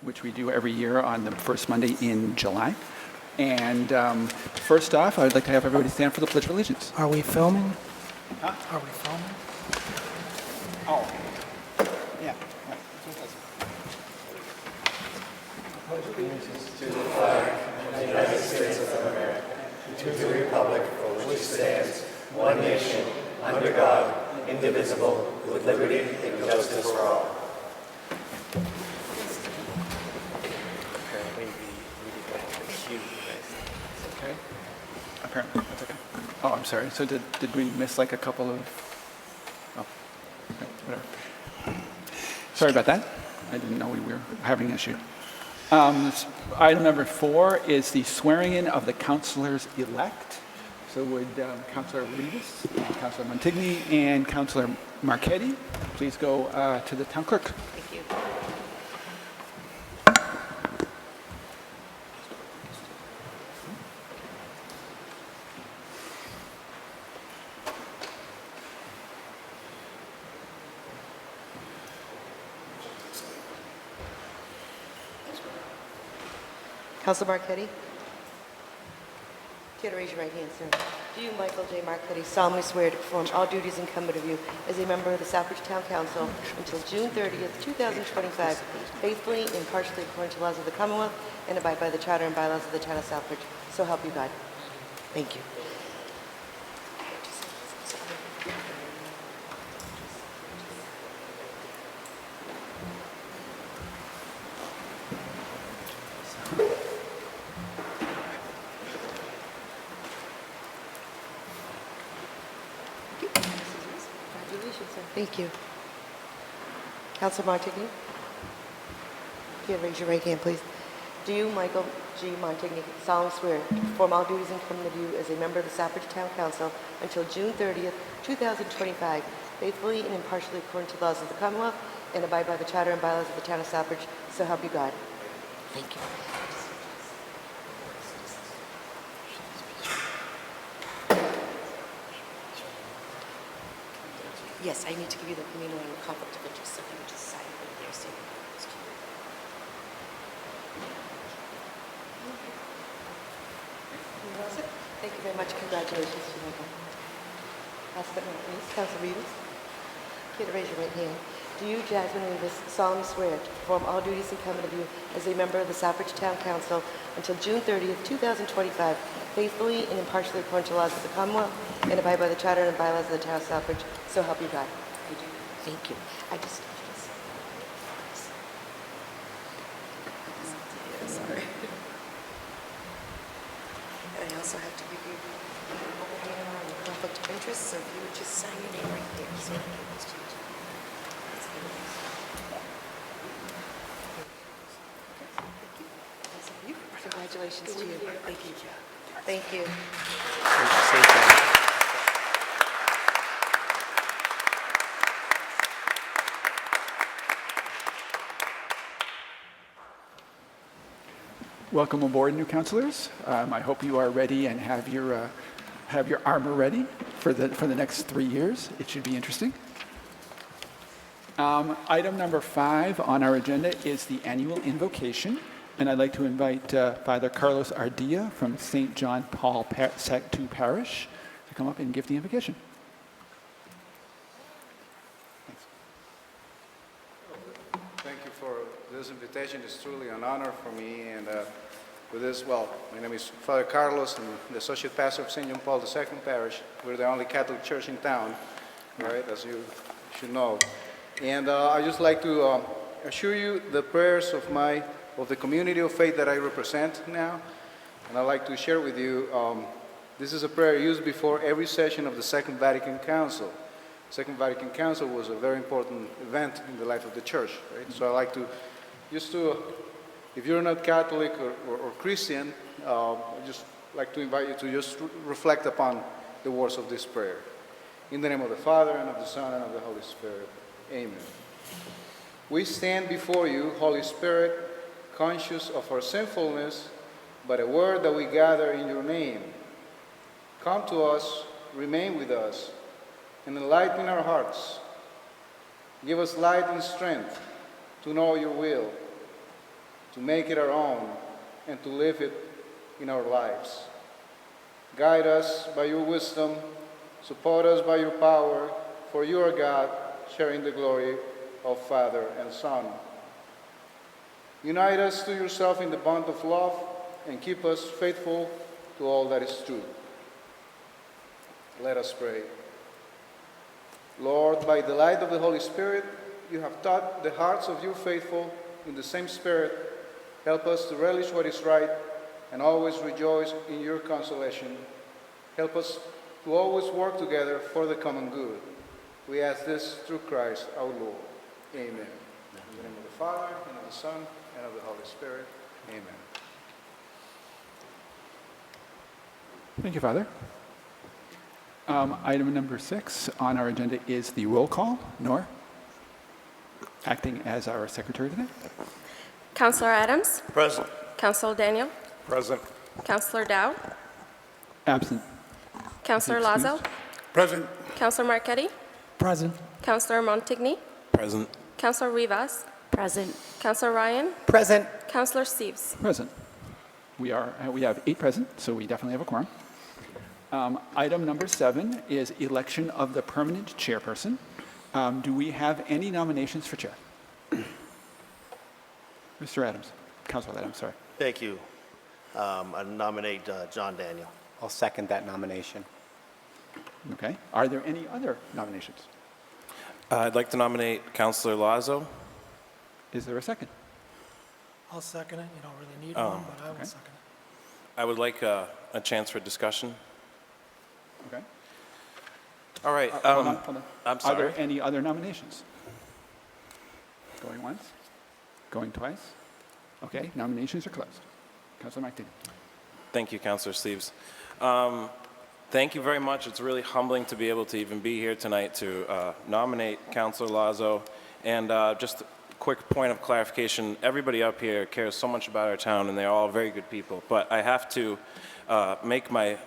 which we do every year on the first Monday in July. And first off, I would like to have everybody stand for the Pledge of Allegiance. Are we filming? Huh? Are we filming? Oh, yeah. To the flag of the United States of America, to the republic for which it stands, one nation, under God, indivisible, with liberty and justice for all. Apparently, we need to have a cue, guys. Okay. Apparently, that's okay. Oh, I'm sorry. So did we miss like a couple of... Oh, okay, whatever. Sorry about that. I didn't know we were having an issue. Item number 4 is the swearing in of the councilors-elect. So would Councilor Rivas, Councilor Montigny, and Councilor Marchetti please go to the town clerk. Thank you. Councilor Marchetti? You gotta raise your right hand, sir. Do you, Michael J. Marchetti, solemnly swear to perform all duties incumbent of you as a member of the Southbridge Town Council until June 30th, 2025, faithfully and impartially according to the laws of the Commonwealth, and abide by the charter and bylaws of the town of Southbridge? So help you God. Thank you. Congratulations, sir. Thank you. Councilor Montigny? If you raise your right hand, please. Do you, Michael G. Montigny, solemnly swear to perform all duties incumbent of you as a member of the Southbridge Town Council until June 30th, 2025, faithfully and impartially according to the laws of the Commonwealth, and abide by the charter and bylaws of the town of Southbridge, so help you God? Thank you. Yes, I need to give you the communal and conflict of interest, so if you would just sign it there, so it's cute. You're all set. Thank you very much. Congratulations to you, Michael. Last but not least, Councilor Rivas. Here to raise your right hand. Do you, Jasmine Rivas, solemnly swear to perform all duties incumbent of you as a member of the Southbridge Town Council until June 30th, 2025, faithfully and impartially according to the laws of the Commonwealth, and abide by the charter and bylaws of the town of Southbridge, so help you God? I do. Thank you. I just... Sorry. And I also have to give you a conflict of interest, so if you would just sign your name right there. So I can give this to you. Congratulations to you. Thank you. Thank you. Welcome aboard, new councilors. I hope you are ready and have your armor ready for the next 3 years. It should be interesting. Item number 5 on our agenda is the annual invocation, and I'd like to invite Father Carlos Ardilla from St. John Paul II Parish to come up and give the invocation. Thanks. Thank you for this invitation. It's truly an honor for me. And with this, well, my name is Father Carlos. I'm the Associate Pastor of St. John Paul II Parish. We're the only Catholic church in town, right, as you should know. And I'd just like to assure you the prayers of the community of faith that I represent now. And I'd like to share with you, this is a prayer used before every session of the Second Vatican Council. The Second Vatican Council was a very important event in the life of the church, right? So I'd like to, if you're not Catholic or Christian, I'd just like to invite you to just reflect upon the words of this prayer. In the name of the Father, and of the Son, and of the Holy Spirit. Amen. We stand before you, Holy Spirit, conscious of our sinfulness, but aware that we gather in your name. Come to us, remain with us, and enlighten our hearts. Give us light and strength to know your will. to make it our own, and to live it in our lives. Guide us by your wisdom, support us by your power, for you are God, sharing the glory of Father and Son. Unite us to yourself in the bond of love, and keep us faithful to all that is true. Let us pray. Lord, by the light of the Holy Spirit, you have taught the hearts of your faithful in the same Spirit. Help us to relish what is right and always rejoice in your consolation. Help us to always work together for the common good. We ask this through Christ our Lord. Amen. In the name of the Father, and of the Son, and of the Holy Spirit. Amen. Thank you, Father. Item number 6 on our agenda is the roll call. Nora, acting as our secretary today. Councilor Adams? Present. Councilor Daniel? Present. Councilor Dow? Absent. Councilor Lazo? Present. Councilor Marchetti? Present. Councilor Montigny? Present. Councilor Rivas? Present. Councilor Ryan? Present. Councilor Steves? Present. We have 8 present, so we definitely have a quorum. Item number 7 is election of the permanent chairperson. Do we have any nominations for chair? Mr. Adams, Councilor Adams, sorry. Thank you. I nominate John Daniel. I'll second that nomination. Okay. Are there any other nominations? I'd like to nominate Councilor Lazo. Is there a second? I'll second it. You don't really need one, but I will okay. second it. I would like a chance for discussion. Okay. All right. Hold on. I'm Are sorry. there any other nominations? Going once? Going twice? Okay, nominations are closed. Councilor Martin. Thank you, Councilor Steves. Thank you very much. It's really humbling to be able to even be here tonight to nominate Councilor Lazo. And just a quick point of clarification, everybody up here cares so much about our town, and they're all very good people. But I have to make my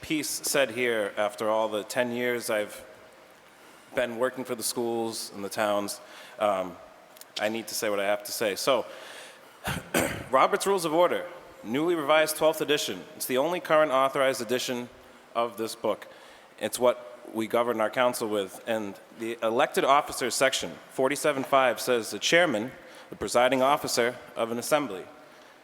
piece said here after all the 10 years I've been working for the schools and the towns. I need to say what I have to say. So, Robert's Rules of Order, newly revised 12th edition. It's the only current authorized edition of this book. It's what we govern our council with. And the elected officers section, 47.5, says the chairman, the presiding officer of an assembly.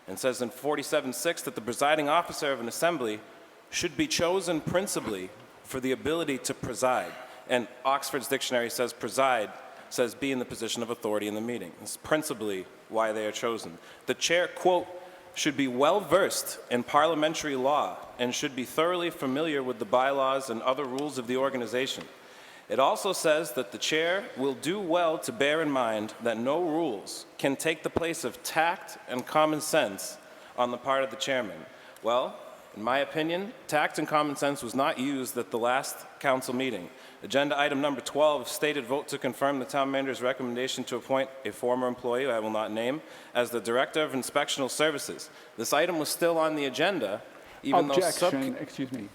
And says in 47.6 that the presiding officer of an assembly should be chosen principally for the ability to preside. And Oxford's dictionary says preside, says be in the position of authority in the meeting. It's principally why they are chosen. The chair, quote, should be well-versed in parliamentary law and should be thoroughly familiar with the bylaws and other rules of the organization. It also says that the chair will do well to bear in mind that no rules can take the place of tact and common sense on the part of the chairman. Well, in my opinion, tact and common sense was not used at the last council meeting. Agenda item number 12 stated vote to confirm the town manager's recommendation to appoint a former employee, I will not name, as the director of inspectional services. This item was still on the agenda, even Objection, excuse me.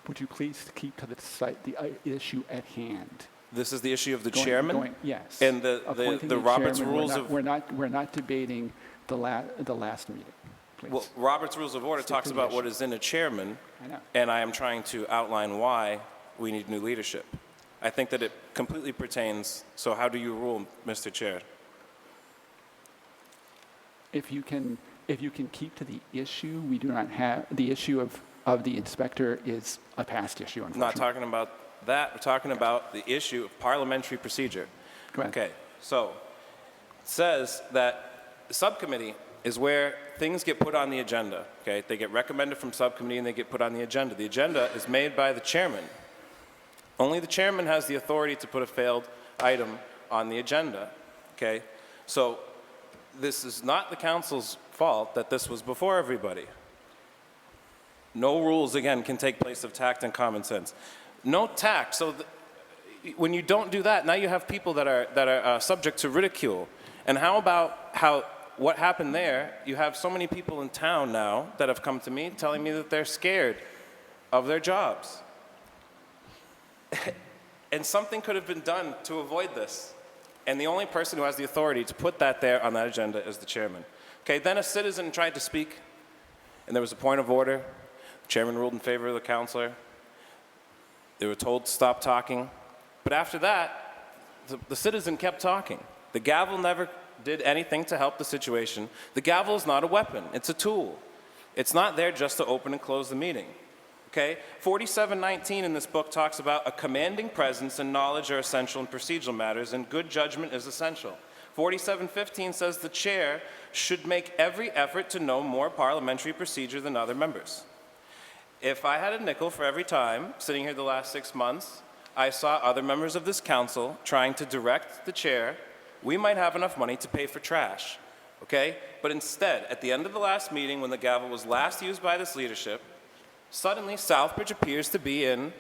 Would you please keep to the issue at hand? This is the issue of the chairman? Yes. And the Appointing a Robert's chairman. rules of... We're not debating the last meeting, please. Well, Robert's Rules of Order Stick talks to the about what issue. is in a chairman, I know. and I am trying to outline why we need new leadership. I think that it completely pertains, so how do you rule, Mr. Chair? If you can keep to the issue, we do not have, the issue of the inspector is a past issue, I'm not unfortunately. talking about that, we're talking about the issue of parliamentary procedure. Go ahead. Okay, so it says that the subcommittee is where things get put on the agenda, okay? They get recommended from subcommittee and they get put on the agenda. The agenda is made by the chairman. Only the chairman has the authority to put a failed item on the agenda, okay? So this is not the council's fault that this was before everybody. No rules, again, can take place of tact and common sense. No tact, so when you don't do that, now you have people that are subject to ridicule. And how about what happened there? You have so many people in town now that have come to me telling me that they're scared of their jobs. And something could have been done to avoid this. And the only person who has the authority to put that there on that agenda is the chairman. Okay, then a citizen tried to speak, and there was a point of order. The chairman ruled in favor of the councilor. They were told to stop talking. But after that, the citizen kept talking. The gavel never did anything to help the situation. The gavel is not a weapon, it's a tool. It's not there just to open and close the meeting. Okay? 4719 in this book talks about a commanding presence and knowledge are essential in procedural matters, and good judgment is essential. 4715 says the chair should make every effort to know more parliamentary procedure than other members. If I had a nickel for every time, sitting here the last 6 months, I saw other members of this council trying to direct the chair, we might have enough money to pay for trash, okay? But instead, at the end of the last meeting, when the gavel was last used by this leadership, suddenly Southbridge appears to be in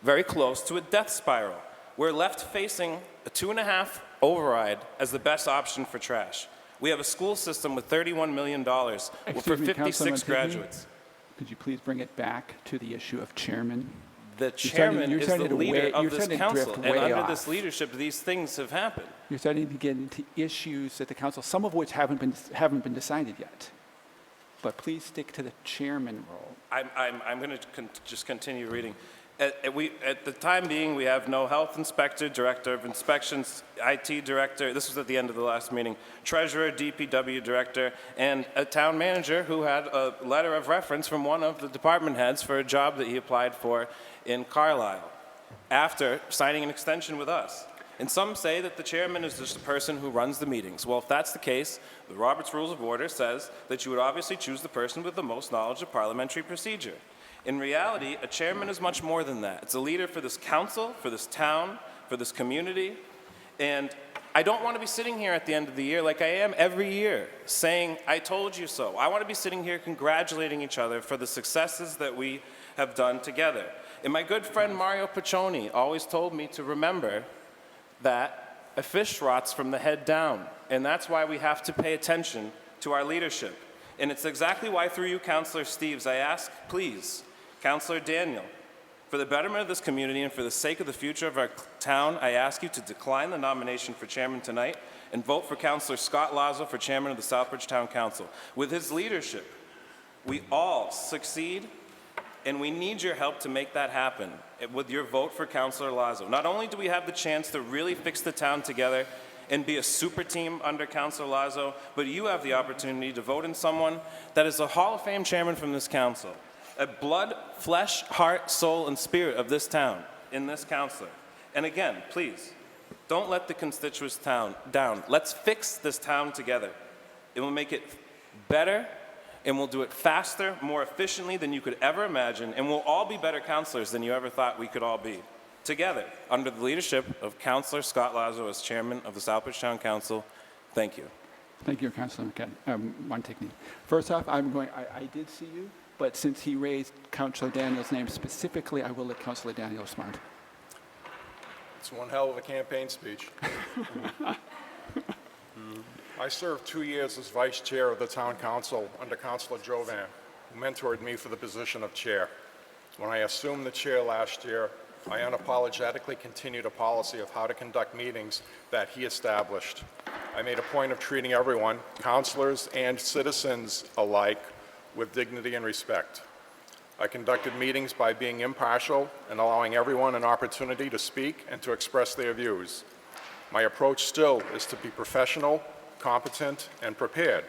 very close to a death spiral. We're left facing a 2.5 override as the best option for trash. We have a school system with $31 million for Excuse me, 56 Councilman Tigney, graduates. Could you please bring it back to the issue of chairman? The chairman you're is the starting to leader of you're this starting to council, drift and way under this off. leadership, these things have happened. You're starting to get into issues at the council, some of which haven't been decided yet. But please stick to the chairman role. I'm going to just continue reading. At the time being, we have no health inspector, director of inspections, IT director, this was at the end of the last meeting, treasurer, DPW director, and a town manager who had a letter of reference from one of the department heads for a job that he applied for in Carlisle, after signing an extension with us. And some say that the chairman is just the person who runs the meetings. Well, if that's the case, the Robert's Rules of Order says that you would obviously choose the person with the most knowledge of parliamentary procedure. In reality, a chairman is much more than that. It's a leader for this council, for this town, for this community. And I don't want to be sitting here at the end of the year like I am every year, saying, I told you so. I want to be sitting here congratulating each other for the successes that we have done together. And my good friend Mario Piccioni always told me to remember that a fish rots from the head down. And that's why we have to pay attention to our leadership. And it's exactly why, through you, Councilor Steves, I ask, please, Councilor Daniel, for the betterment of this community and for the sake of the future of our town, I ask you to decline the nomination for chairman tonight and vote for Councilor Scott Lazo for chairman of the Southbridge Town Council. With his leadership, we all succeed, and we need your help to make that happen with your vote for Councilor Lazo. Not only do we have the chance to really fix the town together and be a super team under Councilor Lazo, but you have the opportunity to vote in someone that is a Hall of Fame chairman from this council, a blood, flesh, heart, soul, and spirit of this town in this councilor. And again, please, don't let the constituents down. Let's fix this town together. It will make it better, and we'll do it faster, more efficiently than you could ever imagine, and we'll all be better councilors than you ever thought we could all be. Together, under the leadership of Councilor Scott Lazo as chairman of the Southbridge Town Council, thank you. Thank you, Councilor Montigny. First off, I did see you, but since he raised Councilor Daniel's name specifically, I will let Councilor Daniel respond. It's one hell of a campaign speech. I served 2 years as vice chair of the town council under Councilor Jovan, who mentored me for the position of chair. When I assumed the chair last year, I unapologetically continued a policy of how to conduct meetings that he established. I made a point of treating everyone, councilors and citizens alike, with dignity and respect. I conducted meetings by being impartial and allowing everyone an opportunity to speak and to express their views. My approach still is to be professional, competent, and prepared.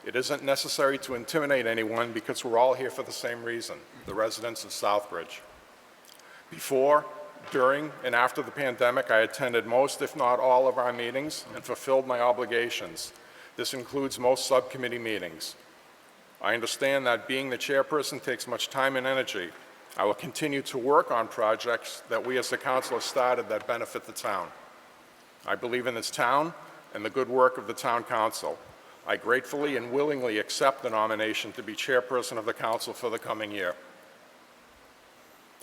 It isn't necessary to intimidate anyone because we're all here for the same reason, the residents of Southbridge. Before, during, and after the pandemic, I attended most, if not all, of our meetings and fulfilled my obligations. This includes most subcommittee meetings. I understand that being the chairperson takes much time and energy. I will continue to work on projects that we as the council have started that benefit the town. I believe in this town and the good work of the town council. I gratefully and willingly accept the nomination to be chairperson of the council for the coming year.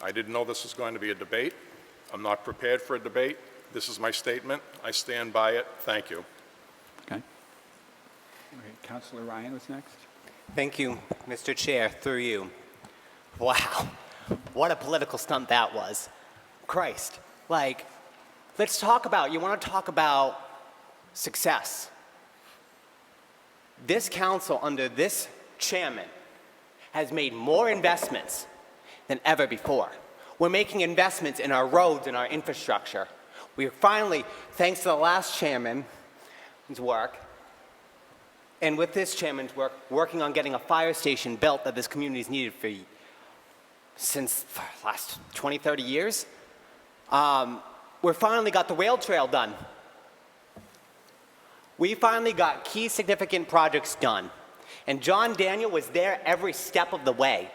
I didn't know this was going to be a debate. I'm not prepared for a debate. This is my statement. I stand by it. Thank you. Okay. All right, Councilor Ryan was next. Thank you, Mr. Chair, through you. Wow, what a political stunt that was. Christ, like, let's talk about, you want to talk about success. This council, under this chairman, has made more investments than ever before. We're making investments in our roads and our infrastructure. We are finally, thanks to the last chairman's work, and with this chairman's work, working on getting a fire station built that this community's needed since the last 20, 30 years. We finally got the rail trail done. We finally got key significant projects done. And John Daniel was there every step of the way,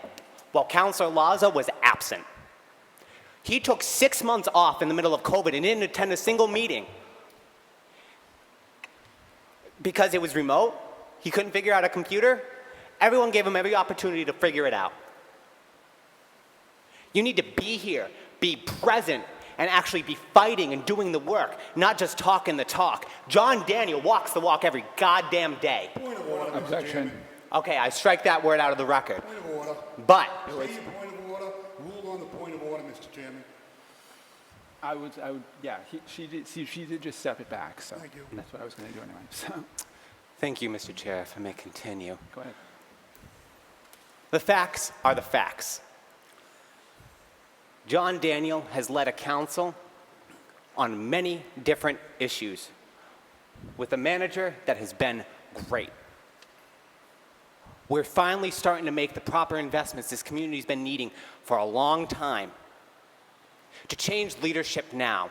while Councilor Lazo was absent. He took 6 months off in the middle of COVID and didn't attend a single meeting. Because it was remote, he couldn't figure out a computer, everyone gave him every opportunity to figure it out. You need to be here, be present, and actually be fighting and doing the work, not just talking the talk. John Daniel walks the walk every goddamn day. Point of order, Mr. Objection. Chairman. Okay, I strike that word out of the record. Point of order. But Say your point of order. Rule on the point of order, Mr. Chairman. I would, yeah, she did just step it back, so. Thank you. That's what I was going to do anyway, so, thank you, Mr. Chair, if I may continue. go ahead. The facts are the facts. John Daniel has led a council on many different issues with a manager that has been great. We're finally starting to make the proper investments this community's been needing for a long time. To change leadership now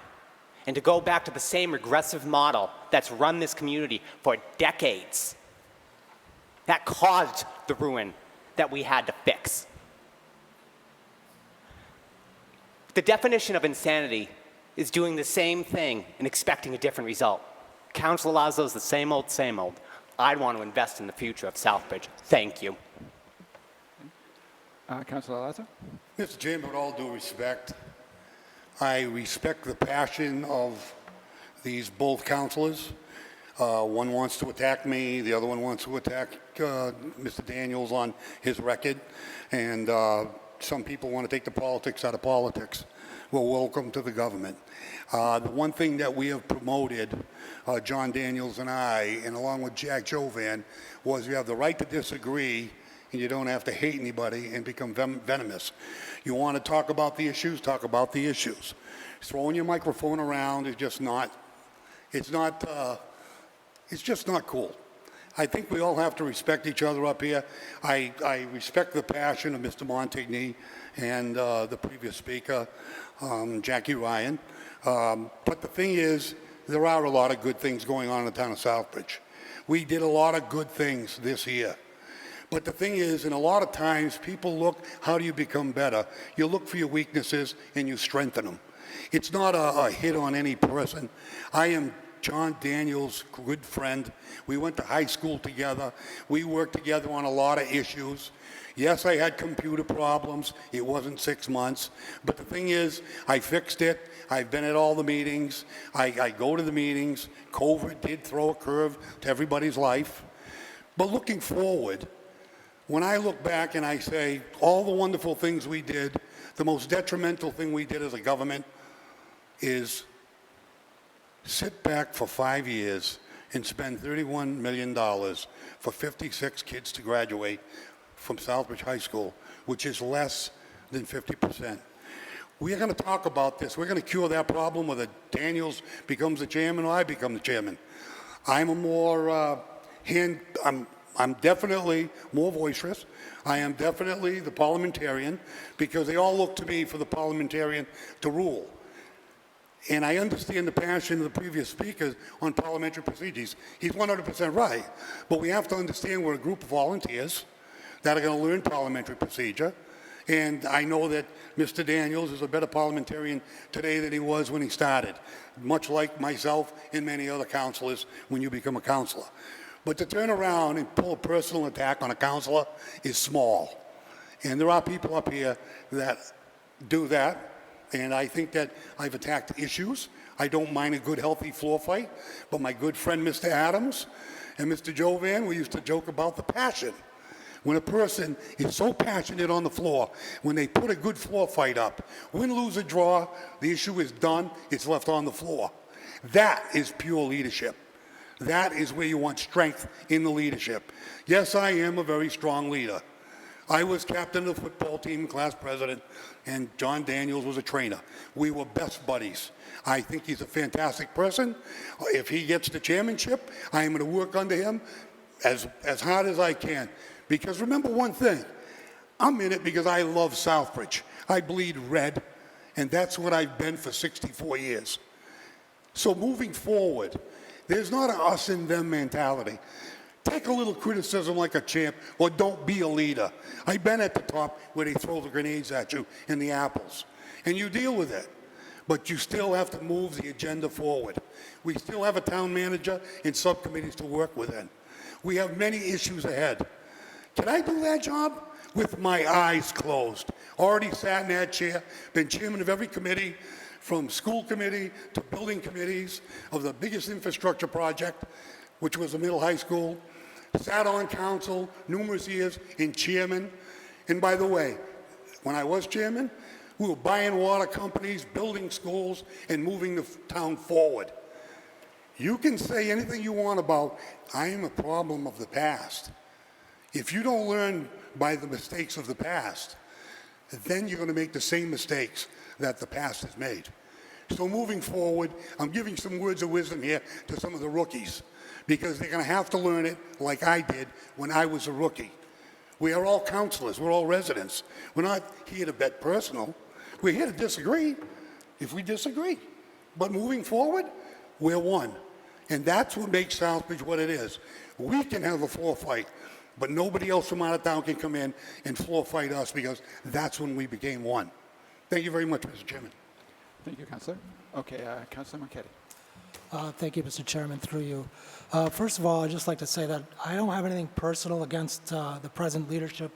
and to go back to the same regressive model that's run this community for decades. That caused the ruin that we had to fix. The definition of insanity is doing the same thing and expecting a different result. Councilor Lazo's the same old, same old. I'd want to invest in the future of Southbridge. Thank you. Councilor Lazo? Mr. Chairman, with all due respect, I respect the passion of these both councilors. One wants to attack me, the other one wants to attack Mr. Daniels on his record, and some people want to take the politics out of politics. Well, welcome to the government. The one thing that we have promoted, John Daniels and I, and along with Jack Jovan, was you have the right to disagree and you don't have to hate anybody and become venomous. You want to talk about the issues, talk about the issues. Throwing your microphone around is just not, it's just not cool. I think we all have to respect each other up here. I respect the passion of Mr. Montigny and the previous speaker, Jackie Ryan. But the thing is, there are a lot of good things going on in the town of Southbridge. We did a lot of good things this year. But the thing is, and a lot of times people look, how do you become better? You look for your weaknesses and you strengthen them. It's not a hit on any person. I am John Daniels' good friend. We went to high school together. We worked together on a lot of issues. Yes, I had computer problems. It wasn't 6 months. But the thing is, I fixed it. I've been at all the meetings. I go to the meetings. COVID did throw a curve to everybody's life. But looking forward, when I look back and I say all the wonderful things we did, the most detrimental thing we did as a government is sit back for 5 years and spend $31 million for 56 kids to graduate from Southbridge High School, which is less than 50%. We're going to talk about this. We're going to cure that problem whether Daniels becomes the chairman or I become the chairman. I'm a more I'm definitely more boisterous. I am definitely the parliamentarian because they all look to me for the parliamentarian to rule. And I understand the passion of the previous speakers on parliamentary procedures. He's 100% right. But we have to understand we're a group of volunteers that are going to learn parliamentary procedure. And I know that Mr. Daniels is a better parliamentarian today than he was when he started, much like myself and many other councilors when you become a councilor. But to turn around and pull a personal attack on a councilor is small. And there are people up here that do that. And I think that I've attacked issues. I don't mind a good, healthy floor fight. But my good friend, Mr. Adams, and Mr. Jovan, we used to joke about the passion. When a person is so passionate on the floor, when they put a good floor fight up, win, lose, or draw, the issue is done, it's left on the floor. That is pure leadership. That is where you want strength in the leadership. Yes, I am a very strong leader. I was captain of the football team, class president, and John Daniels was a trainer. We were best buddies. I think he's a fantastic person. If he gets the chairmanship, I am going to work under him as hard as I can. Because remember one thing, I'm in it because I love Southbridge. I bleed red, and that's what I've been for 64 years. So moving forward, there's not an us and them mentality. Take a little criticism like a champ, or don't be a leader. I've been at the top where they throw the grenades at you and the apples, and you deal with it. But you still have to move the agenda forward. We still have a town manager and subcommittees to work within. We have many issues ahead. Can I do that job? With my eyes closed. Already sat in that chair, been chairman of every committee, from school committee to building committees of the biggest infrastructure project, which was the middle high school. Sat on council numerous years in chairman. And by the way, when I was chairman, we were buying water companies, building schools, and moving the town forward. You can say anything you want about, I am a problem of the past. If you don't learn by the mistakes of the past, then you're going to make the same mistakes that the past has made. So moving forward, I'm giving some words of wisdom here to some of the rookies, because they're going to have to learn it like I did when I was a rookie. We are all councilors. We're all residents. We're not here to bet personal. We're here to disagree if we disagree. But moving forward, we're one. And that's what makes Southbridge what it is. We can have a floor fight, but nobody else from out of town can come in and floor fight us, because that's when we became one. Thank you very much, Mr. Chairman. Thank you, Councilor. Okay, Councilor Marchetti. Thank you, Mr. Chairman, through you. First of all, I'd just like to say that I don't have anything personal against the present leadership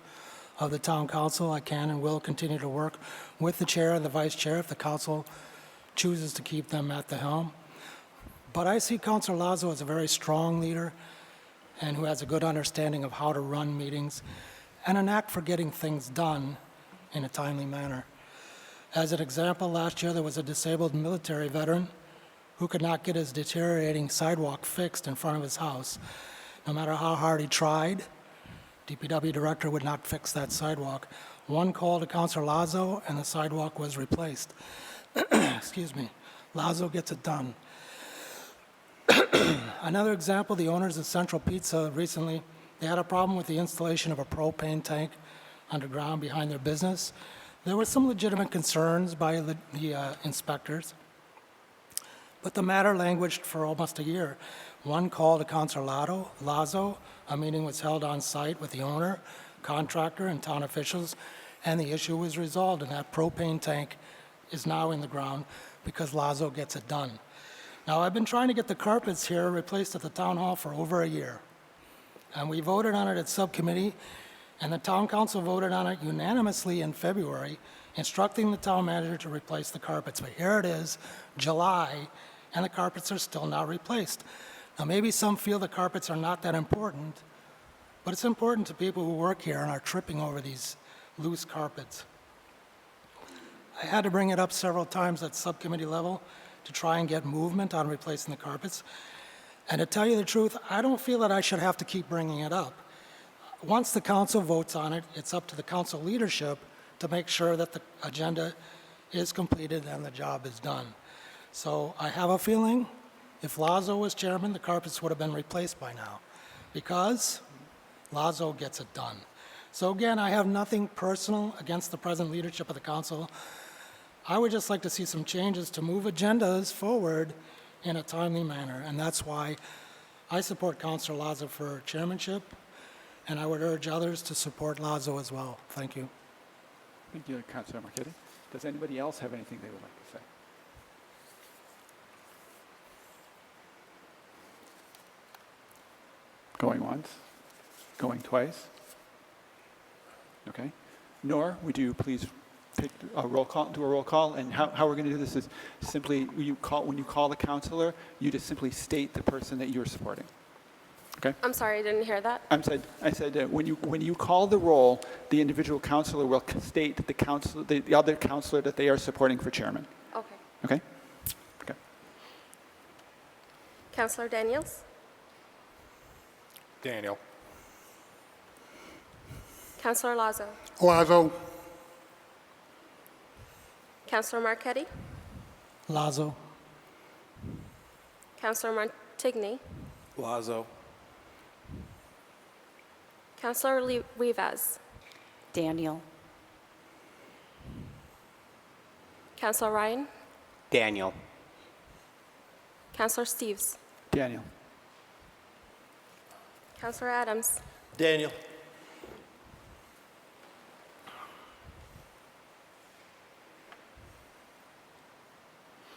of the town council. I can and will continue to work with the chair and the vice chair if the council chooses to keep them at the helm. But I see Councilor Lazo as a very strong leader and who has a good understanding of how to run meetings and a knack for getting things done in a timely manner. As an example, last year there was a disabled military veteran who could not get his deteriorating sidewalk fixed in front of his house. No matter how hard he tried, DPW director would not fix that sidewalk. One call to Councilor Lazo and the sidewalk was replaced. Excuse me. Lazo gets it done. Another example, the owners of Central Pizza recently, they had a problem with the installation of a propane tank underground behind their business. There were some legitimate concerns by the inspectors, but the matter languished for almost a year. One call to Councilor Lazo, a meeting was held on site with the owner, contractor, and town officials, and the issue was resolved, and that propane tank is now in the ground because Lazo gets it done. Now, I've been trying to get the carpets here replaced at the town hall for over a year, and we voted on it at subcommittee, and the town council voted on it unanimously in February, instructing the town manager to replace the carpets. But here it is, July, and the carpets are still not replaced. Now, maybe some feel the carpets are not that important, but it's important to people who work here and are tripping over these loose carpets. I had to bring it up several times at subcommittee level to try and get movement on replacing the carpets. And to tell you the truth, I don't feel that I should have to keep bringing it up. Once the council votes on it, it's up to the council leadership to make sure that the agenda is completed and the job is done. So I have a feeling if Lazo was chairman, the carpets would have been replaced by now, because Lazo gets it done. So again, I have nothing personal against the present leadership of the council. I would just like to see some changes to move agendas forward in a timely manner, and that's why I support Councilor Lazo for chairmanship, and I would urge others to support Lazo as well. Thank you. Thank you, Councilor Marchetti. Does anybody else have anything they would like to say? Going once? Going twice? Okay. Nor, would you please take a roll call, do a roll call? And how we're going to do this is simply, when you call the councilor, you just simply state the person that you're supporting. Okay? I'm sorry, I didn't hear that. I said when you call the roll, the individual councilor will state the other councilor that they are supporting for chairman. Okay. Okay? Okay. Councilor Daniels? Daniel. Councilor Lazo. Lazo. Councilor Marquetti. Lazo. Councilor Montigny. Lazo. Councilor Rivas. Daniel. Councilor Ryan. Daniel. Councilor Steves. Daniel. Councilor Adams. Daniel.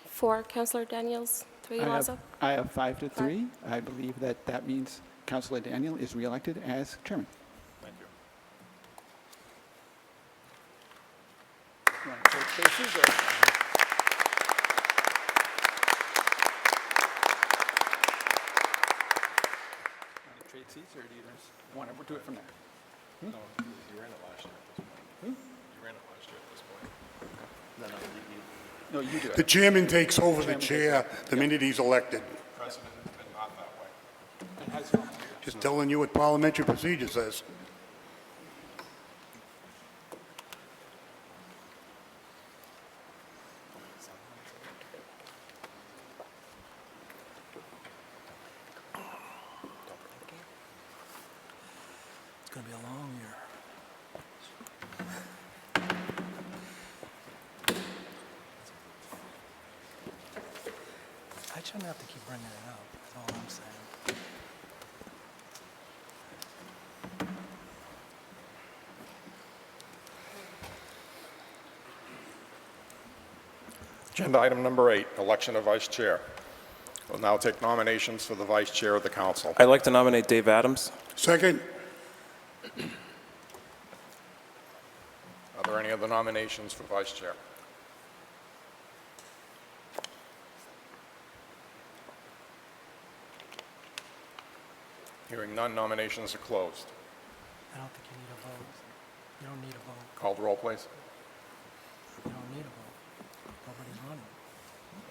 Four, Councilor Daniels. Three, Lazo. I have 5 to 3. I believe that that means Councilor Daniel is reelected as chairman. Thank you. You want to trade places, or- Want to trade seats, or do you just want to do it from there? No, you ran it last year at this point. You ran it last year at this point. No, you do The it. chairman takes over the chair the minute he's elected. Precedent has been not that way. It has gone. Just telling you what parliamentary procedure says. It's going to be a long year. I shouldn't have to keep bringing it up, that's all I'm saying. Agenda item number 8, election of vice chair. We'll now take nominations for the vice chair of the council. I'd like to nominate Dave Adams. Second. Are there any other nominations for vice chair? Hearing none, nominations are closed. I don't think you need a vote. You don't need a vote. Call the roll, please. You don't need a vote. Nobody's running.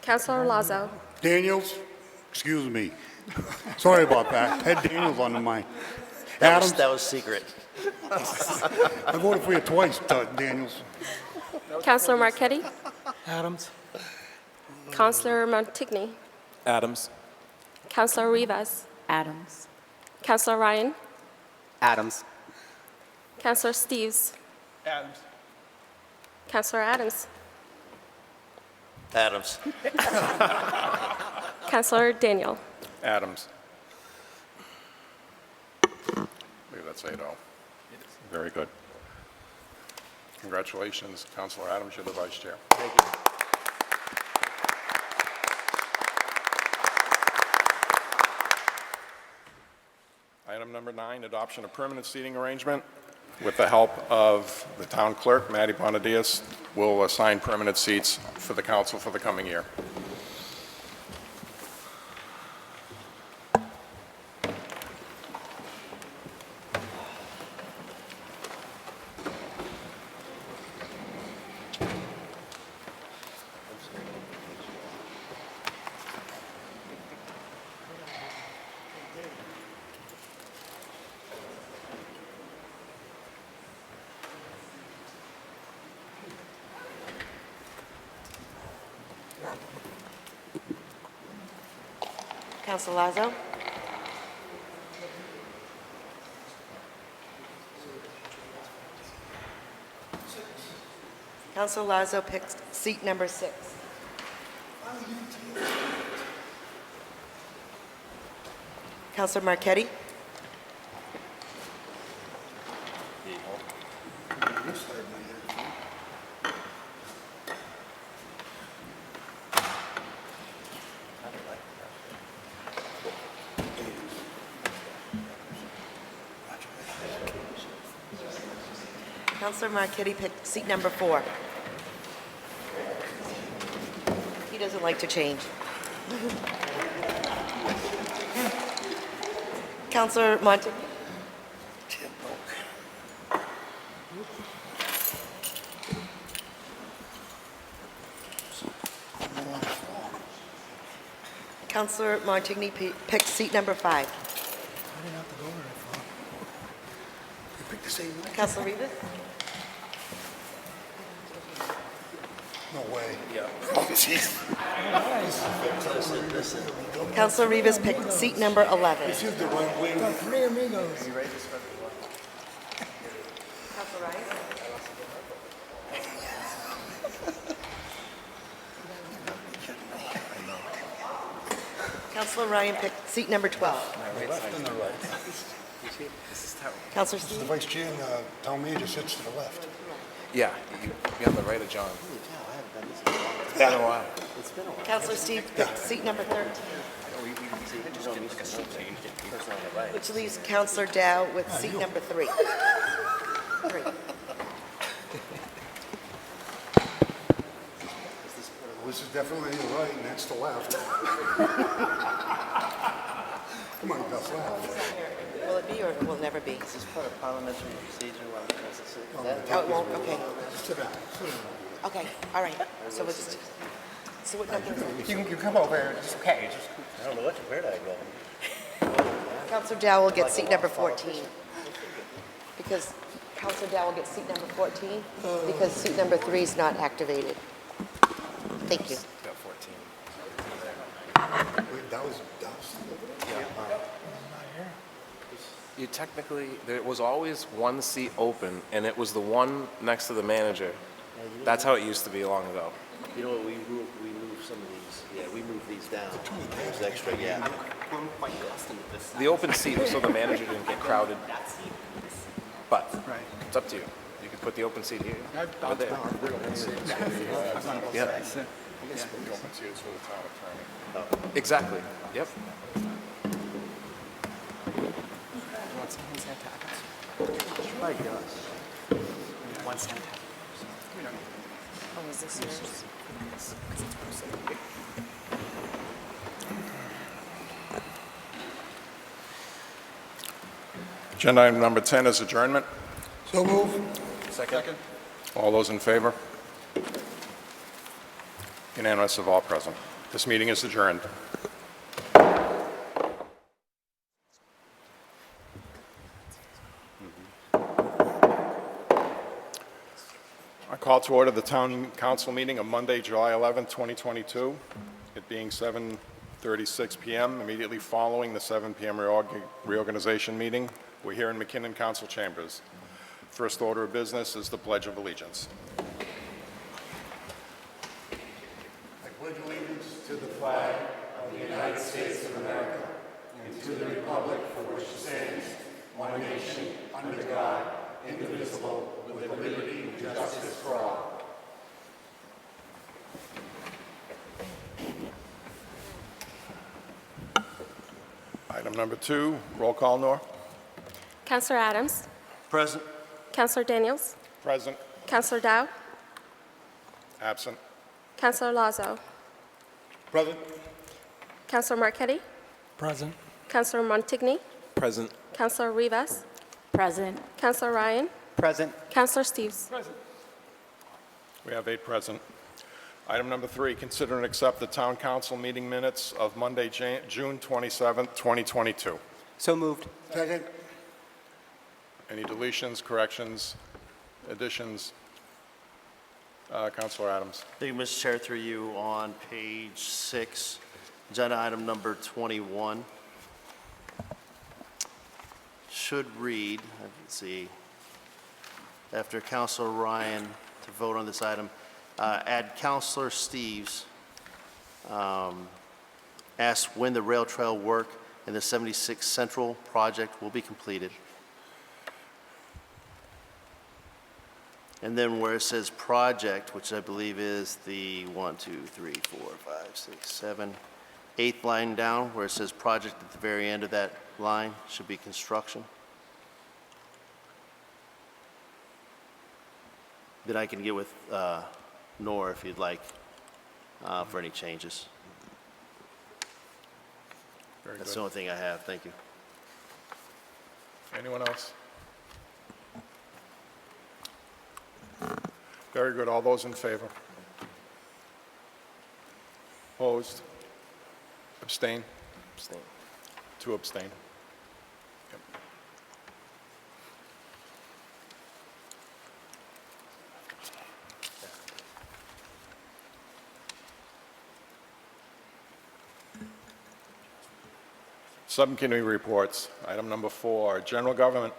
Councilor Lazo. Daniels, excuse me. Sorry about that. Had Daniels on the mind. That was, Adams, that was secret. I voted for you twice, Daniels. Councilor Marquetti. Adams? Councilor Montigny. Adams. Councilor Rivas. Adams. Councilor Ryan. Adams. Councilor Steves. Adams. Councilor Adams. Adams. Councilor Daniel. Adams. I believe that's 8-0. Very good. Congratulations, Councilor Adams, you're the vice chair. Thank you. Item number 9, adoption of permanent seating arrangement. With the help of the town clerk, Maddie Bonadias, will assign permanent seats for the council for the coming year. Councilor Lazo. Councilor Lazo picks seat number 6. Councilor Marquetti. Councilor Marquetti picked seat number 4. He doesn't like to change. Councilor Montigny. Councilor Montigny picked seat number 5. I didn't have to go over Councilor Rivas? No way. Councilor Rivas picked seat number 11. This is the wrong way. Three amigos. Councilor Ryan? Councilor Ryan picked seat number 12. Left and the right. Councilor The Steve? vice chair and the town manager sits to the left. Yeah, you'd be on the right of John. It's been a while. Councilor Steve picked seat number 13. Which leaves Councilor Dow with seat number 3. This is definitely the right and that's the left. Come on, Gus, left. Will it be or will it never be? This is part of parliamentary procedure while the president. Oh, it won't, okay. Sit down, sit down. Okay, all right. So it's, so what number is it? You can come over, it's okay. I don't know where did I go? Councilor Dow will get seat number 14. Because Councilor Dow will get seat number 14 because seat number 3 is not activated. Thank you. Got 14. Wait, that was. You technically, there was always one seat open, and it was the one next to the manager. That's how it used to be long ago. You know what, we moved some of these, yeah, we moved these down. There's extra, yeah. I'm quite accustomed to this. The open seat was so the manager didn't get crowded. But it's up to you. You could put the open seat here. Or there. The Yeah. open seat is for the town attorney. Exactly. Yep. My gosh. Oh, is this yours? Agenda item number 10 is adjournment. So move. Second. All those in favor? Unanimous of all present. This meeting is adjourned. I call to order the Town Council meeting of Monday, July 11, 2022, it being 7:36 p.m., immediately following the 7 p.m. reorganization meeting. We're here in McKinnon Council Chambers. First order of business is the Pledge of Allegiance. I pledge allegiance to the flag of the United States of America and to the republic for which it stands, one nation, under God, indivisible, with liberty and justice for all. Item number 2, roll call, Nor. Councilor Adams? Present. Councilor Daniels? Present. Councilor Dow? Absent. Councilor Lazo? Present. Councilor Marquetti? Present. Councilor Montigny? Present. Councilor Rivas? Present. Councilor Ryan? Present. Councilor Steves? We have 8 present. Item number 3, consider and accept the Town Council meeting minutes of Monday, June 27, 2022. So moved. Second. Any deletions, corrections, additions? Councilor Adams. Thank you, Mr. Chair, through you on page 6, agenda item number 21. Should read, let's see, after Councilor Ryan to vote on this item, add Councilor Steves, ask when the rail trail work in the 76 Central project will be completed. And then where it says project, which I believe is the 1, 2, 3, 4, 5, 6, 7, 8th line down, where it says project at the very end of that line, should be construction. Then I can get with Nor if you'd like for any changes. Very That's the good. only thing I have. Thank you. Anyone else? Very good. All those in favor? Opposed? Abstain? Abstain. 2 abstain. Yep. Subcommittee reports. Item number 4, general government.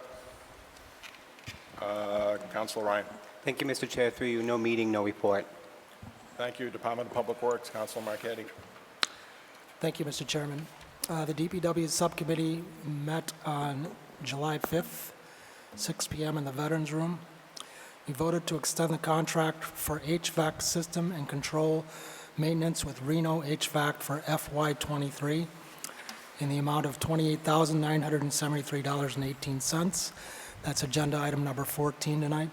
Councilor Ryan. Thank you, Mr. Chair. Through you, no meeting, no report. Thank you. Department of Public Works, Councilor Marquetti. Thank you, Mr. Chairman. The DPW subcommittee met on July 5th, 6 p.m. in the Veterans Room. We voted to extend the contract for HVAC system and control maintenance with Reno HVAC for FY23 in the amount of $28,973.18. That's agenda item number 14 tonight.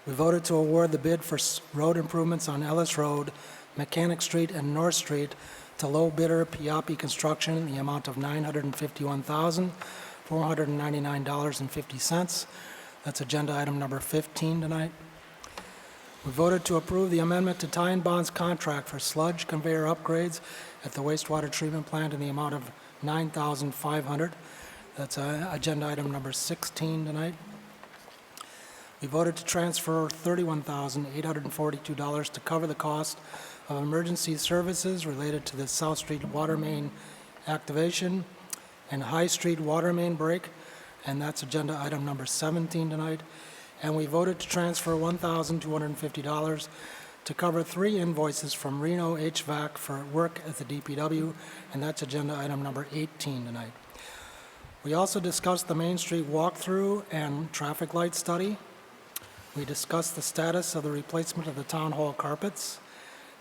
We voted to award the bid for road improvements on Ellis Road, Mechanic Street, and North Street to low bidder Piapi Construction in the amount of $951,499.50. That's agenda item number 15 tonight. We voted to approve the amendment to Ty and Bond's contract for sludge conveyor upgrades at the wastewater treatment plant in the amount of $9,500. That's agenda item number 16 tonight. We voted to transfer $31,842 to cover the cost of emergency services related to the South Street water main activation and High Street water main break, and that's agenda item number 17 tonight. And we voted to transfer $1,250 to cover 3 invoices from Reno HVAC for work at the DPW, and that's agenda item number 18 tonight. We also discussed the Main Street walkthrough and traffic light study. We discussed the status of the replacement of the town hall carpets,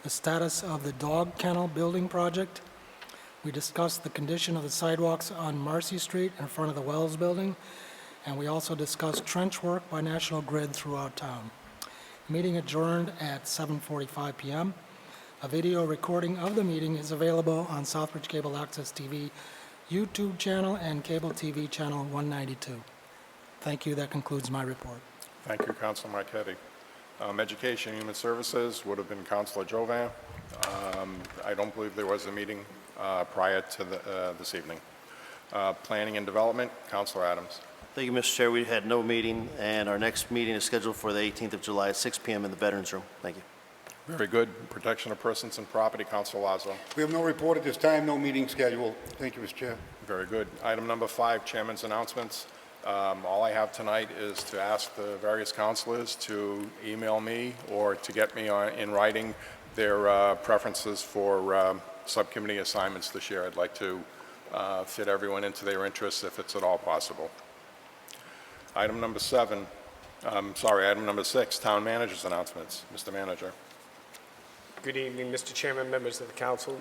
the status of the dog kennel building project. We discussed the condition of the sidewalks on Marcy Street in front of the Wells Building, and we also discussed trench work by National Grid throughout town. Meeting adjourned at 7:45 p.m. A video recording of the meeting is available on Southbridge Cable Access TV YouTube channel and Cable TV channel 192. Thank you. That concludes my report. Thank you, Councilor Marquetti. Education and Human Services would have been Councilor Jovan. I don't believe there was a meeting prior to this evening. Planning and Development, Councilor Adams. Thank you, Mr. Chair. We had no meeting, and our next meeting is scheduled for the 18th of July at 6 p.m. in the Veterans Room. Thank you. Very good. Protection of Persons and Property, Councilor Lazo. We have no report at this time, no meeting scheduled. Thank you, Mr. Chair. Very good. Item number 5, Chairman's announcements. All I have tonight is to ask the various councilors to email me or to get me in writing their preferences for subcommittee assignments this year. I'd like to fit everyone into their interests if it's at all possible. Item number 6, Town Manager's announcements. Mr. Manager. Good evening, Mr. Chairman, members of the council,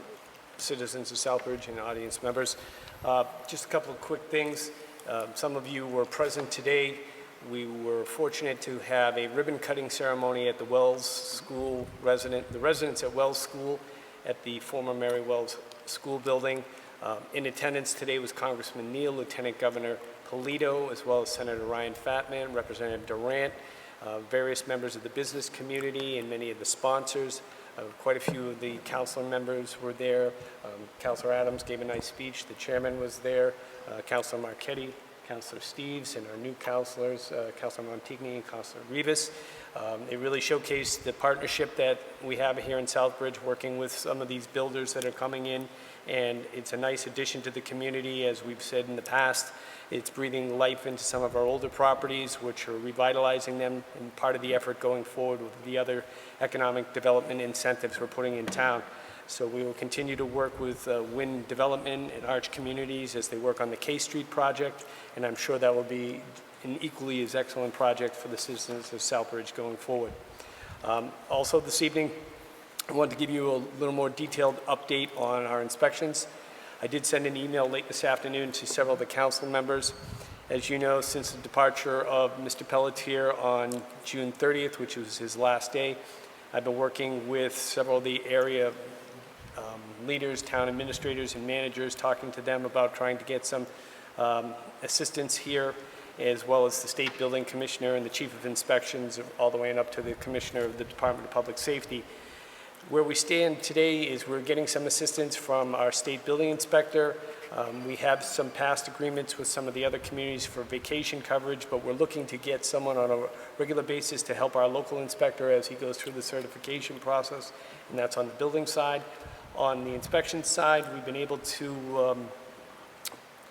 citizens of Southbridge, and audience members. Just a couple of quick things. Some of you were present today. We were fortunate to have a ribbon-cutting ceremony at the Wells School the residents at Wells School at the former Mary Wells School building. In attendance today was Congressman Neal, Lieutenant Governor Polito, as well as Senator Ryan Fatman, Representative Durant, various members of the business community, and many of the sponsors. Quite a few of the council members were there. Councilor Adams gave a nice speech. The chairman was there. Councilor Marquetti, Councilor Steves, and our new councilors, Councilor Montigny and Councilor Rivas. It really showcased the partnership that we have here in Southbridge, working with some of these builders that are coming in, and it's a nice addition to the community. As we've said in the past, it's breathing life into some of our older properties, which are revitalizing them, and part of the effort going forward with the other economic development incentives we're putting in town. So we will continue to work with Wind Development and Arch Communities as they work on the K Street project, and I'm sure that will be an equally as excellent project for the citizens of Southbridge going forward. Also this evening, I wanted to give you a little more detailed update on our inspections. I did send an email late this afternoon to several of the council members. As you know, since the departure of Mr. Pelletier on June 30th, which was his last day, I've been working with several of the area leaders, town administrators, and managers, talking to them about trying to get some assistance here, as well as the state building commissioner and the chief of inspections, all the way up to the commissioner of the Department of Public Safety. Where we stand today is we're getting some assistance from our state building inspector. We have some past agreements with some of the other communities for vacation coverage, but we're looking to get someone on a regular basis to help our local inspector as he goes through the certification process, and that's on the building side. On the inspection side, we've been able to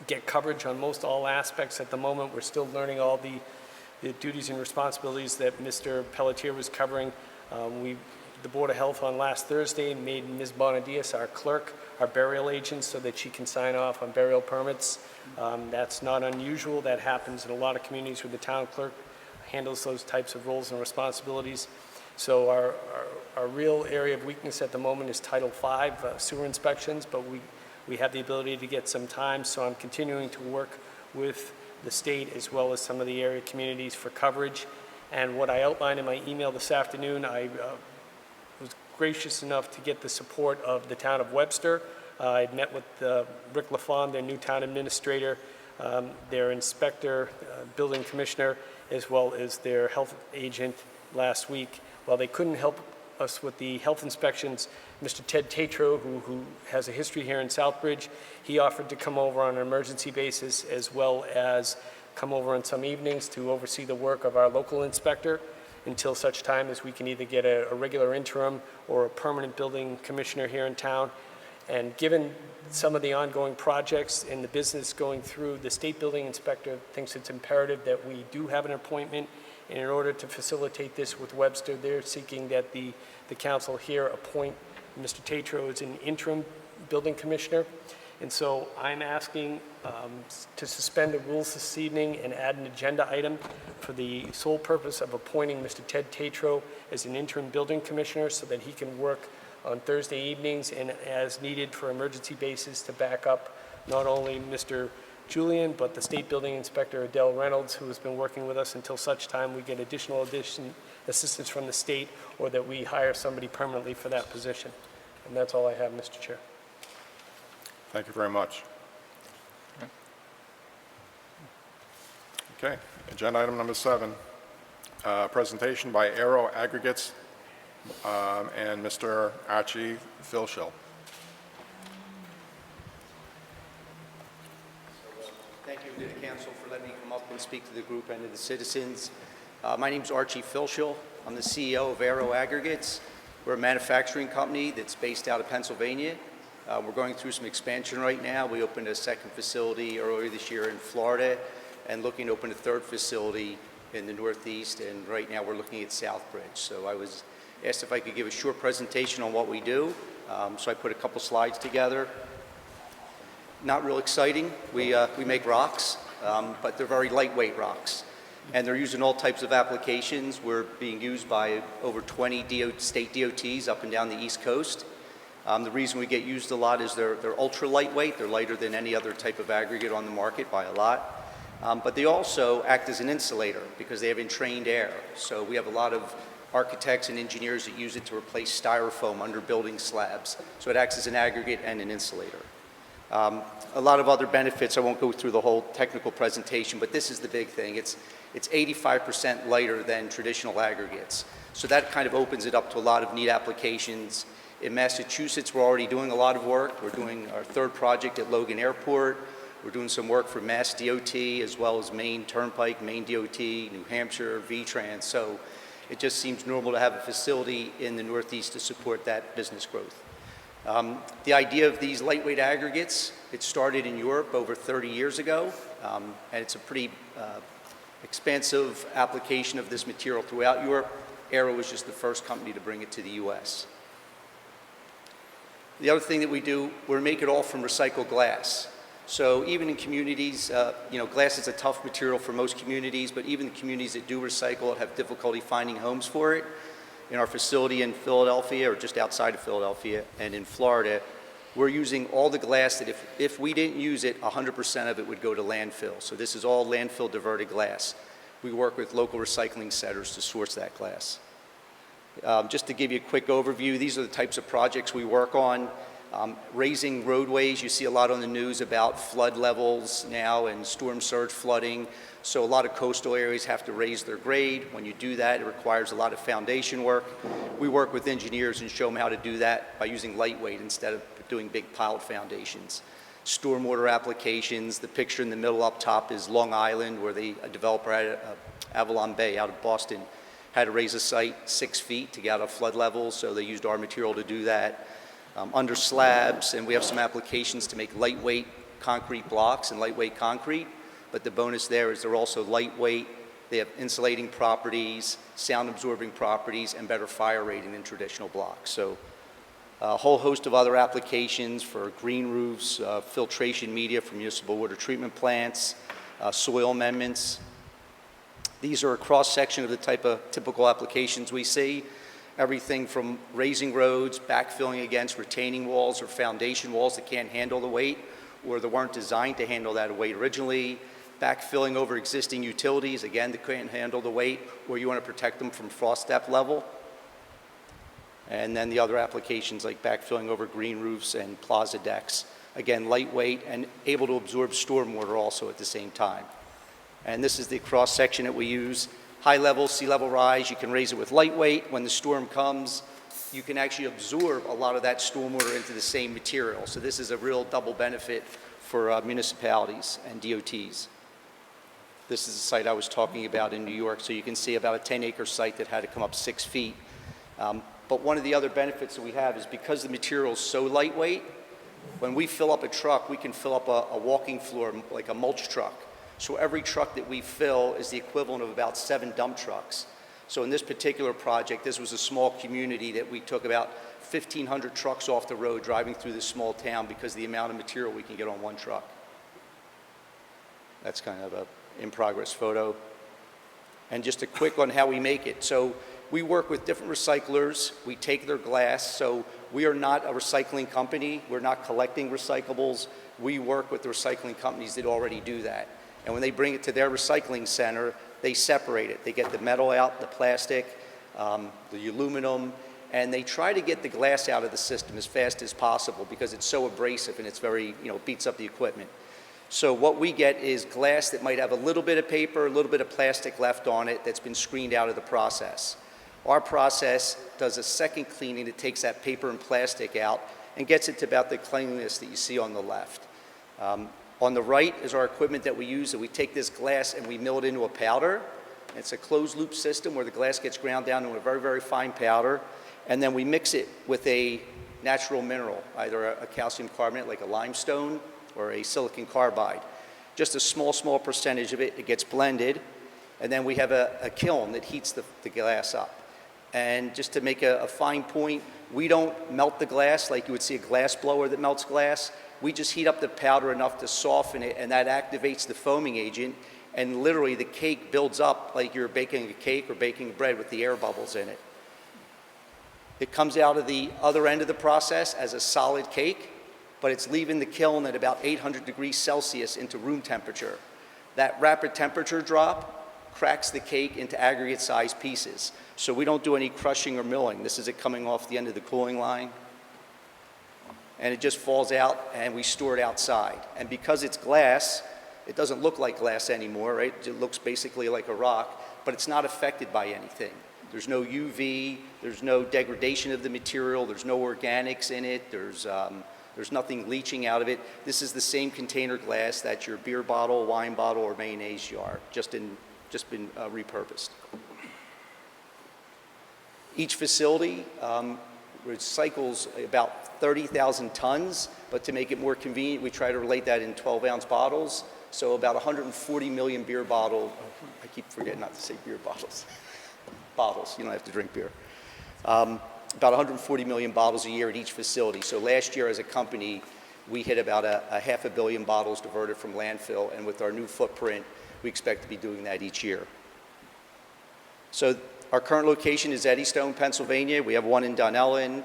get coverage on most all aspects at the moment. We're still learning all the duties and responsibilities that Mr. Pelletier was covering. The Board of Health on last Thursday made Ms. Bonadias our clerk, our burial agent, so that she can sign off on burial permits. That's not unusual. That happens in a lot of communities where the town clerk handles those types of roles and responsibilities. So our real area of weakness at the moment is Title V, sewer inspections, but we have the ability to get some time, so I'm continuing to work with the state as well as some of the area communities for coverage. And what I outlined in my email this afternoon, I was gracious enough to get the support of the town of Webster. I met with Rick LaFawn, their new town administrator, their inspector, building commissioner, as well as their health agent last week. While they couldn't help us with the health inspections, Mr. Ted Tatro, who has a history here in Southbridge, he offered to come over on an emergency basis as well as come over on some evenings to oversee the work of our local inspector until such time as we can either get a regular interim or a permanent building commissioner here in town. And given some of the ongoing projects and the business going through, the state building inspector thinks it's imperative that we do have an appointment. And in order to facilitate this with Webster, they're seeking that the council here appoint Mr. Tatro as an interim building commissioner. And so I'm asking to suspend the rules this evening and add an agenda item for the sole purpose of appointing Mr. Ted Tatro as an interim building commissioner so that he can work on Thursday evenings and as needed for emergency basis to back up not only Mr. Julian, but the state building inspector, Adele Reynolds, who has been working with us until such time we get additional assistance from the state or that we hire somebody permanently for that position. And that's all I have, Mr. Chair. Thank you very much. Okay, agenda item number 7, presentation by Aero Aggregates and Mr. Archie Filshill. Thank you to the council for letting me come up and speak to the group and to the citizens. My name is Archie Filshill. I'm the CEO of Aero Aggregates. We're a manufacturing company that's based out of Pennsylvania. We're going through some expansion right now. We opened a second facility earlier this year in Florida and looking to open a third facility in the Northeast, and right now we're looking at Southbridge. So I was asked if I could give a short presentation on what we do. So I put a couple slides together. Not real exciting. We make rocks, but they're very lightweight rocks. And they're used in all types of applications. We're being used by over 20 state DOTs up and down the East Coast. The reason we get used a lot is they're ultra lightweight. They're lighter than any other type of aggregate on the market by a lot. But they also act as an insulator because they have entrained air. So we have a lot of architects and engineers that use it to replace styrofoam under building slabs. So it acts as an aggregate and an insulator. A lot of other benefits. I won't go through the whole technical presentation, but this is the big thing. It's 85% lighter than traditional aggregates. So that kind of opens it up to a lot of neat applications. In Massachusetts, we're already doing a lot of work. We're doing our third project at Logan Airport. We're doing some work for Mass DOT as well as Maine Turnpike, Maine DOT, New Hampshire, VTrans. So it just seems normal to have a facility in the Northeast to support that business growth. The idea of these lightweight aggregates, it started in Europe over 30 years ago, and it's a pretty expansive application of this material throughout Europe. Aero was just the first company to bring it to the U.S. The other thing that we do, we make it all from recycled glass. So even in communities, glass is a tough material for most communities, but even the communities that do recycle it have difficulty finding homes for it. In our facility in Philadelphia, or just outside of Philadelphia, and in Florida, we're using all the glass that if we didn't use it, 100% of it would go to landfill. So this is all landfill diverted glass. We work with local recycling centers to source that glass. Just to give you a quick overview, these are the types of projects we work on. Raising roadways, you see a lot on the news about flood levels now and storm surge flooding. So a lot of coastal areas have to raise their grade. When you do that, it requires a lot of foundation work. We work with engineers and show them how to do that by using lightweight instead of doing big piled foundations. Stormwater applications, the picture in the middle up top is Long Island, where a developer at Avalon Bay out of Boston had to raise a site 6 feet to get out of flood levels, so they used our material to do that. Under slabs, and we have some applications to make lightweight concrete blocks and lightweight concrete, but the bonus there is they're also lightweight. They have insulating properties, sound absorbing properties, and better fire rating than traditional blocks. So a whole host of other applications for green roofs, filtration media for municipal water treatment plants, soil amendments. These are a cross-section of the type of typical applications we see. Everything from raising roads, backfilling against retaining walls or foundation walls that can't handle the weight or that weren't designed to handle that weight originally, backfilling over existing utilities, again, that can't handle the weight, or you want to protect them from frost depth level. And then the other applications like backfilling over green roofs and plaza decks. Again, lightweight and able to absorb stormwater also at the same time. And this is the cross-section that we use. High level, sea level rise, you can raise it with lightweight. When the storm comes, you can actually absorb a lot of that stormwater into the same material. So this is a real double benefit for municipalities and DOTs. This is the site I was talking about in New York. So you can see about a 10-acre site that had to come up 6 feet. But one of the other benefits that we have is because the material is so lightweight, when we fill up a truck, we can fill up a walking floor like a mulch truck. So every truck that we fill is the equivalent of about 7 dump trucks. So in this particular project, this was a small community that we took about 1,500 trucks off the road driving through this small town because of the amount of material we can get on one truck. That's kind of a in-progress photo. And just a quick on how we make it. So we work with different recyclers. We take their glass. So we are not a recycling company. We're not collecting recyclables. We work with the recycling companies that already do that. And when they bring it to their recycling center, they separate it. They get the metal out, the plastic, the aluminum, and they try to get the glass out of the system as fast as possible because it's so abrasive and it's very, beats up the equipment. So what we get is glass that might have a little bit of paper, a little bit of plastic left on it that's been screened out of the process. Our process does a second cleaning that takes that paper and plastic out and gets it to about the cleanliness that you see on the left. On the right is our equipment that we use, that we take this glass and we mill it into a powder. It's a closed loop system where the glass gets ground down into a very, very fine powder, and then we mix it with a natural mineral, either a calcium carbonate like a limestone or a silicon carbide. Just a small percentage of it, it gets blended, and then we have a kiln that heats the glass up. And just to make a fine point, we don't melt the glass like you would see a glass blower that melts glass. We just heat up the powder enough to soften it, and that activates the foaming agent, and literally the cake builds up like you're baking a cake or baking bread with the air bubbles in it. It comes out of the other end of the process as a solid cake, but it's leaving the kiln at about 800 degrees Celsius into room temperature. That rapid temperature drop cracks the cake into aggregate-sized pieces. So we don't do any crushing or milling. This is it coming off the end of the cooling line. And it just falls out, and we store it outside. And because it's glass, it doesn't look like glass anymore, right? It looks basically like a rock, but it's not affected by anything. There's no UV, there's no degradation of the material, there's no organics in it, there's nothing leaching out of it. This is the same container glass that your beer bottle, wine bottle, or mayonnaise jar, just been repurposed. Each facility recycles about 30,000 tons, but to make it more convenient, we try to relate that in 12-ounce bottles. So about 140 million beer bottles, I keep forgetting not to say beer bottles. Bottles, you don't have to drink beer. About 140 million bottles a year at each facility. So last year as a company, we hit about a 500 million bottles diverted from landfill, and with our new footprint, we expect to be doing that each year. So our current location is Eddystone, Pennsylvania. We have one in Dunellen.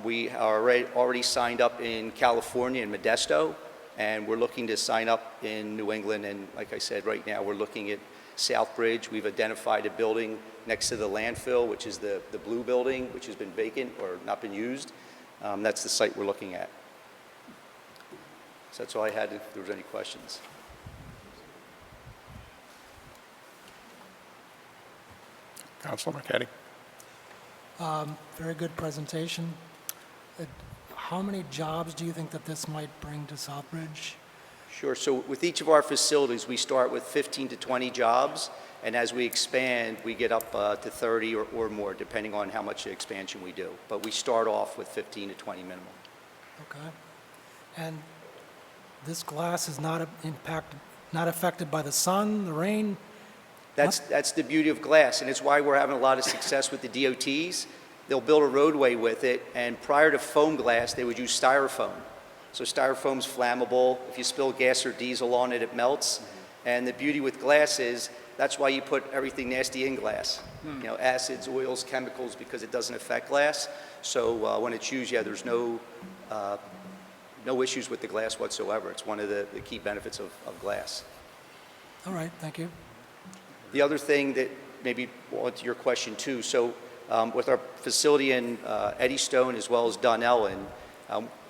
We are already signed up in California in Modesto, and we're looking to sign up in New England. And like I said, right now we're looking at Southbridge. We've identified a building next to the landfill, which is the blue building, which has been vacant or not been used. That's the site we're looking at. So that's all I had, if there was any questions. Councilor McCaddy. Very good presentation. How many jobs do you think that this might bring to Southbridge? Sure. So with each of our facilities, we start with 15 to 20 jobs, and as we expand, we get up to 30 or more, depending on how much expansion we do. But we start off with 15 to 20 minimum. Okay. And this glass is not not affected by the sun, the rain? That's the beauty of glass, and it's why we're having a lot of success with the DOTs. They'll build a roadway with it, and prior to foam glass, they would use styrofoam. So styrofoam's flammable. If you spill gas or diesel on it, it melts. And the beauty with glass is that's why you put everything nasty in glass. You know, acids, oils, chemicals, because it doesn't affect glass. So when it's used, yeah, there's no issues with the glass whatsoever. It's one of the key benefits of glass. All right, thank you. The other thing that maybe well, to your question too, so with our facility in Eddystone as well as Dunellen,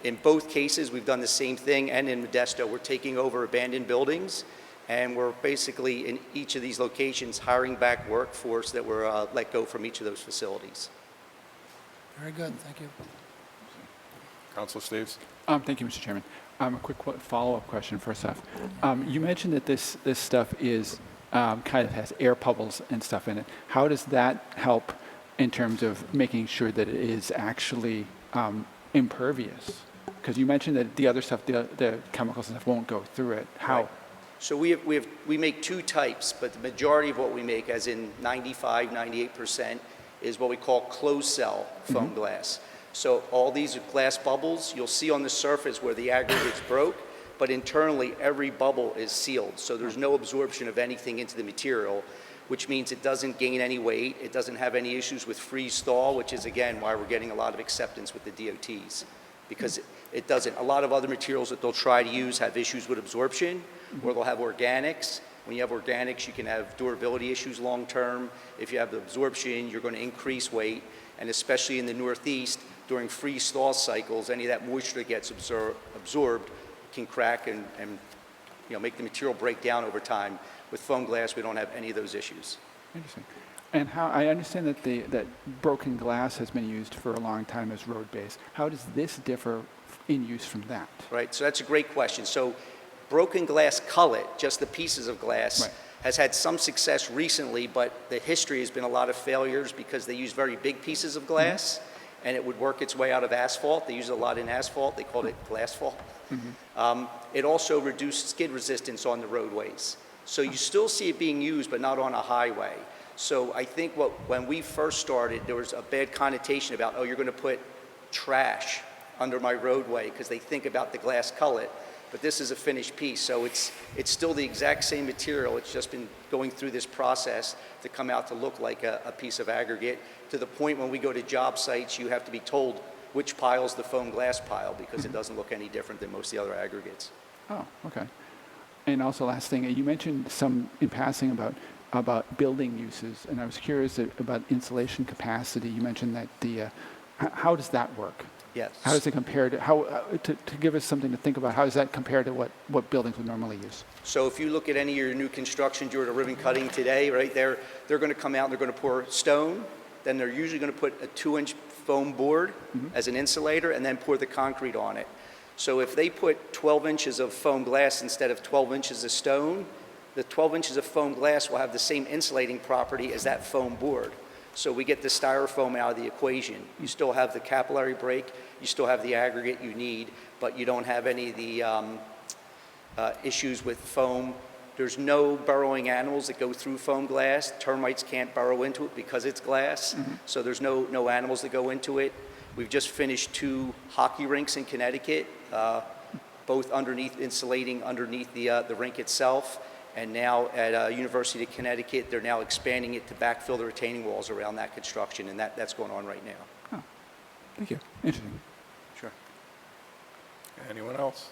in both cases we've done the same thing, and in Modesto we're taking over abandoned buildings, and we're basically in each of these locations hiring back workforce that were let go from each of those facilities. Very good, thank you. Councilor Steves? Thank you, Mr. Chairman. A quick follow-up question first off. You mentioned that this stuff is kind of has air bubbles and stuff in it. How does that help in terms of making sure that it is actually impervious? Because you mentioned that the other stuff, the chemicals and stuff won't go through it. How? Right. So we make two types, but the majority of what we make, as in 95, 98%, is what we call closed cell foam glass. So all these glass bubbles, you'll see on the surface where the aggregates broke, but internally every bubble is sealed. So there's no absorption of anything into the material, which means it doesn't gain any weight. It doesn't have any issues with freeze thaw, which is again why we're getting a lot of acceptance with the DOTs, because it doesn't. A lot of other materials that they'll try to use have issues with absorption, or they'll have organics. When you have organics, you can have durability issues long term. If you have the absorption, you're going to increase weight, and especially in the Northeast, during freeze thaw cycles, any of that moisture that gets absorbed can crack and make the material break down over time. With foam glass, we don't have any of those issues. Interesting. And how I understand that that broken glass has been used for a long time as road base. How does this differ in use from that? Right, so that's a great question. So broken glass cullet, just the pieces of glass, Right. has had some success recently, but the history has been a lot of failures because they use very big pieces of glass, and it would work its way out of asphalt. They use it a lot in asphalt. They called it glassfall. It also reduced skid resistance on the roadways. So you still see it being used, but not on a highway. So I think when we first started, there was a bad connotation about, oh, you're going to put trash under my roadway because they think about the glass cullet. But this is a finished piece, so it's still the exact same material. It's just been going through this process to come out to look like a piece of aggregate, to the point when we go to job sites, you have to be told which pile's the foam glass pile because it doesn't look any different than most of the other aggregates. Oh, okay. And also, last thing, you mentioned some in passing about building uses, and I was curious about insulation capacity. You mentioned that how does that work? Yes. How does it compare to to give us something to think about? How does that compare to what buildings would normally use? So if you look at any of your new construction during a ribbon cutting today, right there, they're going to come out and they're going to pour stone. Then they're usually going to put a 2-inch foam board as an insulator and then pour the concrete on it. So if they put 12 inches of foam glass instead of 12 inches of stone, the 12 inches of foam glass will have the same insulating property as that foam board. So we get the styrofoam out of the equation. You still have the capillary break, you still have the aggregate you need, but you don't have any of the issues with foam. There's no burrowing animals that go through foam glass. Termites can't burrow into it because it's glass, so there's no animals that go into it. We've just finished 2 hockey rinks in Connecticut, both insulating underneath the rink itself. And now at University of Connecticut, they're now expanding it to backfill the retaining walls around that construction, and that's going on right now. Oh, thank you. Interesting. Sure. Anyone else?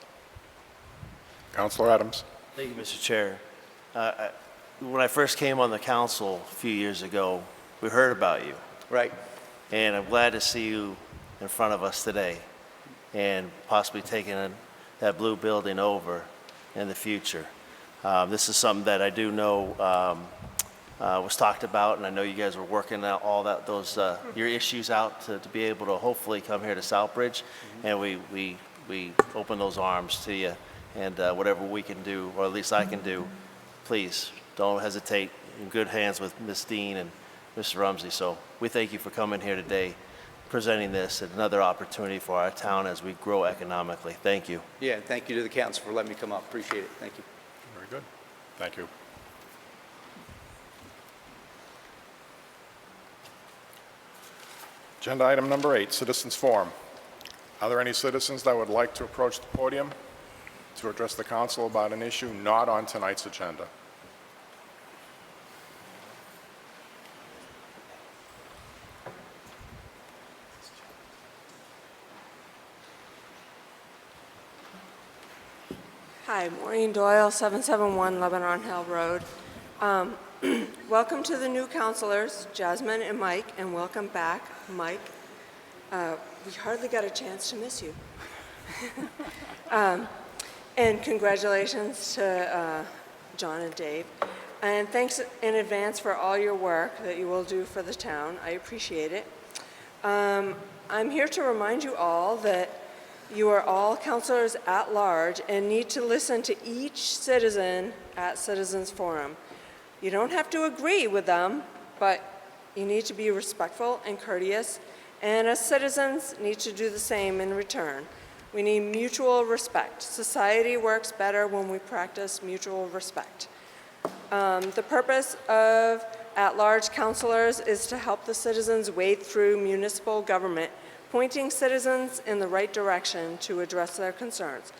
Councilor Adams? Thank you, Mr. Chair. When I first came on the council a few years ago, we heard about you. Right. And I'm glad to see you in front of us today and possibly taking that blue building over in the future. This is something that I do know was talked about, and I know you guys were working out all those your issues out to be able to hopefully come here to Southbridge, and we open those arms to you, and whatever we can do, or at least I can do, please don't hesitate. In good hands with Ms. Dean and Mr. Rumsey. So we thank you for coming here today. presenting this and another opportunity for our town as we grow economically. Thank you. Yeah, and thank you to the council for letting me come up. Appreciate it. Thank you. Very good. Thank you. Agenda item number 8, Citizens Forum. Are there any citizens that would like to approach the podium to address the council about an issue not on tonight's agenda? Hi, Maureen Doyle, 771 Lebanon Hill Road. Welcome to the new councilors, Jasmine and Mike, and welcome back, Mike. We hardly got a chance to miss you. And congratulations to John and Dave. And thanks in advance for all your work that you will do for the town. I appreciate it. I'm here to remind you all that you are all councilors at large and need to listen to each citizen at Citizens Forum. You don't have to agree with them, but you need to be respectful and courteous, and as citizens need to do the same in return. We need mutual respect. Society works better when we practice mutual respect. The purpose of at-large councilors is to help the citizens wade through municipal government, pointing citizens in the right direction to address their concerns.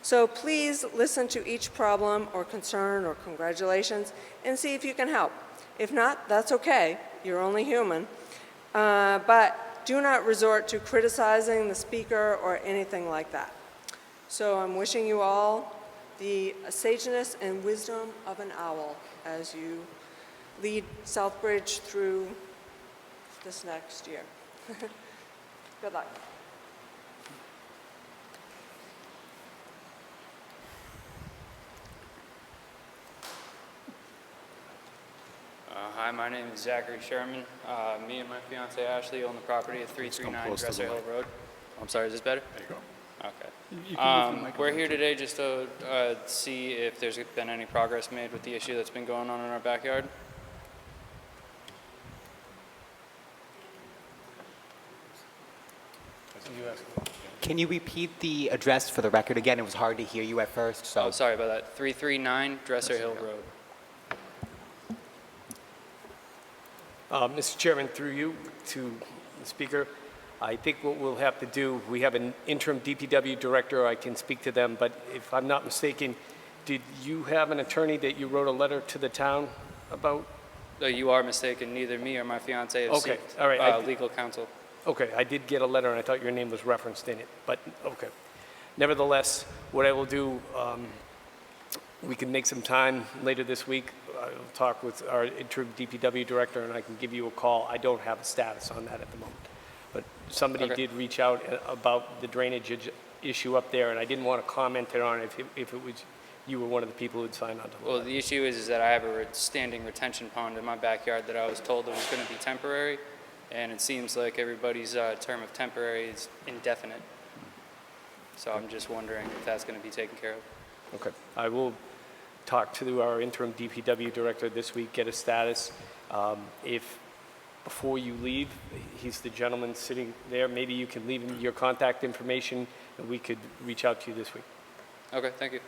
So please listen to each problem or concern or congratulations and see if you can help. If not, that's okay. You're only human. But do not resort to criticizing the speaker or anything like that. So I'm wishing you all the sageness and wisdom of an owl as you lead Southbridge through this next year. Good luck. Hi, my name is Zachary Sherman. Me and my fiance Ashley own the property at 339 Dresser Hill Road. I'm sorry, is this better? There you go. Okay. We're here today just to see if there's been any progress made with the issue that's been going on in our backyard. Can you repeat the address for the record again? It was hard to hear you at first, so. Oh, sorry about that. 339 Dresser Hill Road. Mr. Chairman, through you to the speaker, I think what we'll have to do, we have an interim DPW director, I can speak to them, but if I'm not mistaken, did you have an attorney that you wrote a letter to the town about? No, you are mistaken. Neither me or my fiance have Okay, seeked all right. legal counsel. Okay, I did get a letter and I thought your name was referenced in it, but okay. Nevertheless, what I will do, we can make some time later this week. I'll talk with our interim DPW director and I can give you a call. I don't have a status on that at the moment. But somebody did reach out about the drainage issue up there and I didn't want to comment on it if it was you were one of the people who had signed on to the Well, letter. the issue is that I have a standing retention pond in my backyard that I was told it was going to be temporary, and it seems like everybody's term of temporary is indefinite. So I'm just wondering if that's going to be taken care of. Okay. I will talk to our interim DPW director this week, get a status. If before you leave, he's the gentleman sitting there, maybe you can leave him your contact information and we could reach out to you this week. Okay, thank you.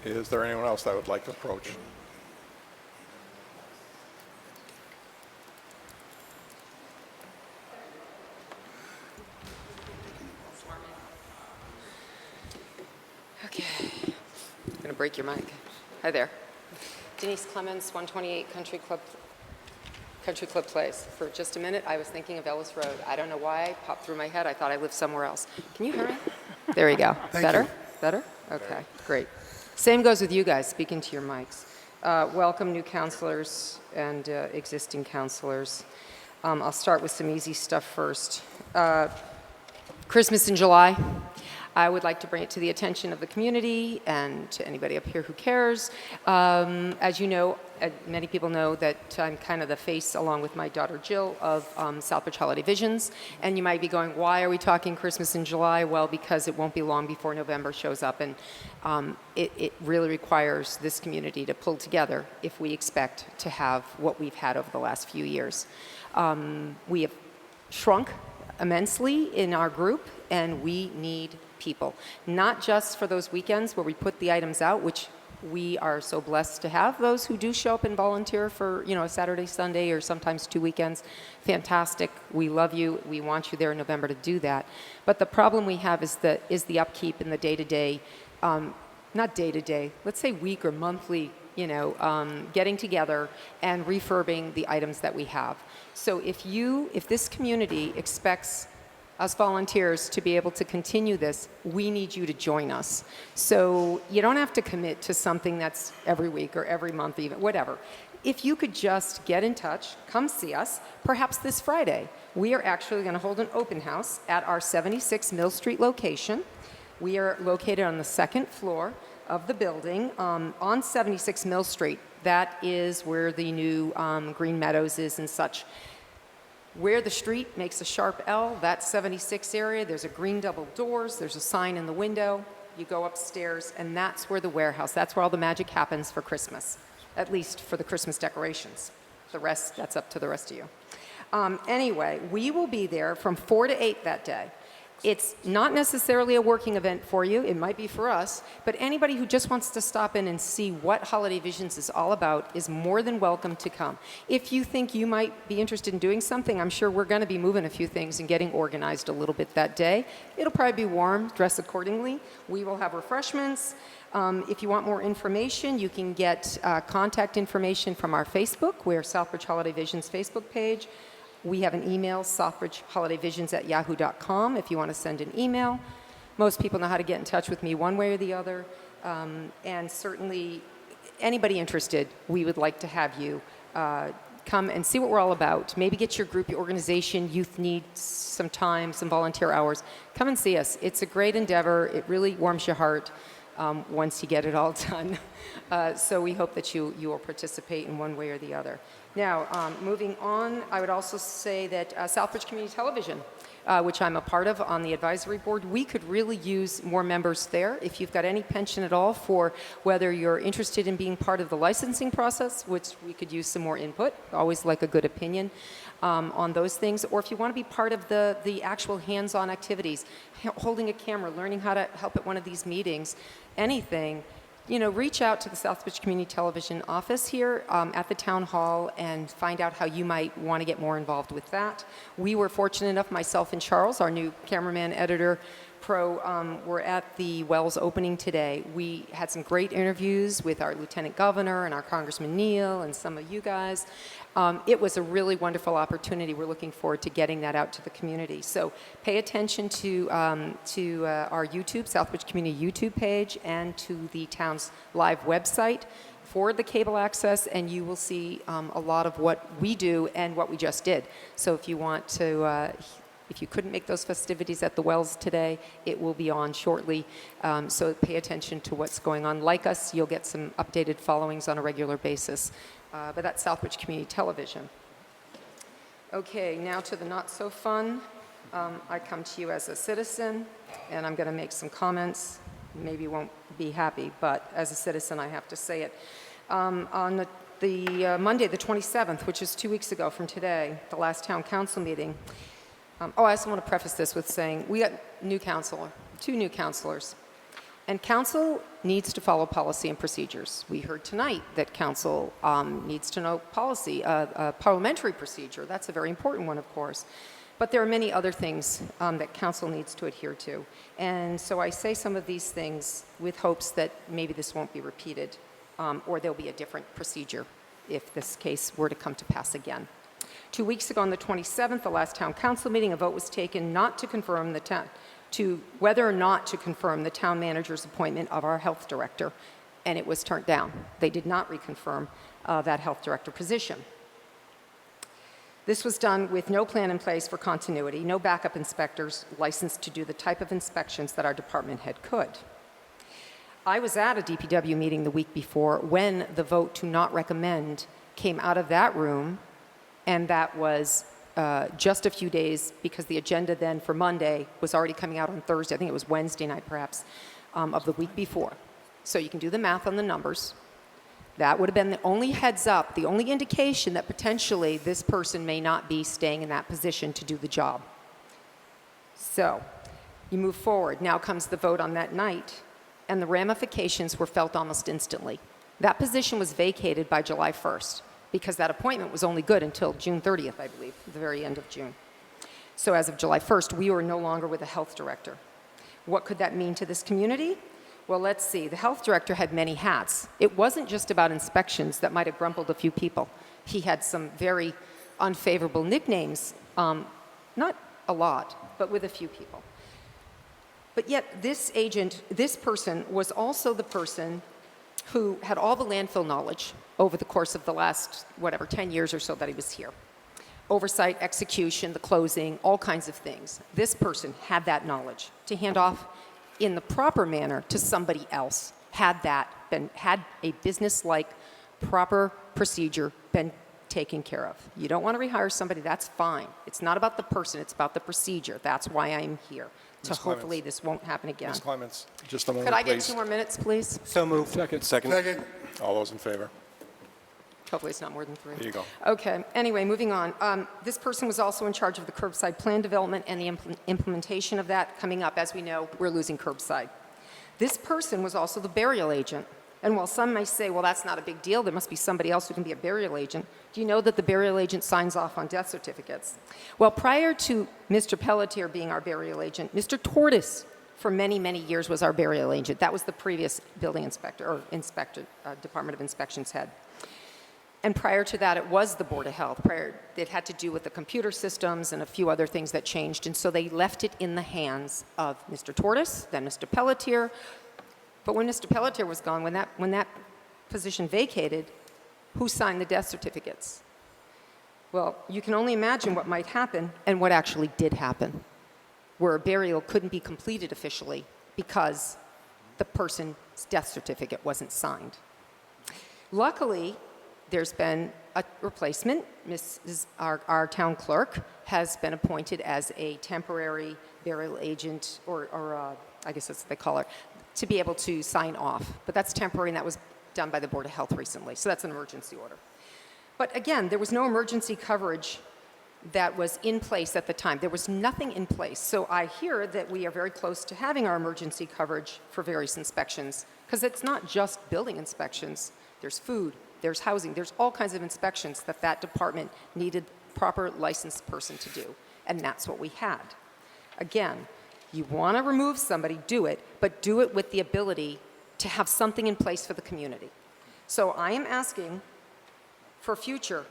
Is there anyone else that would like to approach? Okay. I'm going to break your mic. Hi there. Denise Clemens, 128 Country Club Place. For just a minute, I was thinking of Ellis Road. I don't know why it popped through my head. I thought I lived somewhere else. Can you hear me? There we go. Better? Better? Okay, great. Same goes with you guys, speaking to your mics. Welcome new counselors and existing counselors. I'll start with some easy stuff first. Christmas in July. I would like to bring it to the attention of the community and to anybody up here who cares. As you know, many people know that I'm kind of the face, along with my daughter Jill, of Southbridge Holiday Visions. And you might be going, why are we talking Christmas in July? Well, because it won't be long before November shows up, and it really requires this community to pull together if we expect to have what we've had over the last few years. We have shrunk immensely in our group, and we need people, not just for those weekends where we put the items out, which we are so blessed to have those who do show up and volunteer for, a Saturday, Sunday, or sometimes 2 weekends. Fantastic. We love you. We want you there in November to do that. But the problem we have is the upkeep in the day-to-day, not day-to-day, let's say week or monthly, getting together and refurbing the items that we have. So if this community expects us volunteers to be able to continue this, we need you to join us. So you don't have to commit to something that's every week or every month, even, whatever. If you could just get in touch, come see us, perhaps this Friday. We are actually going to hold an open house at our 76 Mill Street location. We are located on the second floor of the building on 76 Mill Street. That is where the new Green Meadows is and such. Where the street makes a sharp L, that 76 area, there's a green double doors, there's a sign in the window, you go upstairs, and that's where the warehouse, that's where all the magic happens for Christmas, at least for the Christmas decorations. The rest, that's up to the rest of you. Anyway, we will be there from 4 to 8 that day. It's not necessarily a working event for you, it might be for us, but anybody who just wants to stop in and see what Holiday Visions is all about is more than welcome to come. If you think you might be interested in doing something, I'm sure we're going to be moving a few things and getting organized a little bit that day. It'll probably be warm, dress accordingly. We will have refreshments. If you want more information, you can get contact information from our Facebook. We're Southbridge Holiday Visions Facebook page. We have an email, southbridgeholidayvisions@yahoo.com, if you want to send an email. Most people know how to get in touch with me one way or the other. And certainly, anybody interested, we would like to have you come and see what we're all about. Maybe get your group, your organization, youth needs some time, some volunteer hours. Come and see us. It's a great endeavor. It really warms your heart once you get it all done. So we hope that you will participate in one way or the other. Now, moving on, I would also say that Southbridge Community Television, which I'm a part of on the advisory board, we could really use more members there. If you've got any penchant at all for whether you're interested in being part of the licensing process, which we could use some more input, always like a good opinion on those things, or if you want to be part of the actual hands-on activities, holding a camera, learning how to help at one of these meetings, anything, reach out to the Southbridge Community Television office here at the Town Hall and find out how you might want to get more involved with that. We were fortunate enough, myself and Charles, our new cameraman, editor, pro, were at the Wells opening today. We had some great interviews with our Lieutenant Governor and our Congressman Neal and some of you guys. It was a really wonderful opportunity. We're looking forward to getting that out to the community. So pay attention to our YouTube, Southbridge Community YouTube page, and to the town's live website for the cable access, and you will see a lot of what we do and what we just did. So if you want to, if you couldn't make those festivities at the Wells today, it will be on shortly. So pay attention to what's going on. Like us, you'll get some updated followings on a regular basis. But that's Southbridge Community Television. Okay, now to the not so fun. I come to you as a citizen, and I'm going to make some comments. Maybe you won't be happy, but as a citizen, I have to say it. On the Monday, the 27th, which is 2 weeks ago from today, the last town council meeting. I also want to preface this with saying we got new counselor, 2 new counselors. And council needs to follow policy and procedures. We heard tonight that council needs to know policy, parliamentary procedure. That's a very important one, of course. But there are many other things that council needs to adhere to. And so I say some of these things with hopes that maybe this won't be repeated or there'll be a different procedure if this case were to come to pass again. 2 weeks ago on the 27th, the last town council meeting, a vote was taken not to confirm whether or not to confirm the town manager's appointment of our health director, and it was turned down. They did not reconfirm that health director position. This was done with no plan in place for continuity, no backup inspectors licensed to do the type of inspections that our department head could. I was at a DPW meeting the week before when the vote to not recommend came out of that room, and that was just a few days because the agenda then for Monday was already coming out on Thursday. I think it was Wednesday night perhaps of the week before. So you can do the math on the numbers. That would have been the only heads up, the only indication that potentially this person may not be staying in that position to do the job. So you move forward. Now comes the vote on that night, and the ramifications were felt almost instantly. That position was vacated by July 1st because that appointment was only good until June 30th, I believe, the very end of June. So as of July 1st, we were no longer with a health director. What could that mean to this community? Well, let's see. The health director had many hats. It wasn't just about inspections that might have grumbled a few people. He had some very unfavorable nicknames, not a lot, but with a few people. But yet this person was also the person who had all the landfill knowledge over the course of the last, 10 years or so that he was here. Oversight, execution, the closing, all kinds of things. This person had that knowledge to hand off in the proper manner to somebody else. Had a business-like proper procedure been taken care of. You don't want to rehire somebody, that's fine. It's not about the person, it's about the procedure. That's why I'm here, to hopefully this won't happen again. Ms. Clements, just a moment, Could I get please. 2 more minutes, please? So moved. Second. Second. All those in favor? Hopefully it's not more than 3. There you go. Okay, anyway, moving on. This person was also in charge of the curbside plan development and the implementation of that. Coming up, as we know, we're losing curbside. This person was also the burial agent. And while some may say, well, that's not a big deal, there must be somebody else who can be a burial agent, do you know that the burial agent signs off on death certificates? Well, prior to Mr. Pelletier being our burial agent, Mr. Tortoise, for many, many years, was our burial agent. That was the previous building inspector, or Department of Inspections head. And prior to that, it was the Board of Health. It had to do with the computer systems and a few other things that changed. And so they left it in the hands of Mr. Tortoise, then Mr. Pelletier. But when Mr. Pelletier was gone, when that position vacated, who signed the death certificates? Well, you can only imagine what might happen and what actually did happen, where a burial couldn't be completed officially because the person's death certificate wasn't signed. Luckily, there's been a replacement. Our town clerk has been appointed as a temporary burial agent, or I guess that's what they call her, to be able to sign off. But that's temporary, and that was done by the Board of Health recently. So that's an emergency order. But again, there was no emergency coverage that was in place at the time. There was nothing in place. So I hear that we are very close to having our emergency coverage for various inspections, because it's not just building inspections. There's food, there's housing, there's all kinds of inspections that department needed proper licensed person to do, and that's what we had. Again, you want to remove somebody, do it, but do it with the ability to have something in place for the community. So I am asking for future,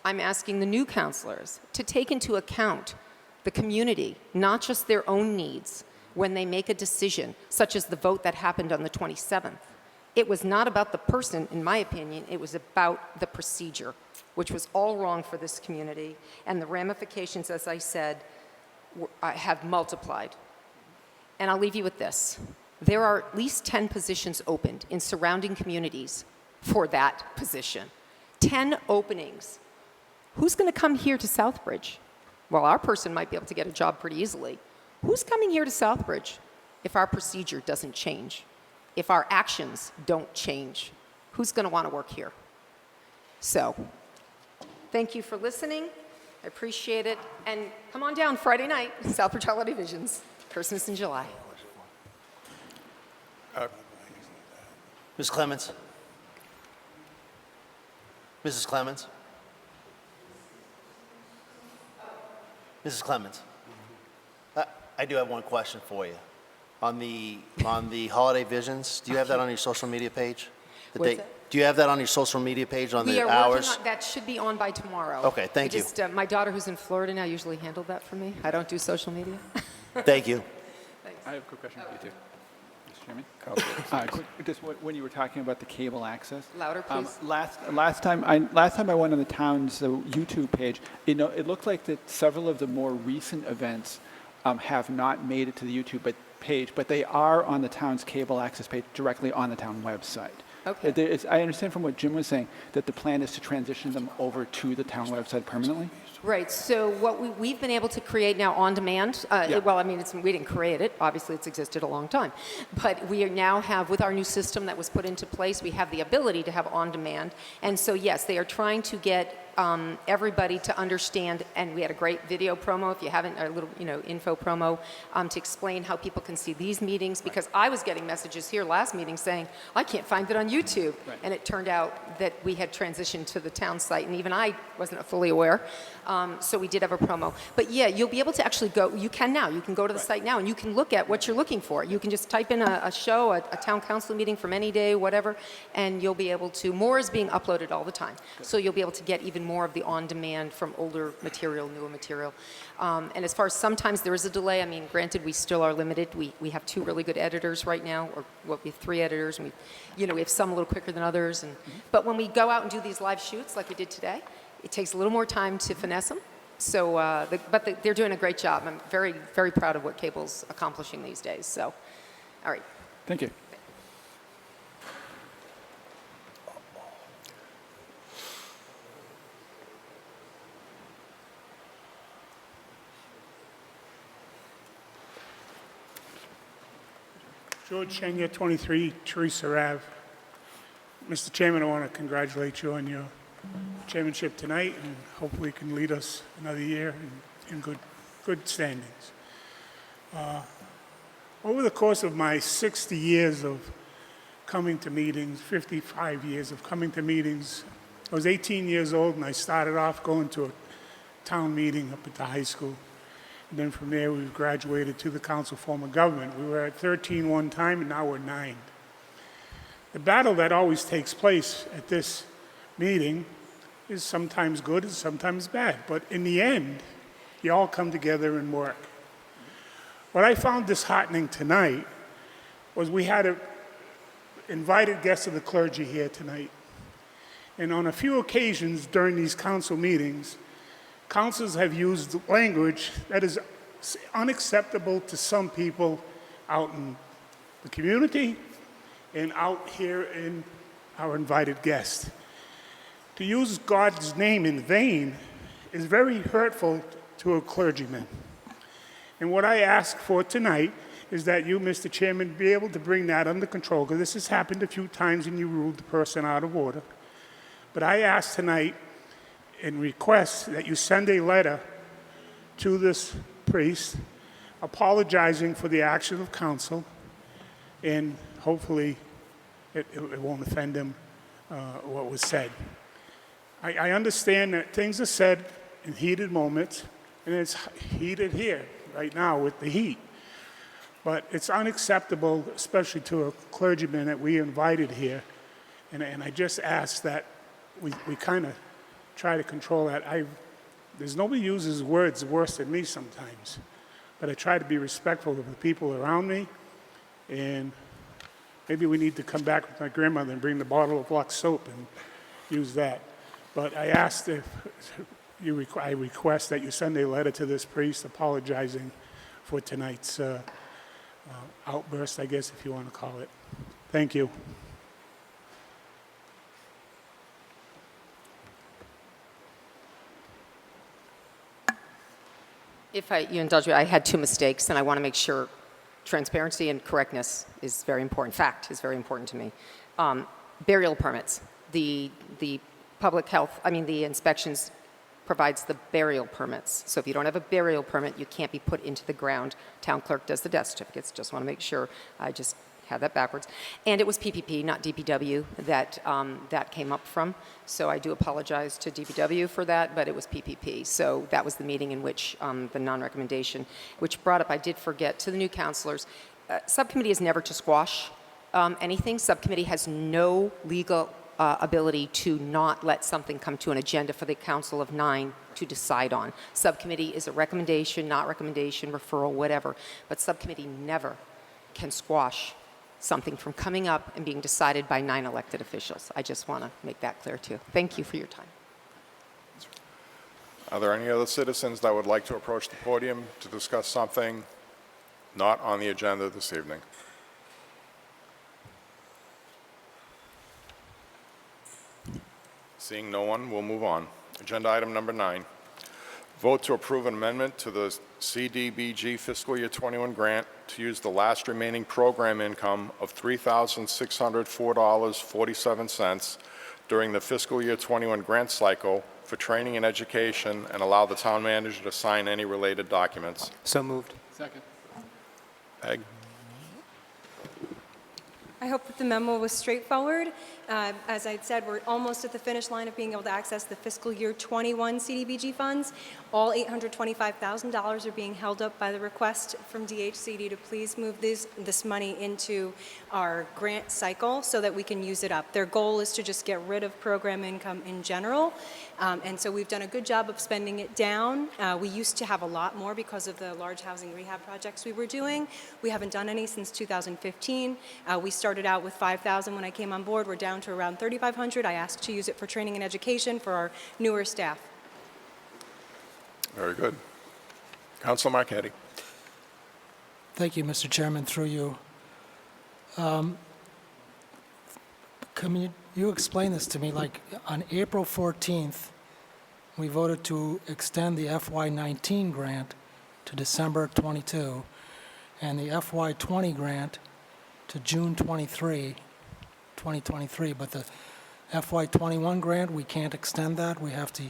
I'm asking the new counselors to take into account the community, not just their own needs, when they make a decision, such as the vote that happened on the 27th. It was not about the person, in my opinion, it was about the procedure, which was all wrong for this community, and the ramifications, as I said, have multiplied. And I'll leave you with this. There are at least 10 positions opened in surrounding communities for that position. 10 openings. Who's going to come here to Southbridge? Well, our person might be able to get a job pretty easily. Who's coming here to Southbridge if our procedure doesn't change? If our actions don't change? Who's going to want to work here? So, thank you for listening. I appreciate it. And come on down Friday night, Southbridge Holiday Visions, Christmas in July. Ms. Clements? Mrs. Clements? Mrs. Clements? I do have one question for you. On the holiday visions, do you have that on your social media page? What's that? Do you have that on your social media page on We the are hours? working on, that should be on by tomorrow. Okay, thank you. My daughter who's in Florida now usually handled that for me. I don't do social media. Thank you. I have a quick question for you, too. Chairman? Councilor. Just when you were talking about the cable access. Louder, please. Last time I went on the town's YouTube page, it looked like that several of the more recent events have not made it to the YouTube page, but they are on the town's cable access page directly on the town website. Okay. I understand from what Jim was saying that the plan is to transition them over to the town website permanently. Right, so what we've been able to create now on demand, well, I mean, we didn't create it, obviously it's existed a long time, but we now have, with our new system that was put into place, we have the ability to have on demand, and so yes, they are trying to get everybody to understand, and we had a great video promo, if you haven't, a little, info promo to explain how people can see these meetings, because I was getting messages here last meeting saying, I can't find it on YouTube, and it turned out that we had transitioned to the town site, and even I wasn't fully aware, so we did have a promo. But yeah, you'll be able to actually go, you can go to the site now, and you can look at what you're looking for. You can just type in a show, a town council meeting from any day, whatever, and you'll be able to, more is being uploaded all the time, so you'll be able to get even more of the on-demand from older material, newer material. And as far as sometimes there is a delay, I mean, granted, we still are limited. We have 2 really good editors right now, or we have 3 editors, and we have some a little quicker than others. But when we go out and do these live shoots like we did today, it takes a little more time to finesse them. So, but they're doing a great job. I'm very, very proud of what cable's accomplishing these days. So, all right. Thank you. George Shenya, 23 Teresa Ave. Mr. Chairman, I want to congratulate you on your chairmanship tonight, and hopefully you can lead us another year in good standings. Over the course of my 60 years of coming to meetings, 55 years of coming to meetings, I was 18 years old and I started off going to a town meeting up at the high school. And then from there, we've graduated to the Council form of Government. We were at 13 one time, and now we're 9. The battle that always takes place at this meeting is sometimes good and sometimes bad. But in the end, you all come together and work. What I found disheartening tonight was we had an invited guest of the clergy here tonight. And on a few occasions during these council meetings, councils have used language that is unacceptable to some people out in the community and out here in our invited guest. To use God's name in vain is very hurtful to a clergyman. And what I ask for tonight is that you, Mr. Chairman, be able to bring that under control, because this has happened a few times and you ruled the person out of order. But I ask tonight and request that you send a letter to this priest apologizing for the action of council, and hopefully it won't offend him what was said. I understand that things are said in heated moments, and it's heated here right now with the heat. But it's unacceptable, especially to a clergyman that we invited here, and I just ask that we kind of try to control that. There's nobody uses words worse than me sometimes, but I try to be respectful of the people around me, and maybe we need to come back with my grandmother and bring the bottle of Lux soap and use that. But I asked I request that you send a letter to this priest apologizing for tonight's outburst, I guess, if you want to call it. Thank you. If you indulge me, I had 2 mistakes, and I want to make sure transparency and correctness is very important. Fact is very important to me. Burial permits. The public health, the inspections provides the burial permits. So if you don't have a burial permit, you can't be put into the ground. Town clerk does the death certificates. Just want to make sure. I just had that backwards. And it was PPP, not DPW, that came up from. So I do apologize to DPW for that, but it was PPP. So that was the meeting in which the non-recommendation, which brought up, I did forget, to the new councilors, subcommittee is never to squash anything. Subcommittee has no legal ability to not let something come to an agenda for the council of 9 to decide on. Subcommittee is a recommendation, not recommendation, referral, whatever. But subcommittee never can squash something from coming up and being decided by 9 elected officials. I just want to make that clear too. Thank you for your time. Are there any other citizens that would like to approach the podium to discuss something not on the agenda this evening? Seeing no one, we'll move on. Agenda item number 9. Vote to approve an amendment to the CDBG fiscal year 21 grant to use the last remaining program income of $3,604.47 during the fiscal year 21 grant cycle for training and education, and allow the town manager to sign any related documents. So moved. Second. Peg? I hope that the memo was straightforward. As I said, we're almost at the finish line of being able to access the fiscal year 21 CDBG funds. All $825,000 are being held up by the request from DHCD to please move this money into our grant cycle so that we can use it up. Their goal is to just get rid of program income in general, and so we've done a good job of spending it down. We used to have a lot more because of the large housing rehab projects we were doing. We haven't done any since 2015. We started out with 5,000 when I came on board. We're down to around 3,500. I asked to use it for training and education for our newer staff. Very good. Councilor Marquetti. Thank you, Mr. Chairman, through you. Can you explain this to me? Like, on April 14th, we voted to extend the FY19 grant to December 22, and the FY20 grant to June 2023, but the FY21 grant, we can't extend that. We have to.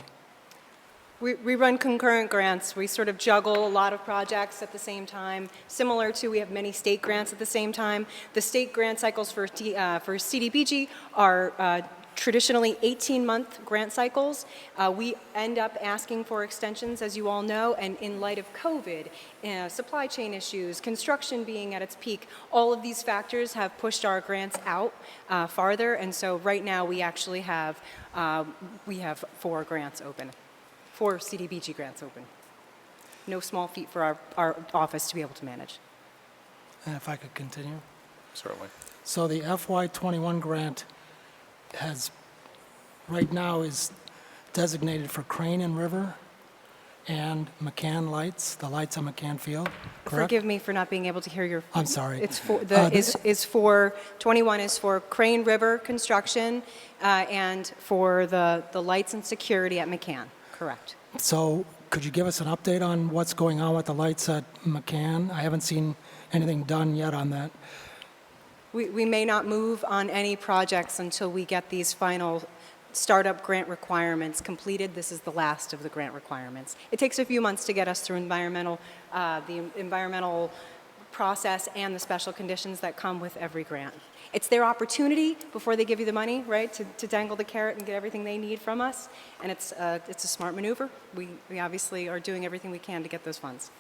We run concurrent grants. We sort of juggle a lot of projects at the same time, similar to we have many state grants at the same time. The state grant cycles for CDBG are traditionally 18-month grant cycles. We end up asking for extensions, as you all know, and in light of COVID, supply chain issues, construction being at its peak, all of these factors have pushed our grants out farther, and so right now we actually have 4 grants open. 4 CDBG grants open. No small feat for our office to be able to manage. And if I could continue? Certainly. So the FY21 grant right now is designated for Crane and River and McCann Lights, the lights on McCann Field, correct? Forgive me for not being able to hear your. I'm sorry. It's for 21 is for Crane River construction and for the lights and security at McCann. Correct. So could you give us an update on what's going on with the lights at McCann? I haven't seen anything done yet on that. We may not move on any projects until we get these final startup grant requirements completed. This is the last of the grant requirements. It takes a few months to get us through the environmental process and the special conditions that come with every grant. It's their opportunity before they give you the money, right, to dangle the carrot and get everything they need from us, and it's a smart maneuver. We obviously are doing everything we can to get those funds.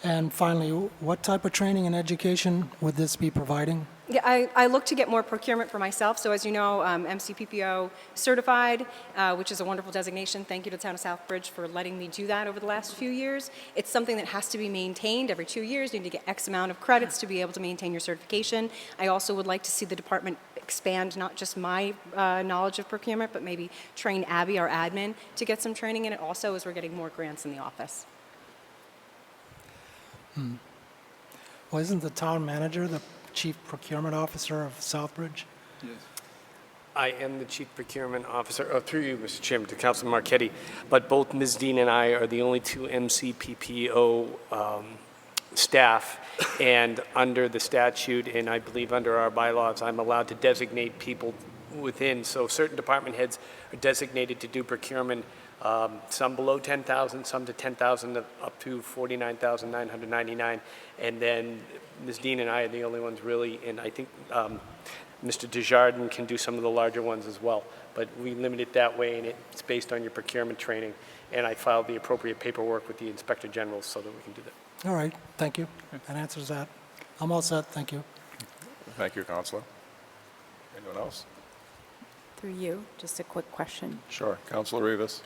And finally, what type of training and education would this be providing? Yeah, I look to get more procurement for myself. So as you know, MCPPO certified, which is a wonderful designation. Thank you to the town of Southbridge for letting me do that over the last few years. It's something that has to be maintained every 2 years. You need to get X amount of credits to be able to maintain your certification. I also would like to see the department expand not just my knowledge of procurement, but maybe train Abby, our admin, to get some training in it also as we're getting more grants in the office. Well, isn't the town manager the chief procurement officer of Southbridge? Yes. I am the Chief Procurement Officer, through you, Mr. Chairman, to Councilor Marquetti, but both Ms. Dean and I are the only 2 MCPPO staff, and under the statute, and I believe under our bylaws, I'm allowed to designate people within, so certain department heads are designated to do procurement, some below 10,000, some to 10,000, up to 49,999, and then Ms. Dean and I are the only ones really, and I think Mr. Desjardins can do some of the larger ones as well, but we limit it that way, and it's based on your procurement training, and I filed the appropriate paperwork with the Inspector General so that we can do that. All right, thank you. That answers that. I'm all set, thank you. Thank you, Councilor. Anyone else? Through you, just a quick question. Sure. Councilor Rivas.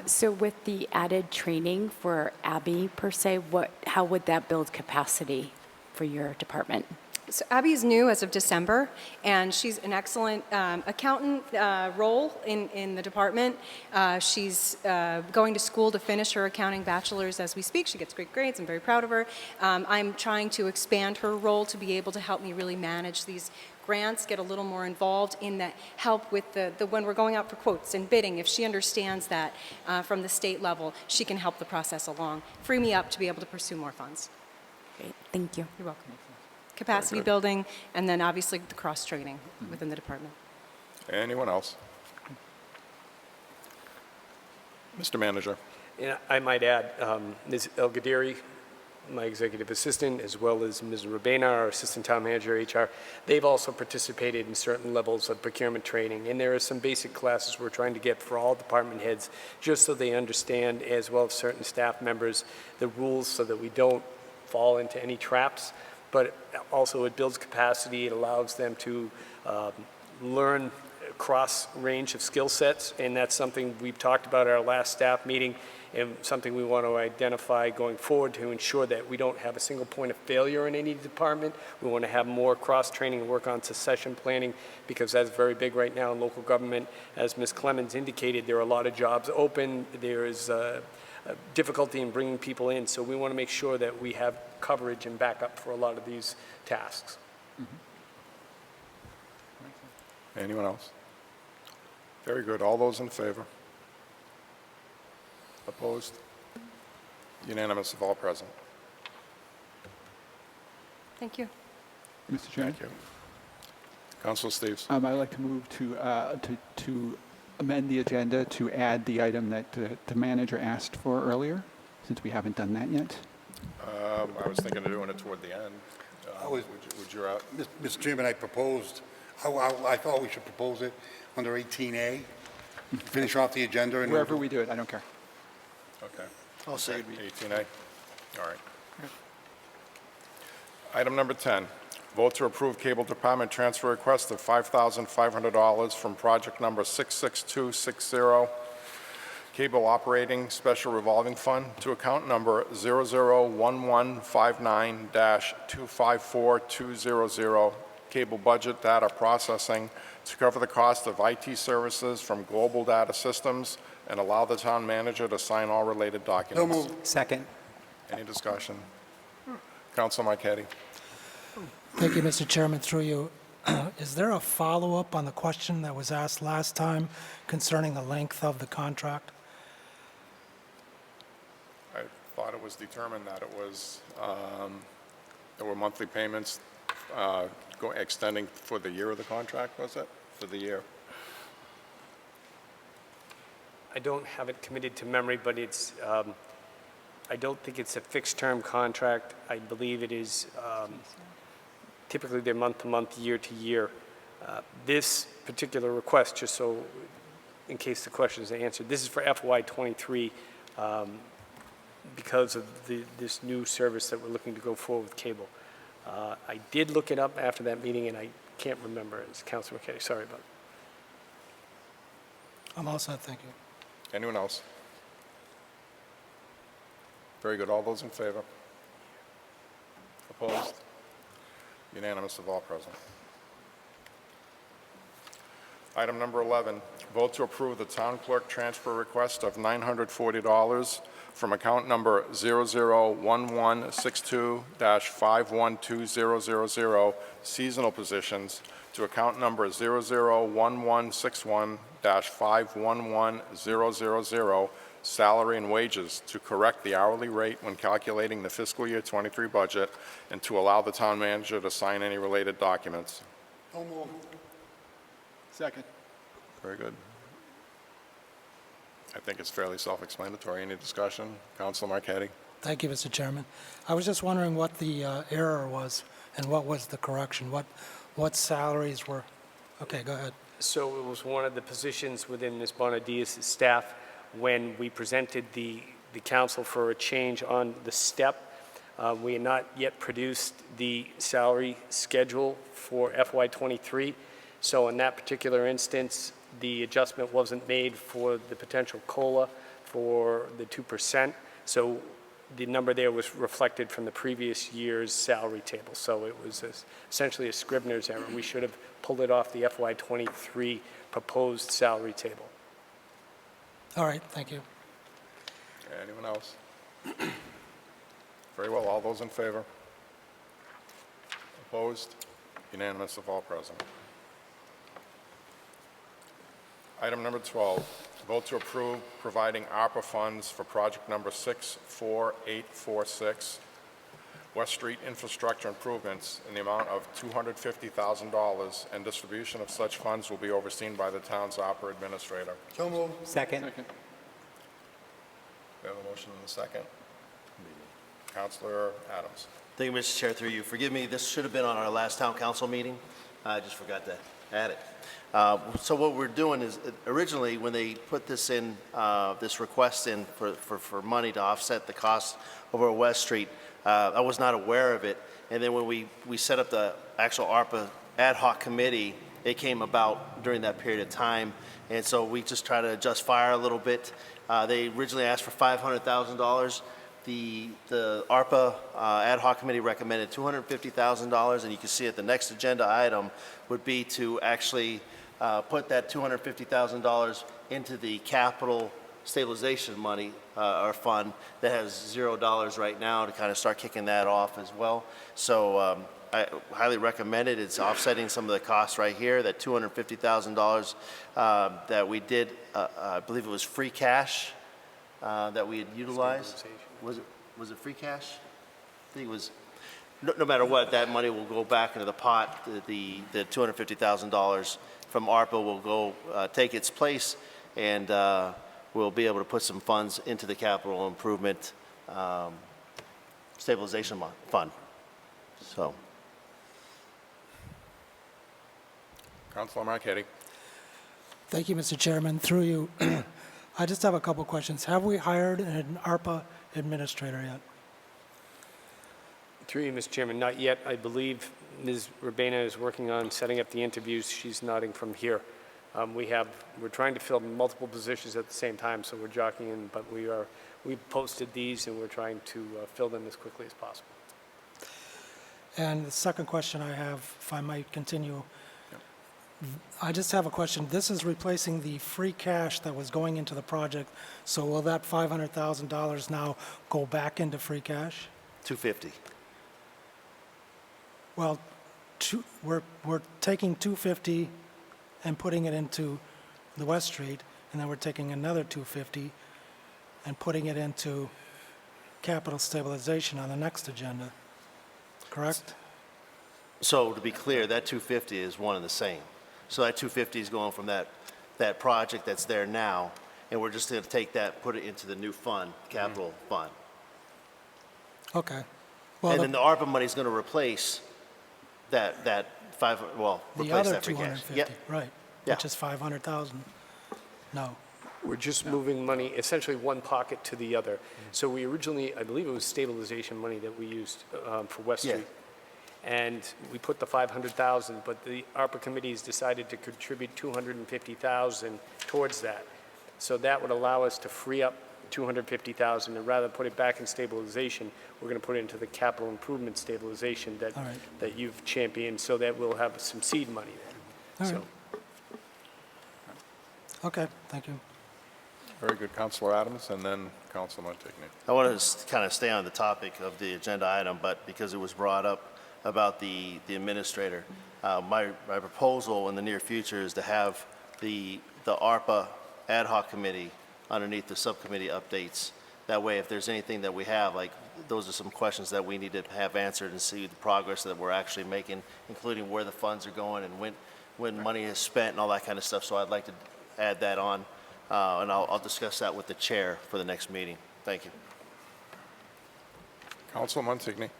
So with the added training for Abby, per se, how would that build capacity for your department? So Abby is new as of December, and she's an excellent accountant role in the department. She's going to school to finish her accounting bachelor's as we speak. She gets great grades. I'm very proud of her. I'm trying to expand her role to be able to help me really manage these grants, get a little more involved in the help with the when we're going out for quotes and bidding. If she understands that from the state level, she can help the process along, free me up to be able to pursue more funds. Great, thank you. You're welcome. Capacity building, and then obviously the cross-training within the department. Anyone else? Mr. Manager. And I might add, Ms. El Gadiri, my executive assistant, as well as Ms. Rabena, our assistant town manager, HR, they've also participated in certain levels of procurement training. And there are some basic classes we're trying to get for all department heads, just so they understand, as well as certain staff members, the rules so that we don't fall into any traps. But also it builds capacity. It allows them to learn a cross range of skill sets, and that's something we've talked about at our last staff meeting, and something we want to identify going forward to ensure that we don't have a single point of failure in any department. We want to have more cross-training and work on succession planning, because that's very big right now in local government. As Ms. Clemens indicated, there are a lot of jobs open. There is difficulty in bringing people in, so we want to make sure that we have coverage and backup for a lot of these tasks. Anyone else? Very good. All those in favor? Opposed? Unanimous of all present. Thank you. Mr. Chairman? Thank you. Councilor Steves. I'd like to move to amend the agenda to add the item that the manager asked for earlier, since we haven't done that yet. I was thinking of doing it toward the end. Would you Mr. Chairman, I thought we should propose it under 18A, finish off the agenda. And wherever we do it, I don't care. Okay. I'll say 18A. All right. Item number 10, vote to approve cable department transfer request of $5,500 from project number 66260, cable operating special revolving fund, to account number 001159-254200, cable budget data processing, to cover the cost of IT services from Global Data Systems and allow the town manager to sign all related documents. So moved. Second. Any discussion? Councilor Marquetti. Thank you, Mr. Chairman, through you. Is there a follow-up on the question that was asked last time concerning the length of the contract? I thought it was determined that it was, there were monthly payments extending for the year of the contract, was it? For the year? I don't have it committed to memory, but it's, I don't think it's a fixed-term contract. I believe it is, typically they're month-to-month, year-to-year. This particular request, just so in case the question is answered, this is for FY23 because of this new service that we're looking to go forward with cable. I did look it up after that meeting, and I can't remember. It's Councilor McKay. Sorry about it. I'm all set, thank you. Anyone else? Very good. All those in favor? Opposed? Unanimous of all present. Item number 11, vote to approve the town clerk transfer request of $940 from account number 001162-512000, seasonal positions, to account number 001161-511000, salary and wages, to correct the hourly rate when calculating the fiscal year 23 budget, and to allow the town manager to sign any related documents. So moved. Second. Very good. I think it's fairly self-explanatory. Any discussion? Councilor Marquetti. Thank you, Mr. Chairman. I was just wondering what the error was and what was the correction, what salaries were. Okay, go ahead. So it was one of the positions within Ms. Bonadias' staff when we presented the council for a change on the step. We had not yet produced the salary schedule for FY23. So in that particular instance, the adjustment wasn't made for the potential COLA for the 2%. So the number there was reflected from the previous year's salary table. So it was essentially a Scribner's error. We should have pulled it off the FY23 proposed salary table. All right, thank you. Anyone else? Very well, all those in favor? Opposed? Unanimous of all present. Item number 12, vote to approve providing ARPA funds for project number 64846, West Street infrastructure improvements in the amount of $250,000, and distribution of such funds will be overseen by the town's ARPA administrator. So moved. Second. We have a motion and a second. Councilor Adams. Thank you, Mr. Chair, through you. Forgive me, this should have been on our last town council meeting. I just forgot to add it. So what we're doing is, originally, when they put this in, this request in for money to offset the cost over West Street, I was not aware of it. And then when we set up the actual ARPA ad hoc committee, it came about during that period of time. And so we just try to adjust fire a little bit. They originally asked for $500,000. The ARPA ad hoc committee recommended $250,000, and you can see it, the next agenda item would be to actually put that $250,000 into the capital stabilization money or fund that has $0 right now, to kind of start kicking that off as well. So I highly recommend it. It's offsetting some of the costs right here. That $250,000 that we did, I believe it was free cash that we had utilized. Was it free cash? I think it was. No matter what, that money will go back into the pot. The $250,000 from ARPA will go take its place, and we'll be able to put some funds into the capital improvement stabilization fund. So, Councilor Marquetti. Thank you, Mr. Chairman. Through you, I just have a couple questions. Have we hired an ARPA administrator yet? Through you, Mr. Chairman, not yet. I believe Ms. Rabena is working on setting up the interviews. She's nodding from here. We're trying to fill multiple positions at the same time, so we're jockeying, but we've posted these and we're trying to fill them as quickly as possible. And the second question I have, if I might continue, I just have a question. This is replacing the free cash that was going into the project, so will that $500,000 now go back into free cash? $250,000. Well, we're taking $250,000 and putting it into the West Street, and then we're taking another $250,000 and putting it into capital stabilization on the next agenda, correct? So to be clear, that $250,000 is one and the same. So that $250,000 is going from that project that's there now, and we're just going to take that, put it into the new fund, capital fund. Okay. Well, And then the ARPA money is going to replace the other that free cash. $250,000, Yep. right, Yeah. which is $500,000. No. We're just moving money, essentially one pocket to the other. So we originally, I believe it was stabilization money that we used for West Yeah. Street. And we put the $500,000, but the ARPA committee has decided to contribute $250,000 towards that. So that would allow us to free up $250,000, and rather than put it back in stabilization, we're going to put it into the capital improvement stabilization that All right. that you've championed, so that we'll have some seed money there. All So. right. Okay, thank you. Very good, Councilor Adams, and then Councilor Montigny. I want to kind of stay on the topic of the agenda item, but because it was brought up about the administrator, my proposal in the near future is to have the ARPA ad hoc committee underneath the subcommittee updates. That way, if there's anything that we have, like those are some questions that we need to have answered and see the progress that we're actually making, including where the funds are going and when money is spent and all that kind of stuff. So I'd like to add that on, and I'll discuss that with the chair for the next meeting. Thank you. Councilor Montigny.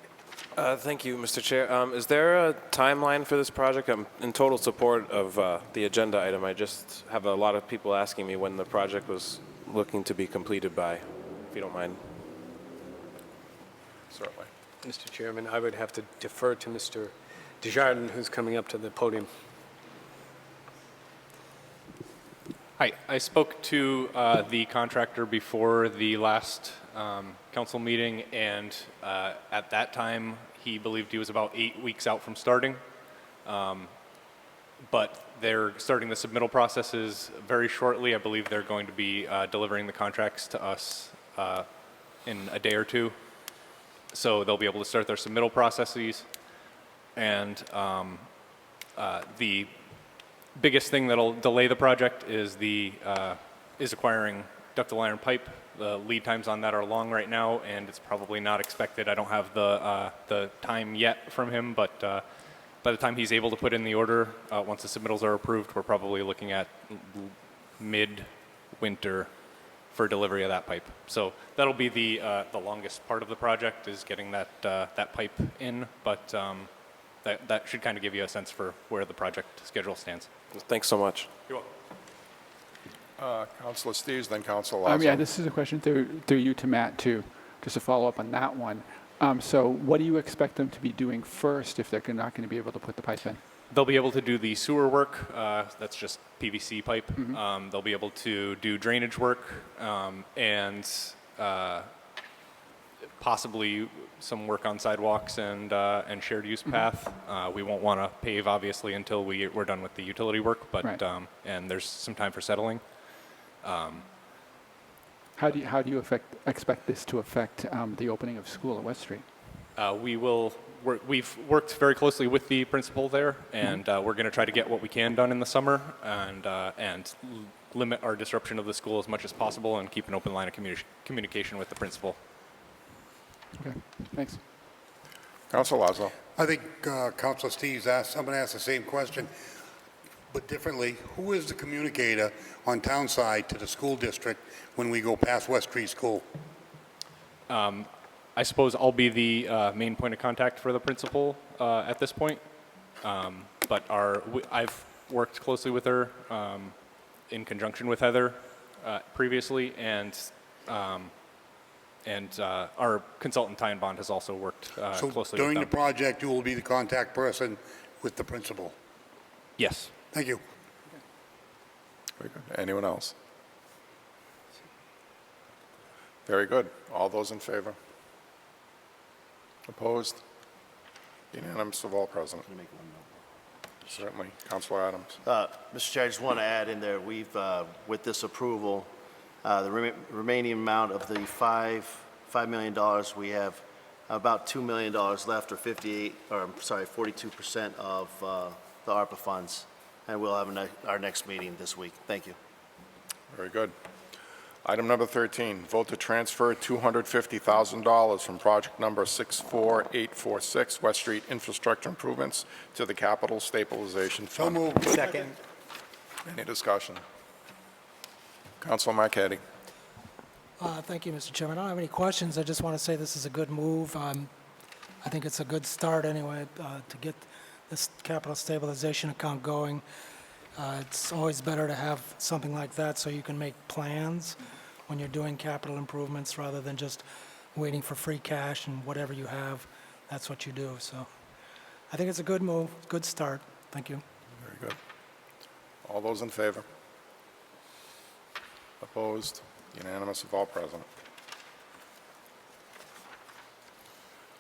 Thank you, Mr. Chair. Is there a timeline for this project? I'm in total support of the agenda item. I just have a lot of people asking me when the project was looking to be completed by, if you don't mind. Certainly. Mr. Chairman, I would have to defer to Mr. Desjardins, who's coming up to the podium. Hi, I spoke to the contractor before the last council meeting, and at that time, he believed he was about 8 weeks out from starting. But they're starting the submittal processes very shortly. I believe they're going to be delivering the contracts to us in a day or two. So they'll be able to start their submittal processes. And the biggest thing that'll delay the project is acquiring ductile iron pipe. The lead times on that are long right now, and it's probably not expected. I don't have the time yet from him, but by the time he's able to put in the order, once the submittals are approved, we're probably looking at mid-winter for delivery of that pipe. So that'll be the longest part of the project, is getting that pipe in, but that should kind of give you a sense for where the project schedule stands. Thanks so much. You're welcome. Councilor Steves, then Councilor Lazo. Yeah, this is a question through you to Matt, too, just to follow up on that one. So what do you expect them to be doing first if they're not going to be able to put the pipe in? They'll be able to do the sewer work. That's just PVC pipe. They'll be able to do drainage work and possibly some work on sidewalks and shared use path. We won't want to pave, obviously, until we're done with the utility work, but Right. And there's some time for settling. How do you expect this to affect the opening of school at West Street? We've worked very closely with the principal there, and we're going to try to get what we can done in the summer and limit our disruption of the school as much as possible and keep an open line of communication with the principal. Okay, thanks. Councilor Lazo. I think Councilor Steves someone asked the same question, but differently. Who is the communicator on town side to the school district when we go past West Street School? I suppose I'll be the main point of contact for the principal at this point. But I've worked closely with her in conjunction with Heather previously, and our consultant Ty and Bond has also worked So closely during the with them. project, you will be the contact person with the principal? Yes. Thank you. Very good. Anyone else? Very good. All those in favor? Opposed? Unanimous of all present. Certainly. Councilor Adams. Mr. Chair, I just want to add in there, we've, with this approval, the remaining amount of the $5 million, we have about $2 million left, or 42% of the ARPA funds, and we'll have our next meeting this week. Thank you. Very good. Item number 13, vote to transfer $250,000 from project number 64846, West Street Infrastructure Improvements, to the Capital Stabilization Fund. So moved. Second. Any discussion? Councilor Marquetti. Thank you, Mr. Chairman. I don't have any questions. I just want to say this is a good move. I think it's a good start anyway to get this capital stabilization account going. It's always better to have something like that so you can make plans when you're doing capital improvements rather than just waiting for free cash and whatever you have, that's what you do. So I think it's a good move, good start. Thank you. Very good. All those in favor? Opposed? Unanimous of all present.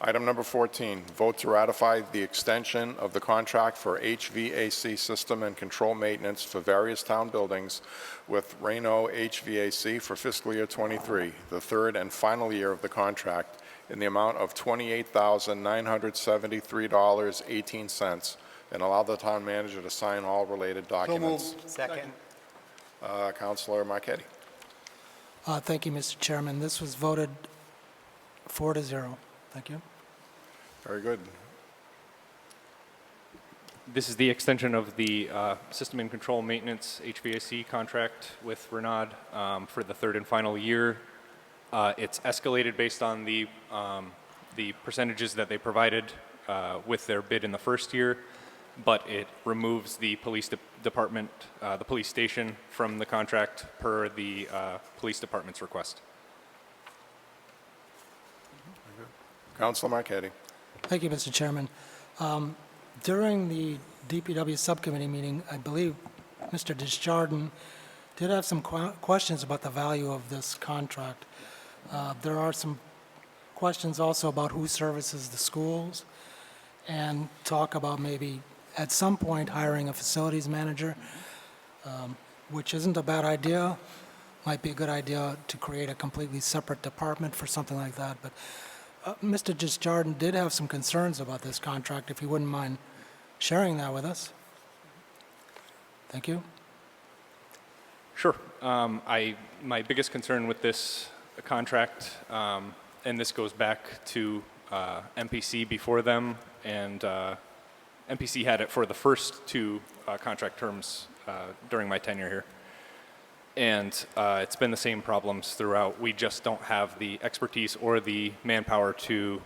Item number 14, vote to ratify the extension of the contract for HVAC system and control maintenance for various town buildings with Aero HVAC for fiscal year 23, the third and final year of the contract, in the amount of $28,973.18, and allow the town manager to sign all related documents. Second. Councilor Marquetti. Thank you, Mr. Chairman. This was voted 4-0. Thank you. Very good. This is the extension of the system and control maintenance HVAC contract with Renaud for the third and final year. It's escalated based on the percentages that they provided with their bid in the first year, but it removes the police department, the police station from the contract per the police department's request. Councilor Marquetti. Thank you, Mr. Chairman. During the DPW subcommittee meeting, I believe Mr. Desjardins did have some questions about the value of this contract. There are some questions also about who services the schools, and talk about maybe at some point hiring a facilities manager, which isn't a bad idea. Might be a good idea to create a completely separate department for something like that. But Mr. Justjardin did have some concerns about this contract, if you wouldn't mind sharing that with us. Thank you. Sure. My biggest concern with this contract, and this goes back to MPC before them, and MPC had it for the first two contract terms during my tenure here. And it's been the same problems throughout. We just don't have the expertise or the manpower to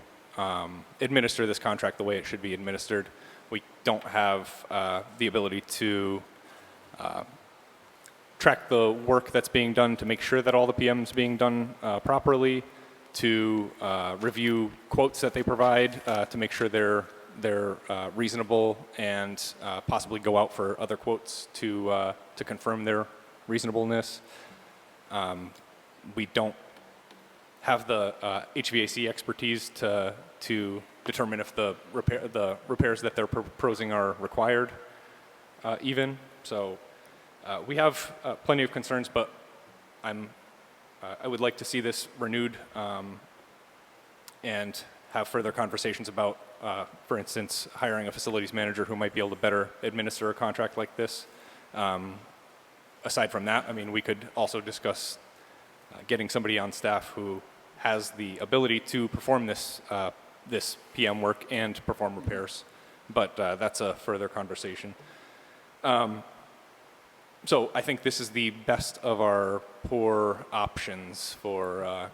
administer this contract the way it should be administered. We don't have the ability to track the work that's being done to make sure that all the PM's being done properly, to review quotes that they provide to make sure they're reasonable, and possibly go out for other quotes to confirm their reasonableness. We don't have the HVAC expertise to determine if the repairs that they're proposing are required even. So we have plenty of concerns, but I would like to see this renewed and have further conversations about, for instance, hiring a facilities manager who might be able to better administer a contract like this. Aside from that, I mean, we could also discuss getting somebody on staff who has the ability to perform this PM work and perform repairs, but that's a further conversation. So I think this is the best of our poor options for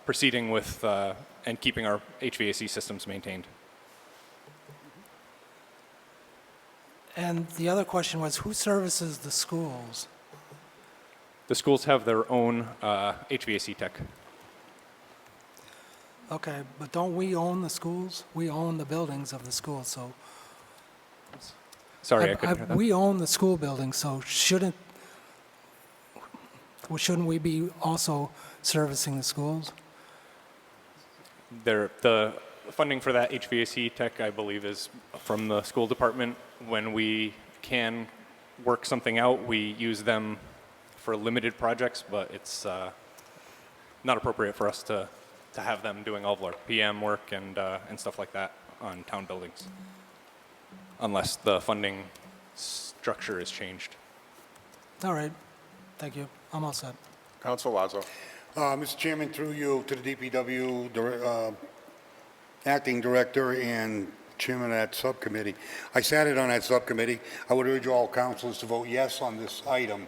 proceeding with and keeping our HVAC systems maintained. And the other question was, who services the schools? The schools have their own HVAC tech. Okay, but don't we own the schools? We own the buildings of the schools, so... Sorry, I couldn't hear that. We own the school buildings, so shouldn't we be also servicing the schools? The funding for that HVAC tech, I believe, is from the school department. When we can work something out, we use them for limited projects, but it's not appropriate for us to have them doing all of our PM work and stuff like that on town buildings, unless the funding structure is changed. All right, thank you. I'm all set. Councilor Lazo. Mr. Chairman, through you to the DPW acting director and chairman of that subcommittee. I sat in on that subcommittee. I would urge all councilors to vote yes on this item.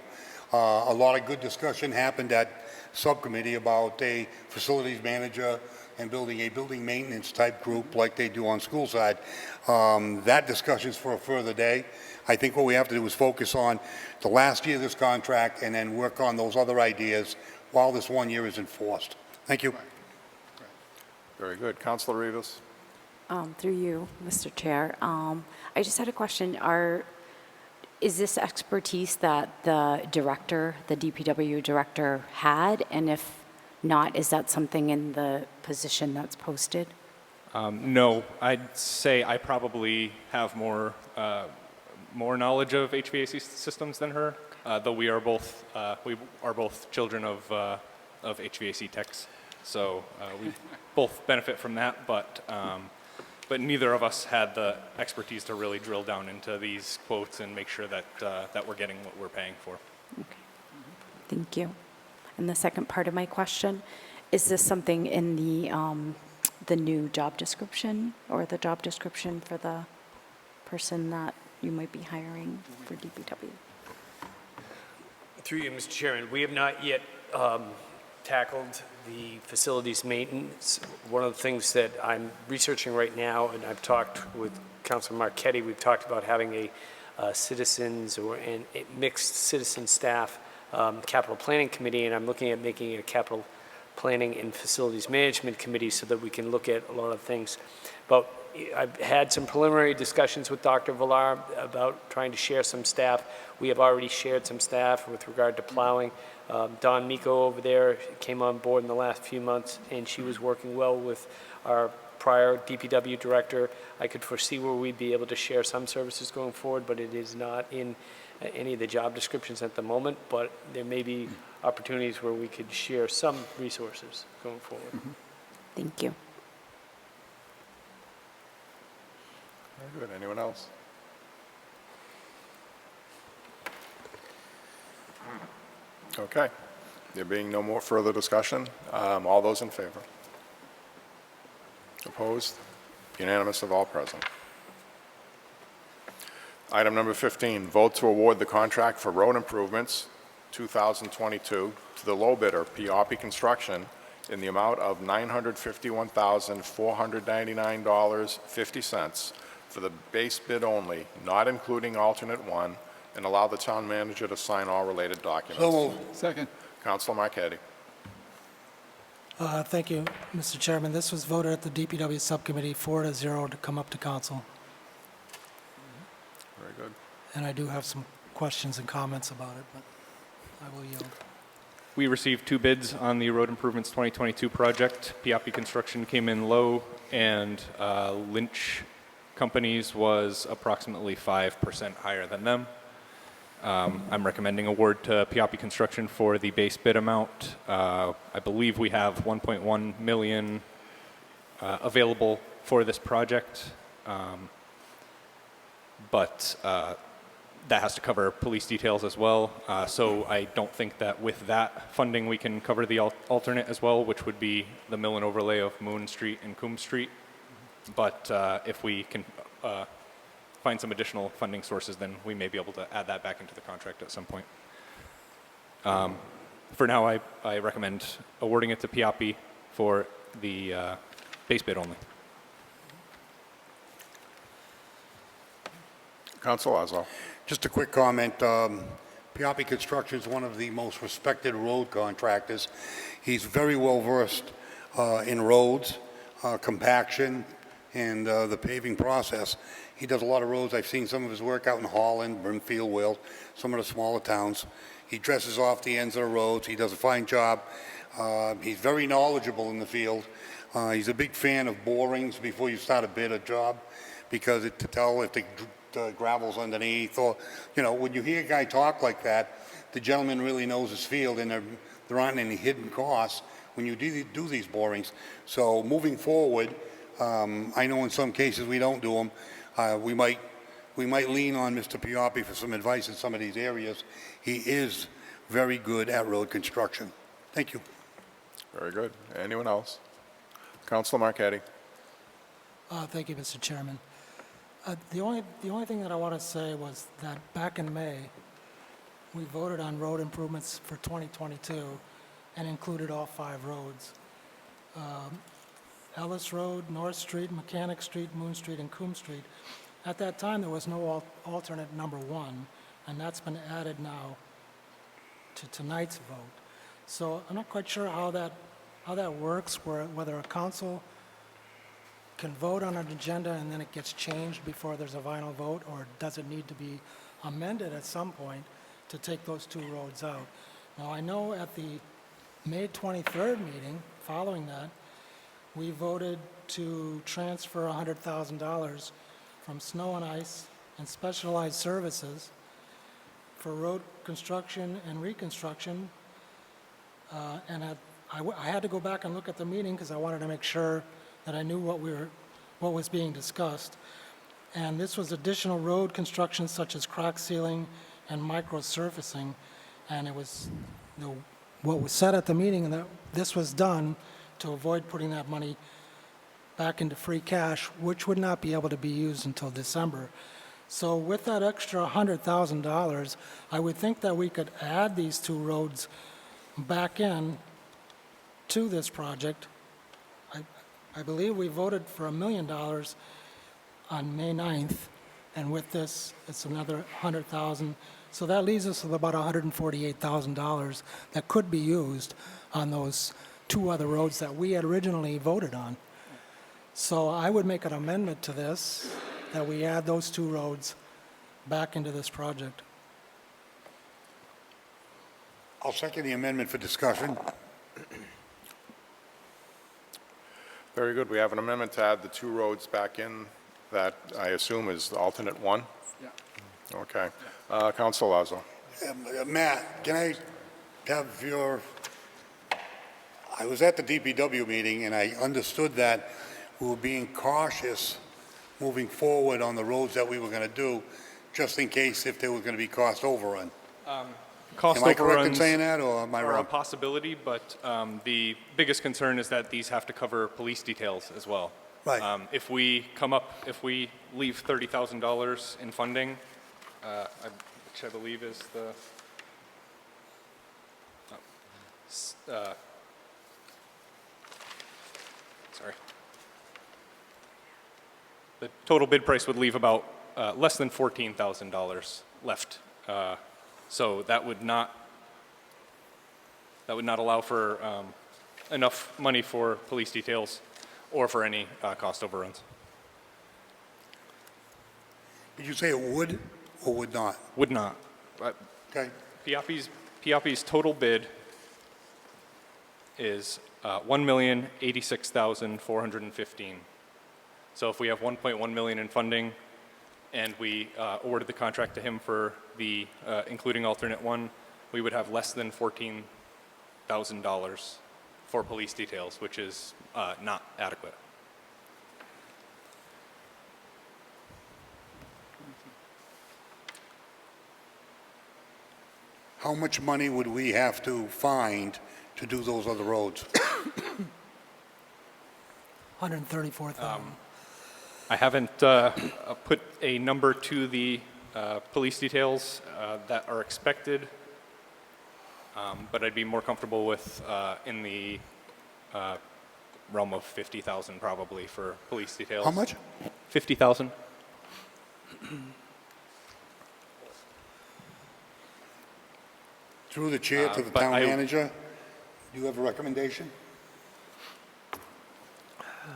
A lot of good discussion happened at subcommittee about a facilities manager and building a building maintenance type group like they do on school side. That discussion's for a further day. I think what we have to do is focus on the last year of this contract and then work on those other ideas while this 1 year is enforced. Thank you. Very good. Councilor Rivas. Through you, Mr. Chair. I just had a question. Is this expertise that the director, the DPW director had? And if not, is that something in the position that's posted? No, I'd say I probably have more knowledge of HVAC systems than her, though we are both children of HVAC techs, so we both benefit from that. But neither of us had the expertise to really drill down into these quotes and make sure that that we're getting what we're paying for. Okay. Thank you. And the second part of my question, is this something in the new job description or the job description for the person that you might be hiring for DPW? Through you, Mr. Chairman, we have not yet tackled the facilities maintenance. One of the things that I'm researching right now, and I've talked with Councilor Marchetti, we've talked about having a citizens or a mixed citizen staff capital planning committee, and I'm looking at making it a capital planning and facilities management committee so that we can look at a lot of things. But I've had some preliminary discussions with Dr. Villar about trying to share some staff. We have already shared some staff with regard to plowing. Don Miko over there came on board in the last few months, and she was working well with our prior DPW director. I could foresee where we'd be able to share some services going forward, but it is not in any of the job descriptions at the moment, but there may be opportunities where we could share some resources going forward. Thank you. Very good. Anyone else? Okay. There being no more further discussion, all those in favor? Opposed? Unanimous of all present. Item number 15, vote to award the contract for road improvements 2022 to the low bidder, Pioppi Construction, in the amount of $951,499.50 for the base bid only, not including alternate one, and allow the town manager to sign all related documents. So moved. Second. Councilor Marquetti. Thank you, Mr. Chairman. This was voted at the DPW subcommittee 4-0 to come up to council. Very good. And I do have some questions and comments about it, but I will yield. We received 2 bids on the road improvements 2022 project. Pioppi Construction came in low, and Lynch Companies was approximately 5% higher than them. I'm recommending award to Pioppi Construction for the base bid amount. I believe we have 1.1 million available for this project, but that has to cover police details as well. So I don't think that with that funding we can cover the alternate as well, which would be the mill and overlay of Moon Street and Coombs Street. But if we can find some additional funding sources, then we may be able to add that back into the contract at some point. For now, I recommend awarding it to Pioppi for the base bid only. Councilor Lazo. Just a quick comment. Pioppi Construction is one of the most respected road contractors. He's very well versed in roads, compaction, and the paving process. He does a lot of roads. I've seen some of his work out in Holland, Brimfield, Will, some of the smaller towns. He dresses off the ends of the roads. He does a fine job. He's very knowledgeable in the field. He's a big fan of borings before you start a bid a job, because to tell if the gravel's underneath, or, you know, when you hear a guy talk like that, the gentleman really knows his field, and there aren't any hidden costs when you do these borings. So moving forward, I know in some cases we don't do them. We might lean on Mr. Pioppi for some advice in some of these areas. He is very good at road construction. Thank you. Very good. Anyone else? Councilor Marquetti. Thank you, Mr. Chairman. The only thing that I want to say was that back in May, we voted on road improvements for 2022 and included all 5 roads. Ellis Road, North Street, Mechanic Street, Moon Street, and Coombs Street. At that time, there was no alternate number 1, and that's been added now to tonight's vote. So I'm not quite sure how that works, whether a council can vote on an agenda and then it gets changed before there's a final vote, or does it need to be amended at some point to take those 2 roads out? Now, I know at the May 23rd meeting, following that, we voted to transfer $100,000 from snow and ice and specialized services for road construction and reconstruction. And I had to go back and look at the meeting because I wanted to make sure that I knew what was being discussed. And this was additional road construction such as crack sealing and micro surfacing. And it was what was said at the meeting, and that this was done to avoid putting that money back into free cash, which would not be able to be used until December. So with that extra $100,000, I would think that we could add these 2 roads back in to this project. I believe we voted for $1 million on May 9th, and with this, it's another $100,000. So that leaves us with about $148,000 that could be used on those 2 other roads that we had originally voted on. So I would make an amendment to this, that we add those two roads back into this project. I'll second the amendment for discussion. Very good. We have an amendment to add the two roads back in that I assume is the alternate one? Yeah. Okay. Councilor Lazo. Matt, can I have your, I was at the DPW meeting and I understood that we were being cautious moving forward on the roads that we were going to do, just in case if there was going to be cost overrun. Cost Am I correct in overruns saying that, or am I are a wrong? possibility, but the biggest concern is that these have to cover police details as well. Right. If we leave $30,000 in funding, which I believe is the total bid price would leave about less than $14,000 left. So that would not allow for enough money for police details or for any cost overruns. Did you say it would or would not? Would not. Okay. Piapi's total bid is $1,086,415. So if we have $1.1 million in funding and we awarded the contract to him for the including alternate one, we would have less than $14,000 for police details, which is not adequate. How much money would we have to find to do those other roads? $134,000. I haven't put a number to the police details that are expected, but I'd be more comfortable with in the realm of 50,000 probably for police details. How much? 50,000. Through the chair to the But town manager, do you have a recommendation?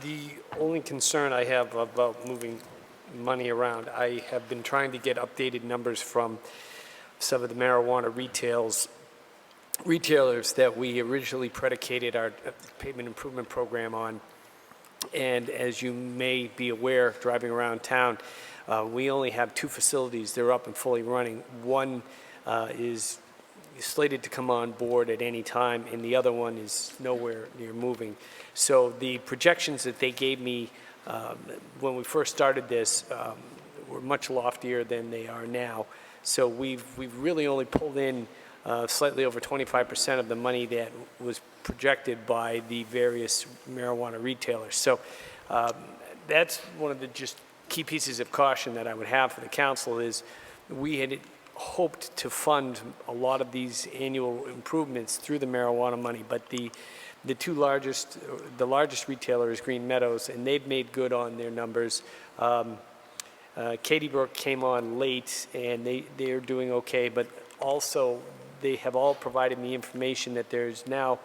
The only concern I have about moving money around, I have been trying to get updated numbers from some of the marijuana retailers that we originally predicated our pavement improvement program on. And as you may be aware, driving around town, we only have two facilities. They're up and fully running. One is slated to come on board at any time, and the other one is nowhere near moving. So the projections that they gave me when we first started this were much loftier than they are now. So we've really only pulled in slightly over 25% of the money that was projected by the various marijuana retailers. So that's one of the just key pieces of caution that I would have for the council is we had hoped to fund a lot of these annual improvements through the marijuana money, but the largest retailer is Green Meadows, and they've made good on their numbers. Katy Brook came on late, and they're doing okay, but also they have all provided me information that there's now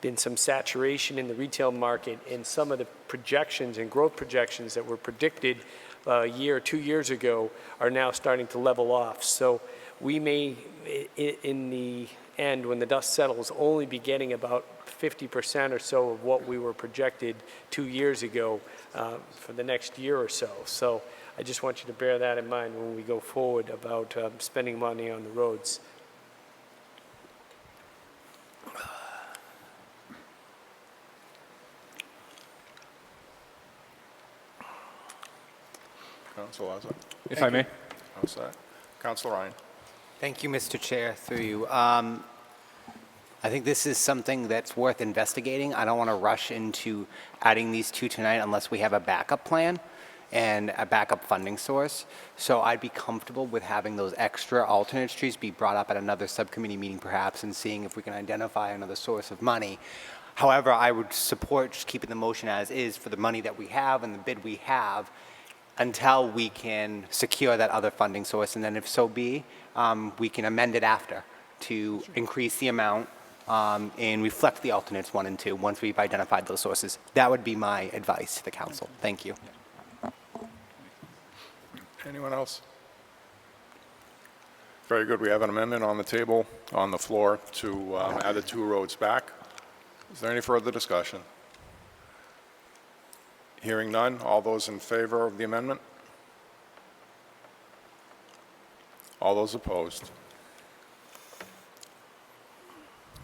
been some saturation in the retail market, and some of the projections and growth projections that were predicted a year or 2 years ago are now starting to level off. So we may, in the end, when the dust settles, only be getting about 50% or so of what we were projected 2 years ago for the next year or so. So I just want you to bear that in mind when we go forward about spending money on the roads. Councilor Lazo. If I may. Councilor Ryan. Thank you, Mr. Chair, through you. I think this is something that's worth investigating. I don't want to rush into adding these two tonight unless we have a backup plan and a backup funding source. So I'd be comfortable with having those extra alternate streets be brought up at another subcommittee meeting perhaps and seeing if we can identify another source of money. However, I would support just keeping the motion as is for the money that we have and the bid we have until we can secure that other funding source. And then if so be, we can amend it after to increase the amount and reflect the alternates 1 and 2 once we've identified those sources. That would be my advice to the council. Thank you. Anyone else? Very good. We have an amendment on the table, on the floor, to add the 2 roads back. Is there any further discussion? Hearing none, all those in favor of the amendment? All those opposed?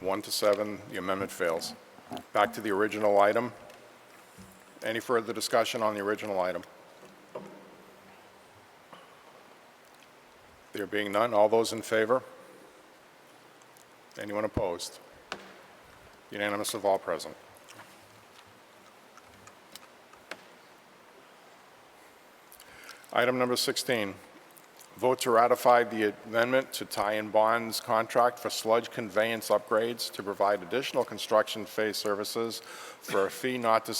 1 to 7, the amendment fails. Back to the original item. Any further discussion on the original item? There being none, all those in favor? Anyone opposed? Unanimous of all present. Item number 16, vote to ratify the amendment to tie-in bonds contract for sludge conveyance upgrades to provide additional construction phase services for a fee not to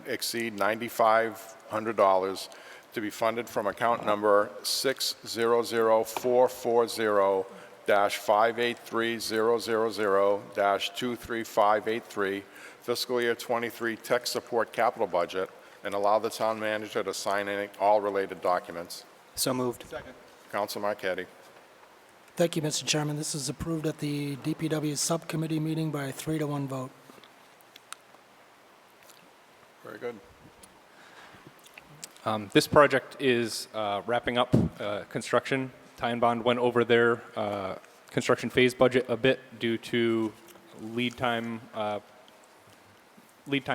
exceed $9,500 to be funded from account number 600,440-583000-23583, fiscal year 23 tech support capital budget, and allow the town manager to sign all related documents. So moved. Second. Councilor Marquetti. Thank you, Mr. Chairman. This is approved at the DPW subcommittee meeting by a 3-to-1 vote. Very good. This project is wrapping up construction. Tie and Bond went over their construction phase budget a bit due to lead time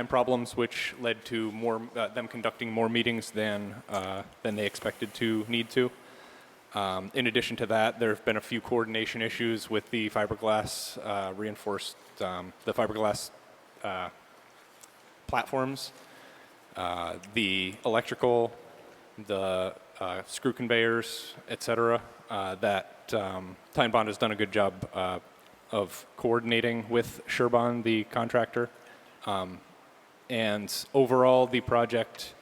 problems, which led to them conducting more meetings than they expected to need to. In addition to that, there have been a few coordination issues with the fiberglass reinforced, the fiberglass platforms, the electrical, the screw conveyors, etc. That Time Bond has done a good job of coordinating with Sherbon, the contractor. And overall, the project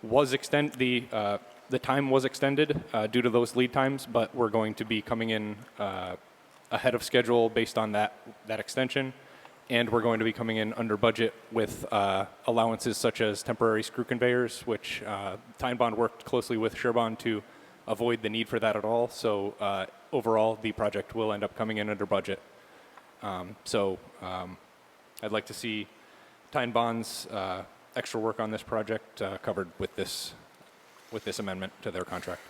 was the time was extended due to those lead times, but we're going to be coming in ahead of schedule based on that extension, and we're going to be coming in under budget with allowances such as temporary screw conveyors, which Time Bond worked closely with Sherbon to avoid the need for that at all. So overall, the project will end up coming in under budget. I'd like to see Time Bond's extra work on this project covered with this amendment to their contract.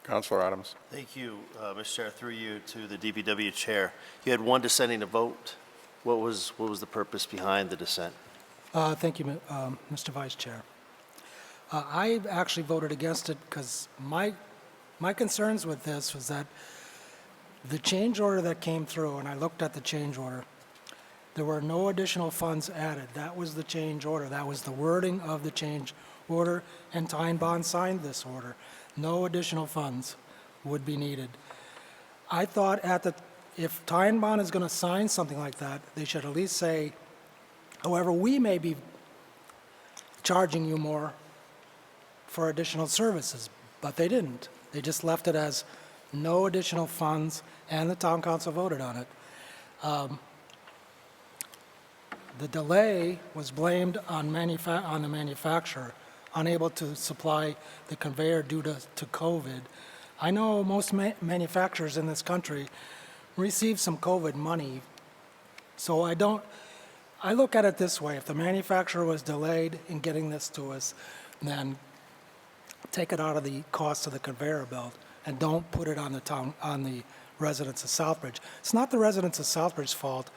Councilor Adams. Thank you, Mr. Chair. Through you to the DPW chair. You had one dissenting to vote. What was the purpose behind the dissent? Thank you, Mr. Vice Chair. I actually voted against it because my concerns with this was that the change order that came through, and I looked at the change order, there were no additional funds added. That was the change order. That was the wording of the change order, and Time Bond signed this order. No additional funds would be needed. I thought if Time Bond is going to sign something like that, they should at least say, however, we may be charging you more for additional services, but they didn't. They just left it as no additional funds, and the town council voted on it. The delay was blamed on the manufacturer, unable to supply the conveyor due to COVID. I know most manufacturers in this country receive some COVID money, so I look at it this way: if the manufacturer was delayed in getting this to us, then take it out of the cost of the conveyor belt and don't put it on the residents of Southbridge. It's not the residents of Southbridge's fault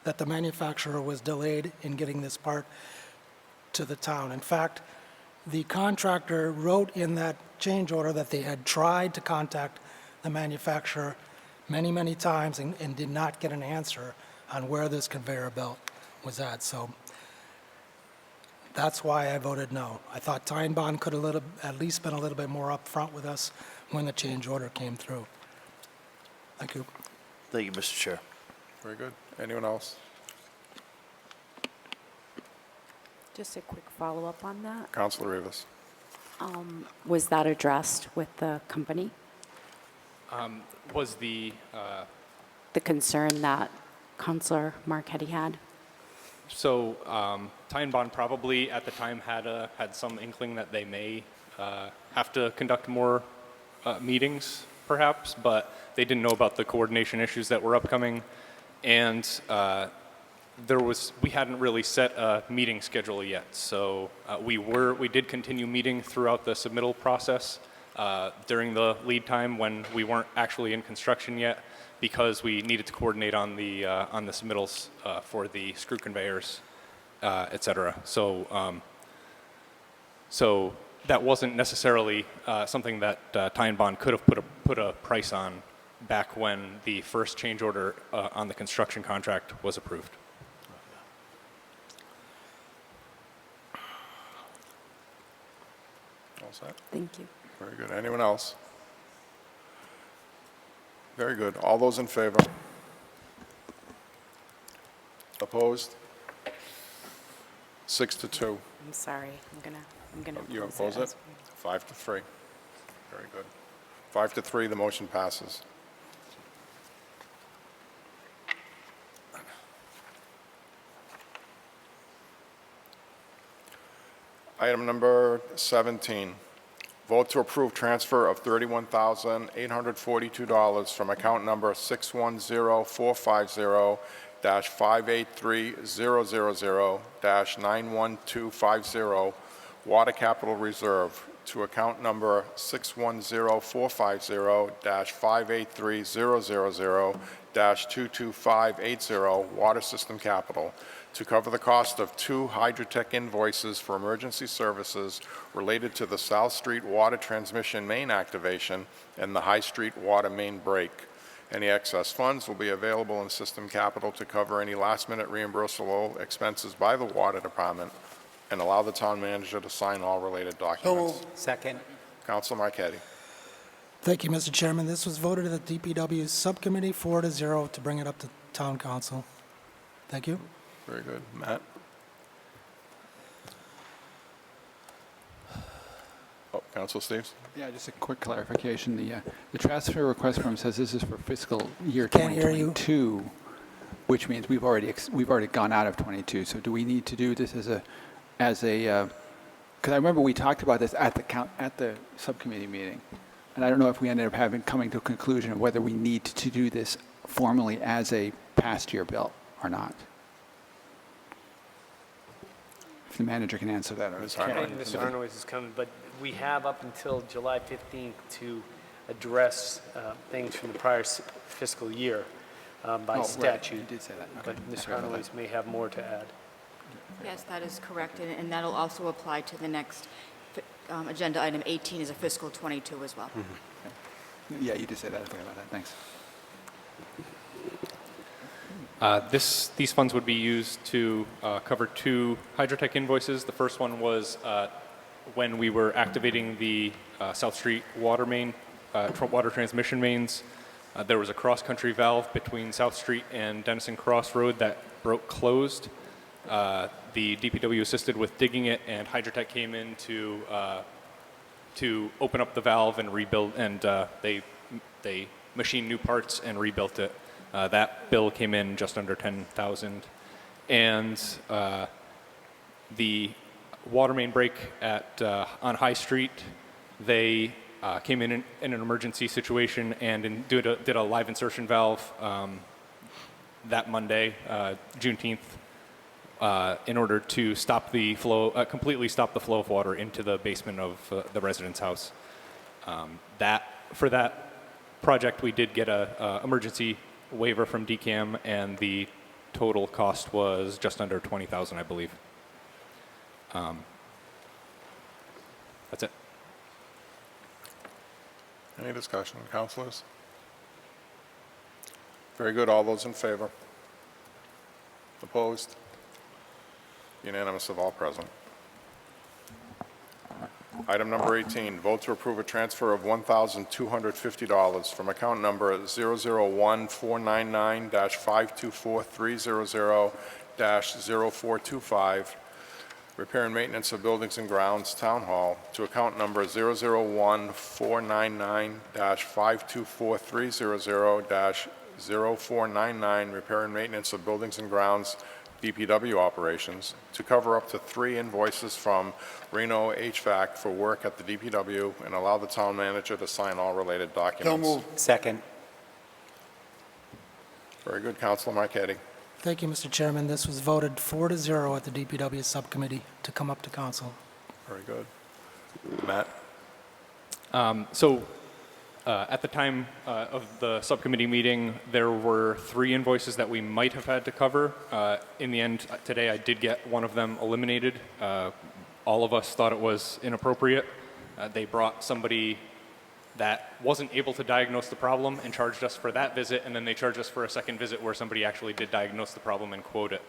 that the manufacturer was delayed in getting this part to the town. In fact, the contractor wrote in that change order that they had tried to contact the manufacturer many, many times and did not get an answer on where this conveyor belt was at. So that's why I voted no. I thought Time Bond could have at least been a little bit more upfront with us when the change order came through. Thank you. Thank you, Mr. Chair. Very good. Anyone else? Just a quick follow-up on that. Councilor Rivas. Was that addressed with the company? Was the the concern that Councilor Marquetti had? So Ty and Bond probably at the time had some inkling that they may have to conduct more meetings, perhaps, but they didn't know about the coordination issues that were upcoming, and we hadn't really set a meeting schedule yet. So we did continue meeting throughout the submittal process during the lead time when we weren't actually in construction yet, because we needed to coordinate on the submittals for the screw conveyors, et cetera. So that wasn't necessarily something that Ty and Bond could have put a price on back when the first change order on the construction contract was approved. All set? Thank you. Very good. Anyone else? Very good. All those in favor? Opposed? 6-2. I'm sorry. I'm gonna. You oppose oppose it? 5-3. Very good. 5-3, the motion passes. Item number 17, vote to approve transfer of $31,842 from account number 610450-583-000-91250 Water Capital Reserve to account number 610450-583-000-22580 Water System Capital to cover the cost of 2 Hydrotech invoices for emergency services related to the South Street Water Transmission Main activation and the High Street Water Main break. Any excess funds will be available in System Capital to cover any last-minute reimbursable expenses by the Water Department and allow the town manager to sign all related documents. Second. Councilor Marquetti. Thank you, Mr. Chairman. This was voted at the DPW Subcommittee 4-0 to bring it up to Town Council. Thank you. Very good. Matt? Oh, Councilor Steves? Yeah, just a quick clarification. The transfer request form says this is for fiscal year Can't hear you. 2022, which means we've already gone out of 22. So do we need to do this as a because I remember we talked about this at the subcommittee meeting, and I don't know if we ended up coming to a conclusion of whether we need to do this formally as a past year bill or not. If the manager can answer that. Or Mr. Arnold is coming, but we have up until July 15th to address things from the prior fiscal year by statute. Right. You did say that. Okay. But Mr. Arnold may have more to add. Yes, that is correct, and that'll also apply to the next agenda item 18 is a fiscal 22 as well. Mm-hmm. Yeah, you did say that. I forgot about that. Thanks. These funds would be used to cover 2 Hydrotech invoices. The first one was when we were activating the South Street water main, water transmission mains. There was a cross-country valve between South Street and Dennison Cross Road that broke closed. The DPW assisted with digging it, and Hydrotech came in to open up the valve and rebuild, and they machined new parts and rebuilt it. That bill came in just under $10,000, and the water main break on High Street, they came in an emergency situation and did a live insertion valve that Monday, Juneteenth. In order to stop the flow, completely stop the flow of water into the basement of the resident's house. For that project, we did get a emergency waiver from DCAM, and the total cost was just under $20,000, I believe. That's it. Any discussion, councilors? Very good. All those in favor? Opposed? Unanimous of all present. Item number 18, vote to approve a transfer of $1,250 from account number 001-499-524-300-0425, repair and maintenance of buildings and grounds, Town Hall, to account number 001-499-524-300- 0499, repair and maintenance of buildings and grounds, DPW operations, to cover up to 3 invoices from Reno HVAC for work at the DPW and allow the town manager to sign all related documents. So moved. Second. Very good, Councilor Marquetti. Thank you, Mr. Chairman. This was voted 4-0 at the DPW subcommittee to come up to council. Very good. Matt? At the time of the subcommittee meeting, there were 3 invoices that we might have had to cover. In the end, today I did get one of them eliminated. All of us thought it was inappropriate. They brought somebody that wasn't able to diagnose the problem and charged us for that visit, and then they charged us for a second visit where somebody actually did diagnose the problem and quote it.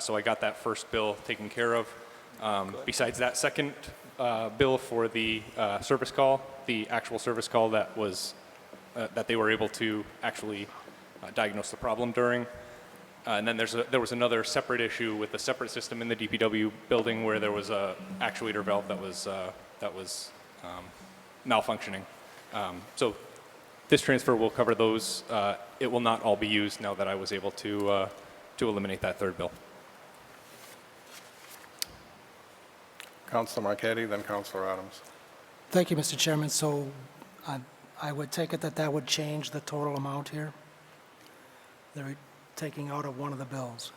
So I got that first bill taken care of. Besides that second bill for the service call, the actual service call that was that they were able to actually diagnose the problem during. And then there was another separate issue with a separate system in the DPW building where there was a actuator valve that was malfunctioning. So this transfer will cover those. It will not all be used now that I was able to eliminate that third bill. Councilor Marquetti, then Councilor Adams. Thank you, Mr. Chairman. So I would take it that would change the total amount here? They're taking out of one of the bills.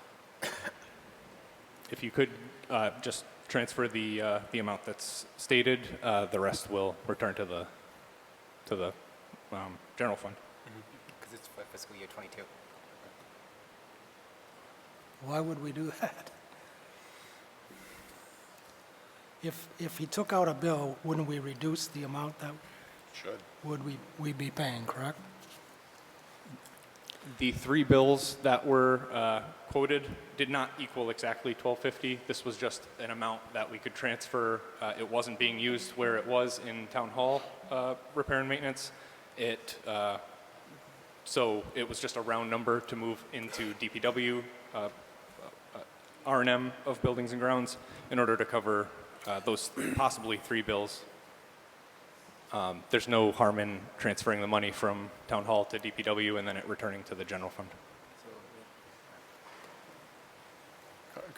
If you could just transfer the amount that's stated, the rest will return to the general fund. Because it's for fiscal year 22. Why would we do that? If he took out a bill, wouldn't we reduce the amount that would we be paying, correct? The 3 bills that were quoted did not equal exactly $12.50. This was just an amount that we could transfer. It wasn't being used where it was in Town Hall repair and maintenance. So it was just a round number to move into DPW, R&M of buildings and grounds in order to cover those possibly 3 bills. There's no harm in transferring the money from Town Hall to DPW and then it returning to the general fund.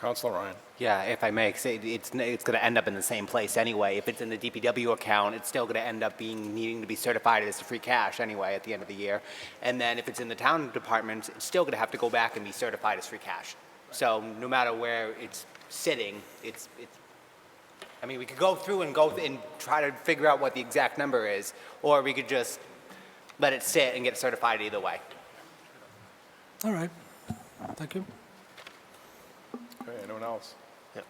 Councilor Ryan. Yeah, if I may, it's going to end up in the same place anyway. If it's in the DPW account, it's still going to end up needing to be certified as free cash anyway at the end of the year. And then if it's in the town department, it's still going to have to go back and be certified as free cash. So no matter where it's sitting, I mean, we could go through and try to figure out what the exact number is, or we could just let it sit and get certified either way. All right. Thank you. Okay, anyone else? Yep.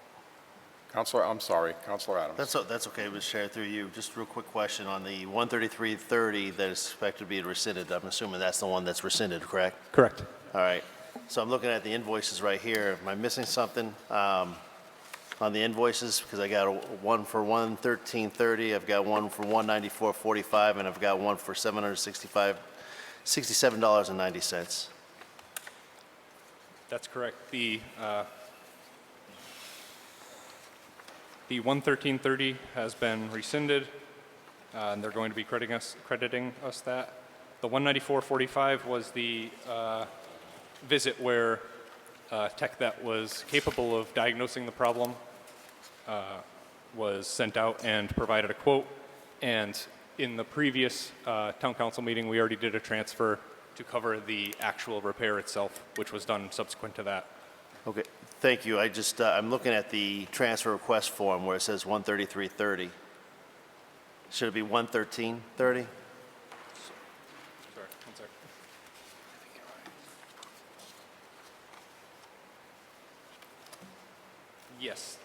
Councilor Adams. That's okay, Mr. Chair, through you. Just a real quick question on the 13330 that is expected to be rescinded. I'm assuming that's the one that's rescinded, correct? Correct. All right. So I'm looking at the invoices right here. Am I missing something on the invoices? Because I got one for 11330, I've got one for 19445, and I've got one for $67.90. That's correct. The 11330 has been rescinded, and they're going to be crediting us that. The 19445 was the visit where tech that was capable of diagnosing the problem was sent out and provided a quote. And in the previous town council meeting, we already did a transfer to cover the actual repair itself, which was done subsequent to that. Okay, thank you. I'm looking at the transfer request form where it says 13330. Should it be 11330? Sorry, one sec.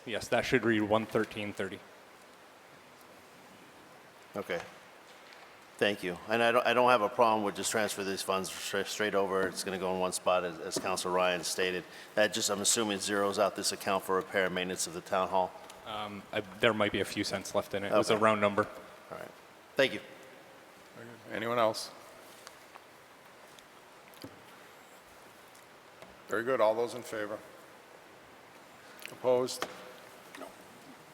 Yes, that should read 11330. Okay. Thank you. And I don't have a problem with just transfer these funds straight over. It's going to go in one spot, as Councilor Ryan stated. That just, I'm assuming, zeroes out this account for repair and maintenance of the town hall. There might be a few cents left in it. It was a round number. All right. Thank you. Very good. Anyone else? Very good. All those in favor? Opposed? No.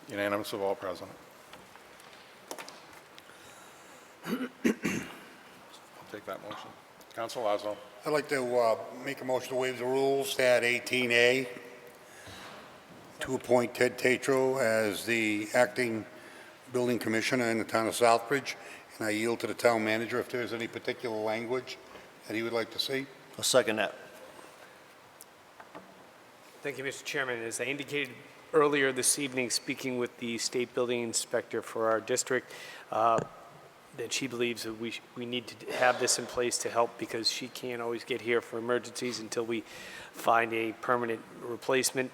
Unanimous of all present. I'll take that motion. Councilor Lazo. I'd like to make a motion to waive the rules to add 18A, to appoint Ted Tatro as the acting building commissioner in the town of Southbridge, and I yield to the town manager if there's any particular language that he would like to see. I'll second that. Thank you, Mr. Chairman. As I indicated earlier this evening, speaking with the state building inspector for our district, that she believes that we need to have this in place to help because she can't always get here for emergencies until we find a permanent replacement.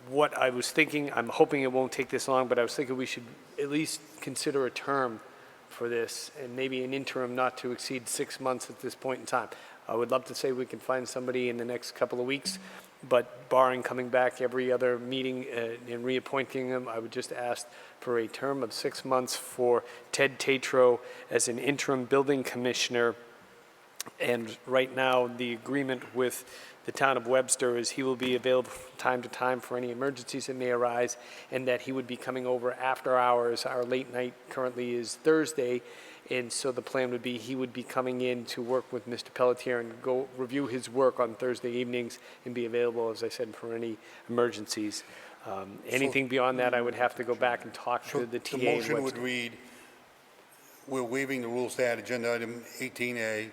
What I was thinking, I'm hoping it won't take this long, but I was thinking we should at least consider a term for this and maybe an interim not to exceed 6 months at this point in time. I would love to say we can find somebody in the next couple of weeks, but barring coming back every other meeting and reappointing them, I would just ask for a term of 6 months for Ted Tatro as an interim building commissioner. And right now, the agreement with the town of Webster is he will be available from time to time for any emergencies that may arise, and that he would be coming over after hours. Our late night currently is Thursday, and so the plan would be he would be coming in to work with Mr. Pelletier and go review his work on Thursday evenings and be available, as I said, for any emergencies. Anything beyond that, I would have to go back and talk to the TA. The motion in would Webster. read, we're waiving the rules to add agenda item 18A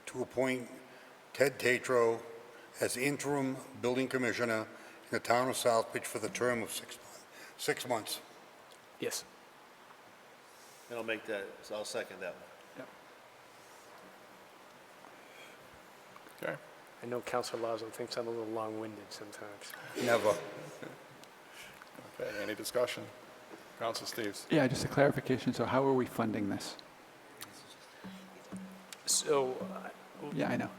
to appoint Ted Tatro as interim building commissioner in the town of Southbridge for the term of 6 months. Yes. And I'll make that, so I'll second that one. Okay. I know Councilor Lazo thinks I'm a little long-winded sometimes. Never. Okay, any discussion? Councilor Steves. Yeah, just a clarification. So how are we funding this? So, Yeah, I know.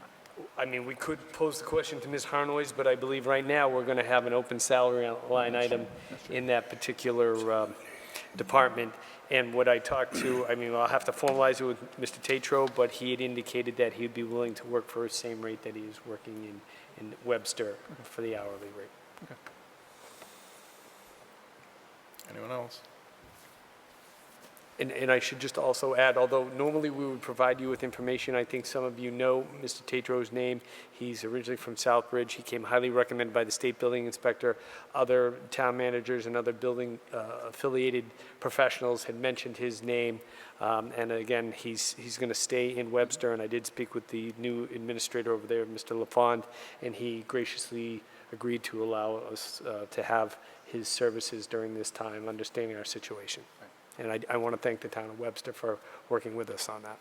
I mean, we could pose the question to Ms. Harnois, but I believe right now we're going to have an open salary line item in that particular department. And what I talked to, I mean, I'll have to formalize it with Mr. Tatro, but he had indicated that he'd be willing to work for the same rate that he is working in Webster for the hourly rate. Okay. Anyone else? And I should just also add, although normally we would provide you with information, I think some of you know Mr. Tatro's name. He's originally from Southbridge. He came highly recommended by the state building inspector. Other town managers and other building affiliated professionals had mentioned his name. And again, he's going to stay in Webster. And I did speak with the new administrator over there, Mr. LaFond, and he graciously agreed to allow us to have his services during this time, understanding our situation. And I want to thank the town of Webster for working with us on that.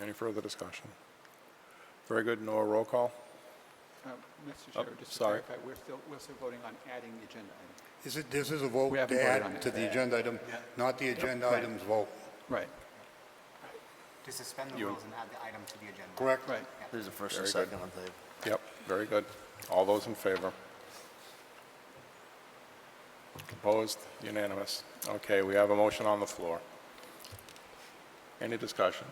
Any further discussion? Very good. No roll call? Mr. Chair, just to sorry. clarify, we're still voting on adding the agenda item. This is a vote We haven't to voted on add it. to the agenda item, not the agenda Right. item's vote. Right. To suspend the rules and add the item to the agenda. Correct? Right. There's a first Very and good. second on table. Yep, very good. All those in favor? Opposed? Unanimous. Okay, we have a motion on the floor. Any discussion?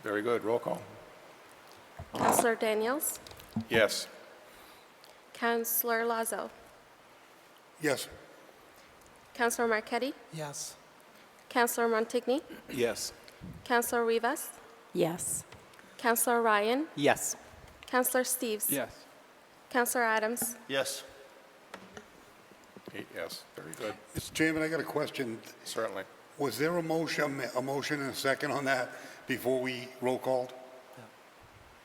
Very good. Roll call. Councilor Daniels, Yes. Councilor Lazo, Yes. Councilor Marquetti, Yes. Councilor Montigny, Yes. Councilor Rivas, Yes. Councilor Ryan, Yes. Councilor Steves, Yes. Councilor Adams, Yes. 8 yes. Very good. Mr. Chairman, I got a question. Certainly. Was there a motion and a second on that before we roll called?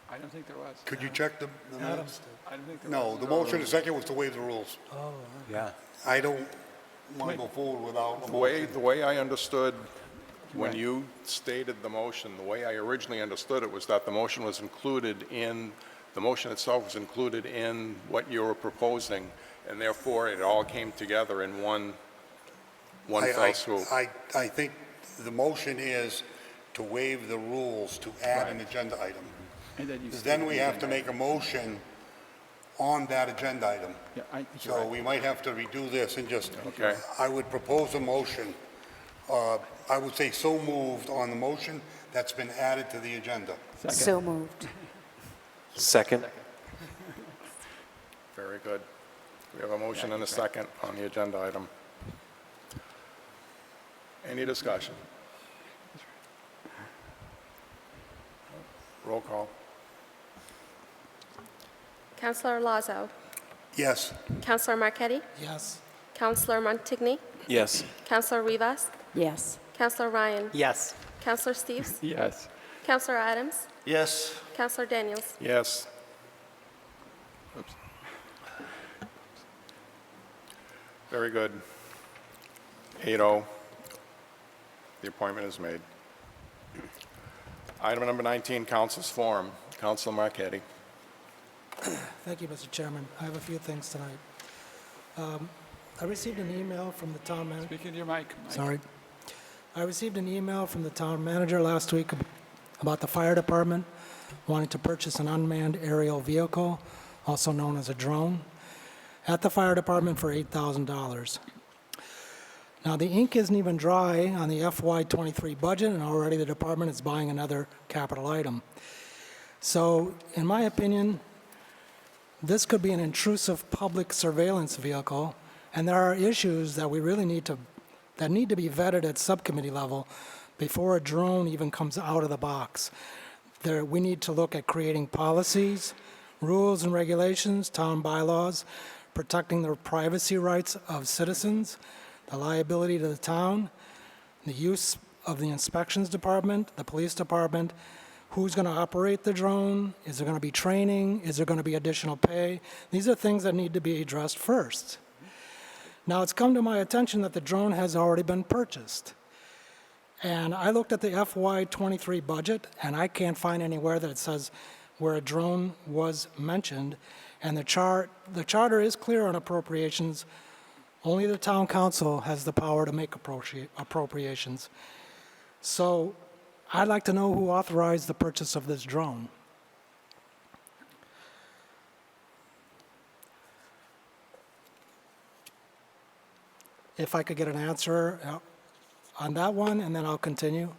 I don't think there was. Could you check the minutes? I don't think there No, was. the motion and second was to waive the rules. Yeah. I don't want to go forward without a The motion. way I understood, when you stated the motion, the way I originally understood it was that the motion was included in, the motion itself was included in what you were proposing, and therefore it all came together in one fell swoop. I think the motion is to waive the rules to add an agenda item. And then you Then we have to make a motion on that agenda item. Yeah, I think you're So right. we might have to redo this and just, Okay. I would propose a motion. I would say so moved on the motion that's been added to the agenda. So moved. Second. Very good. We have a motion and a second on the agenda item. Any discussion? Roll call. Councilor Lazo, Yes. Councilor Marquetti, Yes. Councilor Montigny, Yes. Councilor Rivas, Yes. Councilor Ryan, Yes. Councilor Steves, Yes. Councilor Adams, Yes. Councilor Daniels. Yes. Oops. Very good. 8-0. The appointment is made. Item number 19, Council's Forum. Councilor Marquetti. Thank you, Mr. Chairman. I have a few things tonight. I received an email from the town manager. Speak into your mic. Sorry. I received an email from the town manager last week about the fire department wanting to purchase an unmanned aerial vehicle, also known as a drone, at the fire department for $8,000. Now, the ink isn't even dry on the FY23 budget, and already the department is buying another capital item. So, in my opinion, this could be an intrusive public surveillance vehicle, and there are issues that we really need to be vetted at subcommittee level before a drone even comes out of the box. We need to look at creating policies, rules and regulations, town bylaws, protecting the privacy rights of citizens, the liability to the town, the use of the inspections department, the police department, who's going to operate the drone, is there going to be training, is there going to be additional pay? These are things that need to be addressed first. Now, it's come to my attention that the drone has already been purchased. And I looked at the FY23 budget, and I can't find anywhere that it says where a drone was mentioned. And the charter is clear on appropriations. Only the town council has the power to make appropriations. So I'd like to know who authorized the purchase of this drone. If I could get an answer on that one, and then I'll continue.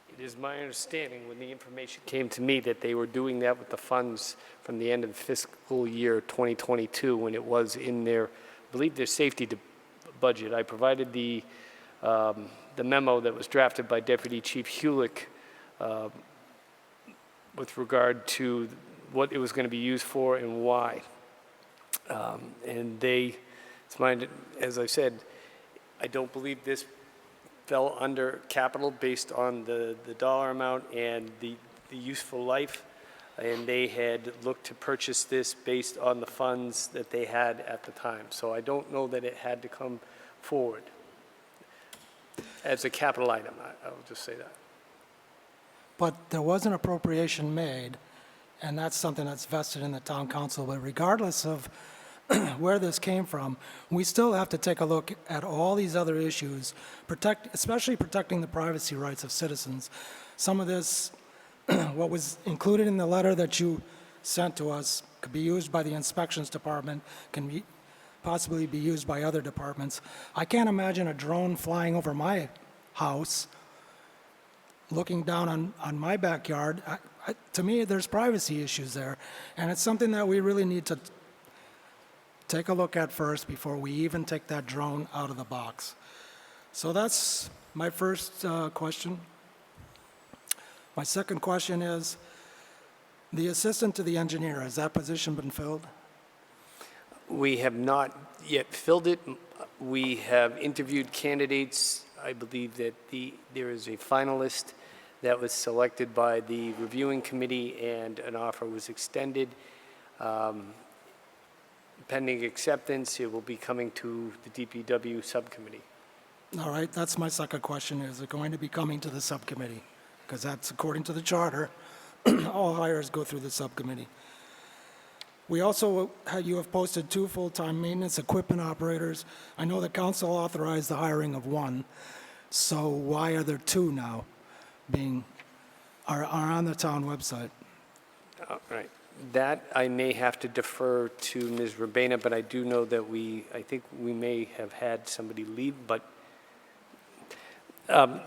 It is my understanding, when the information came to me, that they were doing that with the funds from the end of fiscal year 2022, when it was in their, I believe, their safety budget. I provided the memo that was drafted by Deputy Chief Hulick with regard to what it was going to be used for and why. And as I said, I don't believe this fell under capital based on the dollar amount and the useful life. And they had looked to purchase this based on the funds that they had at the time. So I don't know that it had to come forward as a capital item. I'll just say that. But there was an appropriation made, and that's something that's vested in the town council. But regardless of where this came from, we still have to take a look at all these other issues, especially protecting the privacy rights of citizens. Some of this, what was included in the letter that you sent to us, could be used by the inspections department, can possibly be used by other departments. I can't imagine a drone flying over my house, looking down on my backyard. To me, there's privacy issues there, and it's something that we really need to take a look at first before we even take that drone out of the box. So that's my first question. My second question is, the assistant to the engineer, has that position been filled? We have not yet filled it. We have interviewed candidates. I believe that there is a finalist that was selected by the reviewing committee, and an offer was extended. Pending acceptance, it will be coming to the DPW subcommittee. All right, that's my second question. Is it going to be coming to the subcommittee? Because that's according to the charter. All hires go through the subcommittee. We also, you have posted 2 full-time maintenance equipment operators. I know the council authorized the hiring of 1. So why are there 2 now are on the town website? All right. That I may have to defer to Ms. Rabena, but I do know that I think we may have had somebody leave, but Councilor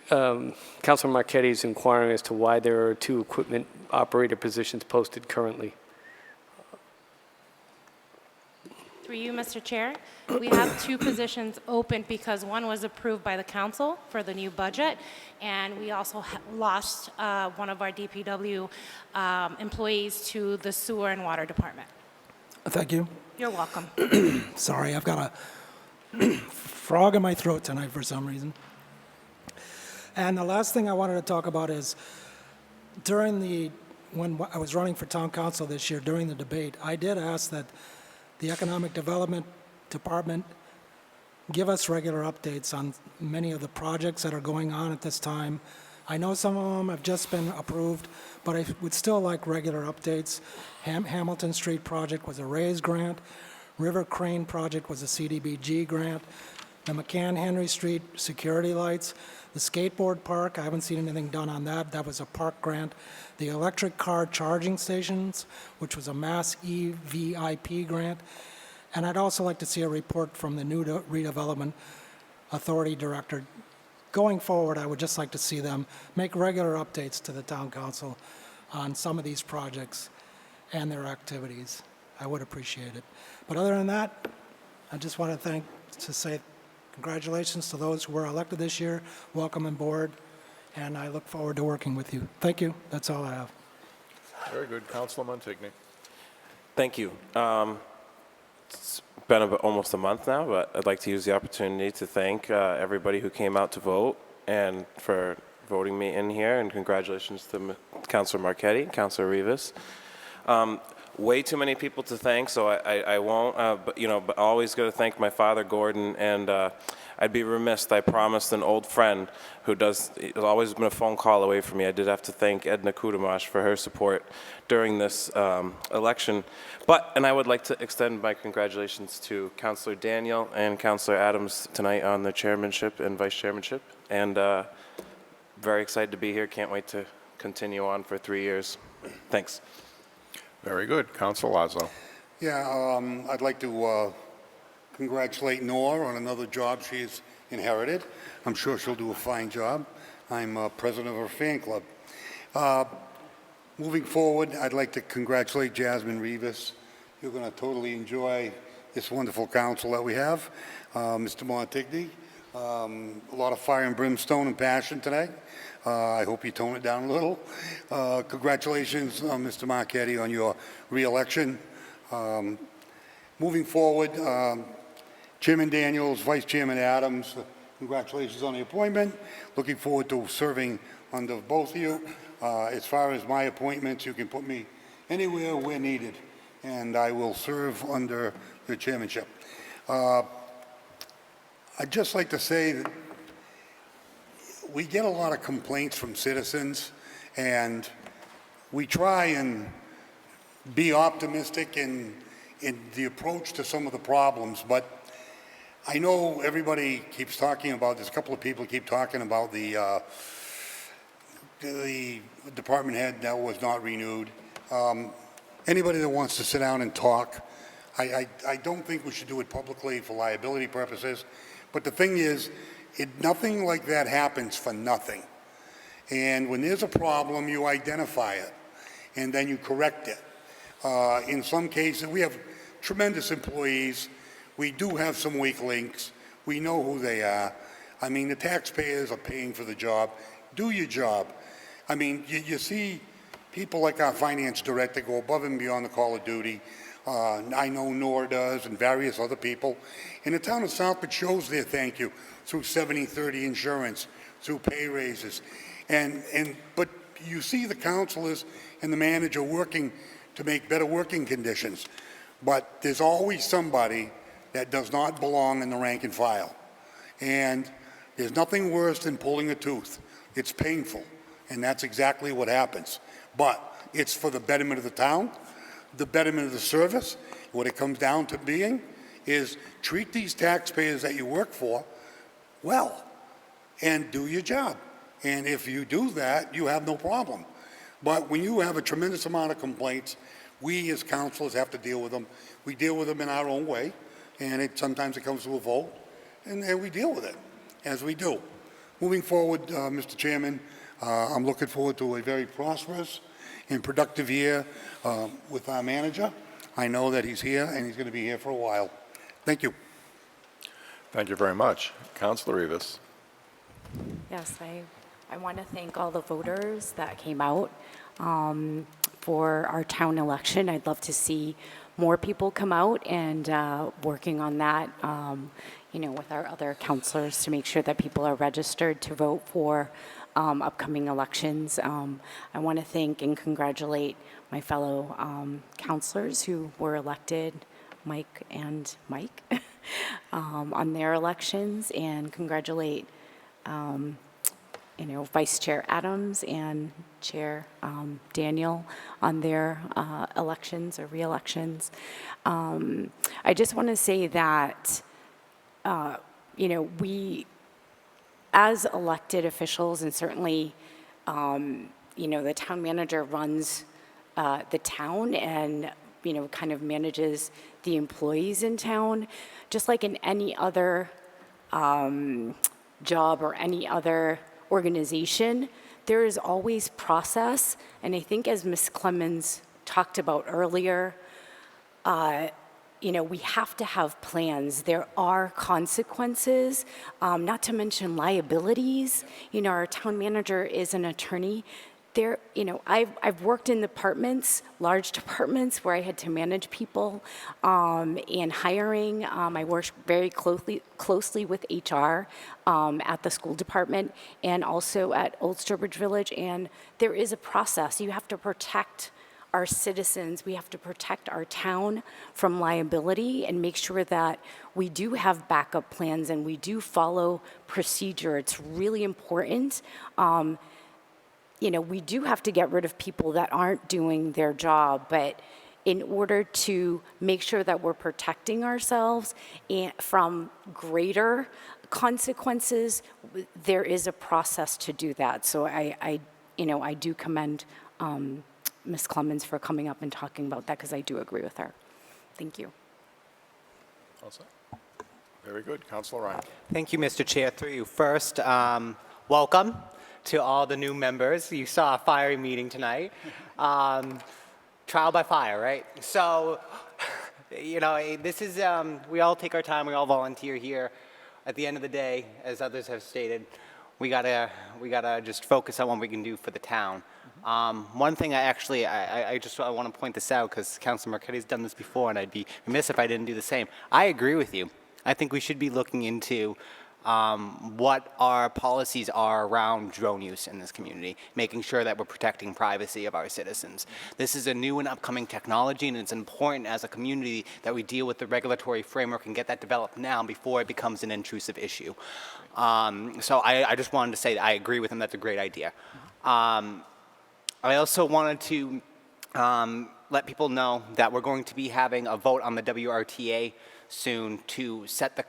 Marquetti is inquiring as to why there are 2 equipment operator positions posted currently. Through you, Mr. Chair, we have 2 positions open because one was approved by the council for the new budget, and we also lost one of our DPW employees to the sewer and water department. Thank you. You're welcome. Sorry, I've got a frog in my throat tonight for some reason. And the last thing I wanted to talk about is when I was running for town council this year, during the debate, I did ask that the Economic Development Department give us regular updates on many of the projects that are going on at this time. I know some of them have just been approved, but I would still like regular updates. Hamilton Street project was a RAISE grant. River Crane project was a CDBG grant. The McCann-Henry Street security lights. The skateboard park, I haven't seen anything done on that. That was a park grant. The electric car charging stations, which was a Mass EVIP grant. And I'd also like to see a report from the new redevelopment authority director. Going forward, I would just like to see them make regular updates to the town council on some of these projects and their activities. I would appreciate it. But other than that, I just want to say congratulations to those who were elected this year. Welcome aboard, and I look forward to working with you. Thank you. That's all I have. Very good. Councilor Montigny. Thank you. It's been almost a month now, but I'd like to use the opportunity to thank everybody who came out to vote and for voting me in here, and congratulations to Councilor Marchetti, Councilor Rivas. Way too many people to thank, so I won't, but always got to thank my father, Gordon, and I'd be remiss. I promised an old friend has always been a phone call away from me. I did have to thank Edna Kudamash for her support during this election. And I would like to extend my congratulations to Councilor Daniel and Councilor Adams tonight on the chairmanship and vice chairmanship, and very excited to be here. Can't wait to continue on for 3 years. Thanks. Very good. Councilor Lazo. Yeah, I'd like to congratulate Nora on another job she's inherited. I'm sure she'll do a fine job. I'm president of her fan club. Moving forward, I'd like to congratulate Jasmine Rivas. You're going to totally enjoy this wonderful council that we have. Mr. Montigny, a lot of fire and brimstone and passion today. I hope you tone it down a little. Congratulations, Mr. Marchetti, on your re-election. Moving forward, Chairman Daniels, Vice Chairman Adams, congratulations on the appointment. Looking forward to serving under both of you. As far as my appointments, you can put me anywhere where needed, and I will serve under your chairmanship. I'd just like to say that we get a lot of complaints from citizens, and we try and be optimistic in the approach to some of the problems, but I know everybody keeps talking about, there's a couple of people keep talking about the department head that was not renewed. Anybody that wants to sit down and talk, I don't think we should do it publicly for liability purposes, but the thing is, nothing like that happens for nothing. And when there's a problem, you identify it, and then you correct it. In some cases, we have tremendous employees. We do have some weak links. We know who they are. I mean, the taxpayers are paying for the job. Do your job. I mean, you see people like our finance director go above and beyond the call of duty. I know Nora does and various other people. And the town of Southbridge shows their thank you through 70/30 insurance, through pay raises. But you see the councilors and the manager working to make better working conditions. But there's always somebody that does not belong in the rank and file. And there's nothing worse than pulling a tooth. It's painful, and that's exactly what happens. But it's for the betterment of the town, the betterment of the service. What it comes down to being is treat these taxpayers that you work for well and do your job. And if you do that, you have no problem. But when you have a tremendous amount of complaints, we as councilors have to deal with them. We deal with them in our own way, and sometimes it comes to a vote, and we deal with it, as we do. Moving forward, Mr. Chairman, I'm looking forward to a very prosperous and productive year with our manager. I know that he's here, and he's going to be here for a while. Thank you. Thank you very much. Councilor Rivas. Yes, I want to thank all the voters that came out for our town election. I'd love to see more people come out and working on that, with our other councilors to make sure that people are registered to vote for upcoming elections. I want to thank and congratulate my fellow councilors who were elected, Mike and Mike, on their elections, and congratulate Vice Chair Adams and Chair Daniel on their elections or re-elections. I just want to say that, we, as elected officials, and certainly, the town manager runs the town and, kind of manages the employees in town, just like in any other job or any other organization, there is always process. And I think as Ms. Clemens talked about earlier, we have to have plans. There are consequences, not to mention liabilities. Our town manager is an attorney. I've worked in departments, large departments, where I had to manage people and hiring. I worked very closely with HR at the school department and also at Old Stourbridge Village. And there is a process. You have to protect our citizens. We have to protect our town from liability and make sure that we do have backup plans and we do follow procedure. It's really important. We do have to get rid of people that aren't doing their job, but in order to make sure that we're protecting ourselves from greater consequences, there is a process to do that. So I do commend Ms. Clemens for coming up and talking about that, because I do agree with her. Thank you. All set. Very good. Councilor Ryan. Thank you, Mr. Chair. Through you. First, welcome to all the new members. You saw a fiery meeting tonight. Trial by fire, right? So, this is, we all take our time, we all volunteer here. At the end of the day, as others have stated, we gotta just focus on what we can do for the town. One thing I want to point this out, because Councilor Marchetti's done this before, and I'd be remiss if I didn't do the same. I agree with you. I think we should be looking into what our policies are around drone use in this community, making sure that we're protecting privacy of our citizens. This is a new and upcoming technology, and it's important as a community that we deal with the regulatory framework and get that developed now before it becomes an intrusive issue. So I just wanted to say that I agree with him. That's a great idea. I also wanted to let people know that we're going to be having a vote on the WRTA soon to set the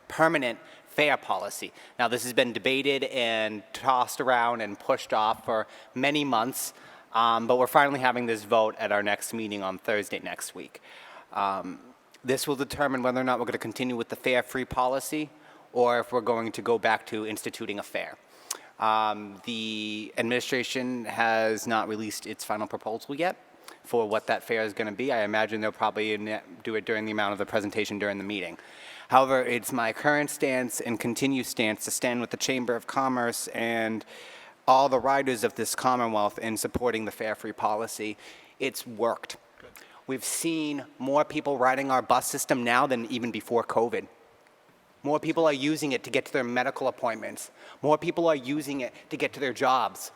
permanent fare policy. Now, this has been debated and tossed around and pushed off for many months, but we're finally having this vote at our next meeting on Thursday next week. This will determine whether or not we're going to continue with the fare-free policy or if we're going to go back to instituting a fare. The administration has not released its final proposal yet for what that fare is going to be. I imagine they'll probably do it during the amount of the presentation during the meeting. However, it's my current stance and continued stance to stand with the Chamber of Commerce and all the riders of this Commonwealth in supporting the fare-free policy. It's worked. Good. We've seen more people riding our bus system now than even before COVID. More people are using it to get to their medical appointments. More people are using it to get to their jobs.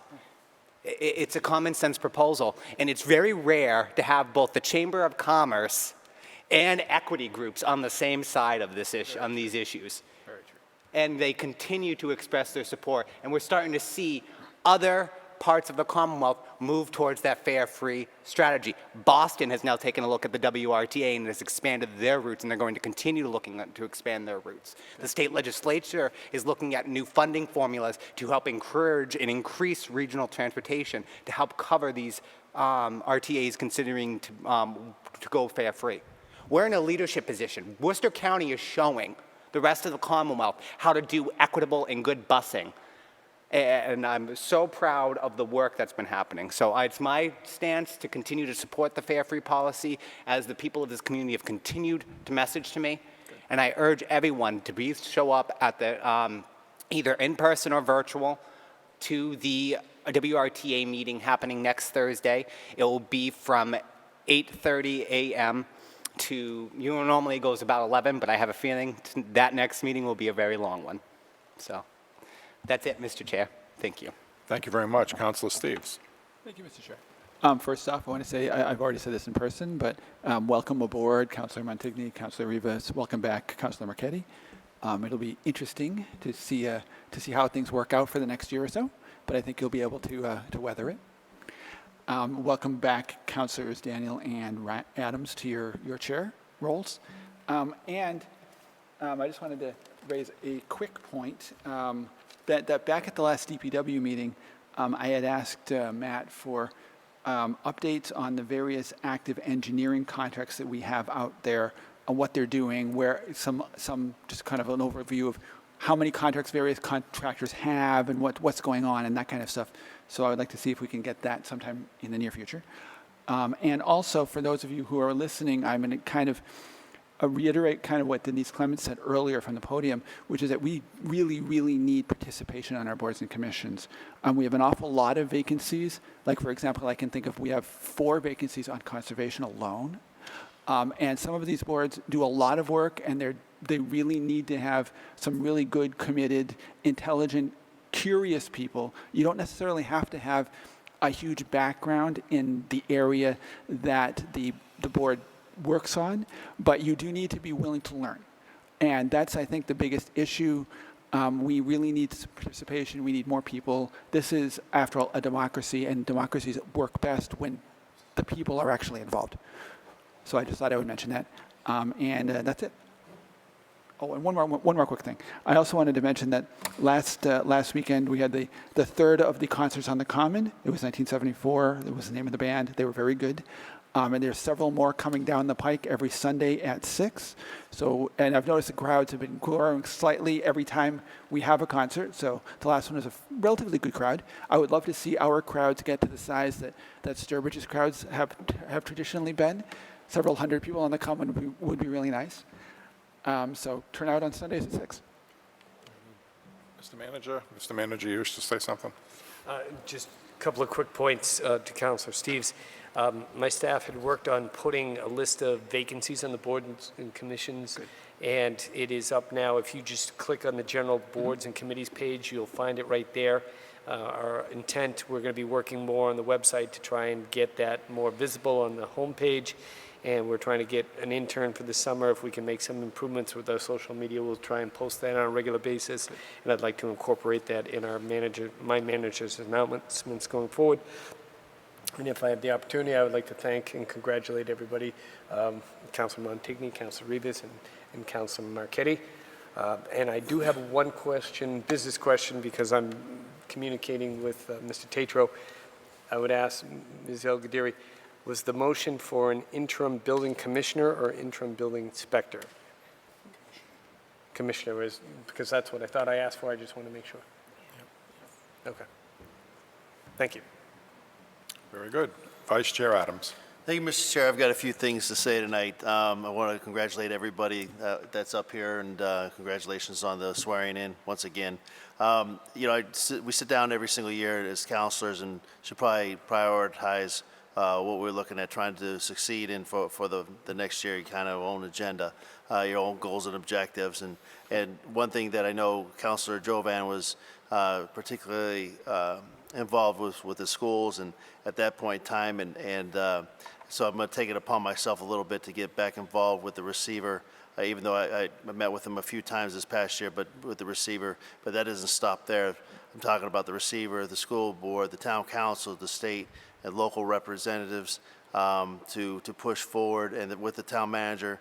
It's a common sense proposal, and it's very rare to have both the Chamber of Commerce and equity groups on the same side of this issue, on these issues. Very true. And they continue to express their support, and we're starting to see other parts of the Commonwealth move towards that fare-free strategy. Boston has now taken a look at the WRTA and has expanded their routes, and they're going to continue looking to expand their routes. The state legislature is looking at new funding formulas to help encourage and increase regional transportation to help cover these RTAs considering to go fare-free. We're in a leadership position. Worcester County is showing the rest of the Commonwealth how to do equitable and good busing. and I'm so proud of the work that's been happening. So it's my stance to continue to support the Fare Free policy as the people of this community have continued to message to me. And I urge everyone to please show up at the either in person or virtual to the WRTA meeting happening next Thursday. It will be from 8:30 a.m. to, normally it goes about 11, but I have a feeling that next meeting will be a very long one. So that's it, Mr. Chair. Thank you. Thank you very much. Councilor Steves. Thank you, Mr. Chair. First off, I want to say, I've already said this in person, but welcome aboard, Councilor Montigny, Councilor Rivas. Welcome back, Councilor Marchetti. It'll be interesting to see how things work out for the next year or so, but I think you'll be able to weather it. Welcome back, Councilors Daniel and Adams, to your chair roles. I just wanted to raise a quick point that back at the last DPW meeting, I had asked Matt for updates on the various active engineering contracts that we have out there, on what they're doing, where some just kind of an overview of how many contracts various contractors have and what's going on and that kind of stuff. So I would like to see if we can get that sometime in the near future. And also, for those of you who are listening, I'm going to kind of reiterate kind of what Denise Clements said earlier from the podium, which is that we really, really need participation on our boards and commissions. We have an awful lot of vacancies. Like, for example, I can think of we have 4 vacancies on conservation alone. And some of these boards do a lot of work, and they really need to have some really good, committed, intelligent, curious people. You don't necessarily have to have a huge background in the area that the board works on, but you do need to be willing to learn. And that's, I think, the biggest issue. We really need participation. We need more people. This is, after all, a democracy, and democracies work best when the people are actually involved. So I just thought I would mention that. That's it. Oh, and one more quick thing. I also wanted to mention that last weekend we had the third of the concerts on the Common. It was 1974. That was the name of the band. They were very good. And there's several more coming down the pike every Sunday at 6. So, and I've noticed the crowds have been growing slightly every time we have a concert. So the last one was a relatively good crowd. I would love to see our crowds get to the size that Sturbridge's crowds have traditionally been. Several hundred people on the Common would be really nice. So turn out on Sundays at 6. Mr. Manager, you wish to say something? Just a couple of quick points to Councilor Steves. My staff had worked on putting a list of vacancies on the boards and commissions, and it is up now. If you just click on the general boards and committees page, you'll find it right there. Our intent, we're going to be working more on the website to try and get that more visible on the homepage. And we're trying to get an intern for the summer. If we can make some improvements with our social media, we'll try and post that on a regular basis. And I'd like to incorporate that in my manager's announcements going forward. And if I have the opportunity, I would like to thank and congratulate everybody, Councilor Montigny, Councilor Rivas, and Councilor Marchetti. And I do have one question, business question, because I'm communicating with Mr. Tatro. I would ask Ms. El-Gadiri, was the motion for an interim building commissioner or interim building inspector? Commissioner is, because that's what I thought I asked for. I just want to make sure. Okay. Thank you. Very good. Vice Chair Adams. Thank you, Mr. Chair. I've got a few things to say tonight. I want to congratulate everybody that's up here, and congratulations on the swearing in once again. We sit down every single year as counselors and should probably prioritize what we're looking at trying to succeed in for the next year, your kind of own agenda, your own goals and objectives. And one thing that I know Councilor Jovan was particularly involved with the schools and at that point in time. So I'm going to take it upon myself a little bit to get back involved with the receiver, even though I met with him a few times this past year, but with the receiver. But that doesn't stop there. I'm talking about the receiver, the school board, the town council, the state and local representatives to push forward, and with the town manager,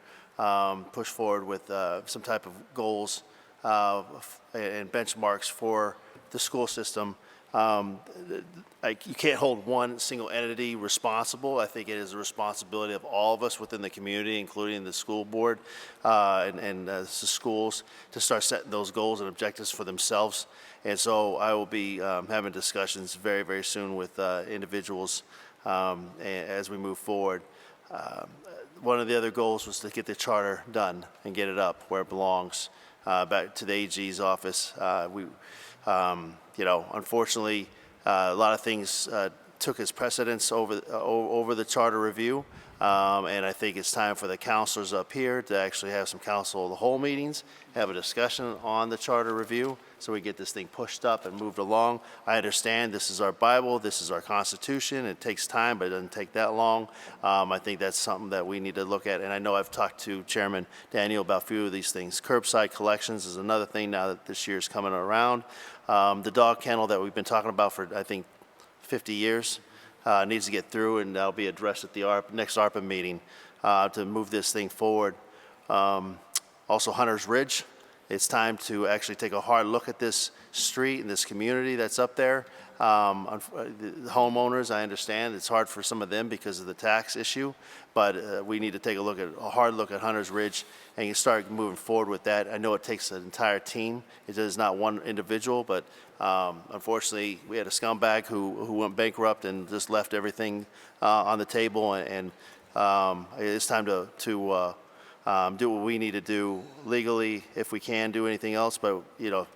push forward with some type of goals and benchmarks for the school system you can't hold one single entity responsible. I think it is a responsibility of all of us within the community, including the school board and the schools, to start setting those goals and objectives for themselves. And so I will be having discussions very, very soon with individuals as we move forward. One of the other goals was to get the charter done and get it up where it belongs, back to the AG's office. Unfortunately, a lot of things took its precedence over the charter review, and I think it's time for the councilors up here to actually have some council of the whole meetings, have a discussion on the charter review, so we get this thing pushed up and moved along. I understand this is our Bible, this is our Constitution. It takes time, but it doesn't take that long. I think that's something that we need to look at, and I know I've talked to Chairman Daniel about a few of these things. Curbside collections is another thing now that this year is coming around. The dog kennel that we've been talking about for, I think, 50 years needs to get through, and that'll be addressed at the next ARPA meeting to move this thing forward. Also, Hunter's Ridge. It's time to actually take a hard look at this street and this community that's up there. The homeowners, I understand, it's hard for some of them because of the tax issue, but we need to take a hard look at Hunter's Ridge and start moving forward with that. I know it takes an entire team. It is not one individual, but unfortunately, we had a scumbag who went bankrupt and just left everything on the table, and it's time to do what we need to do legally if we can do anything else, but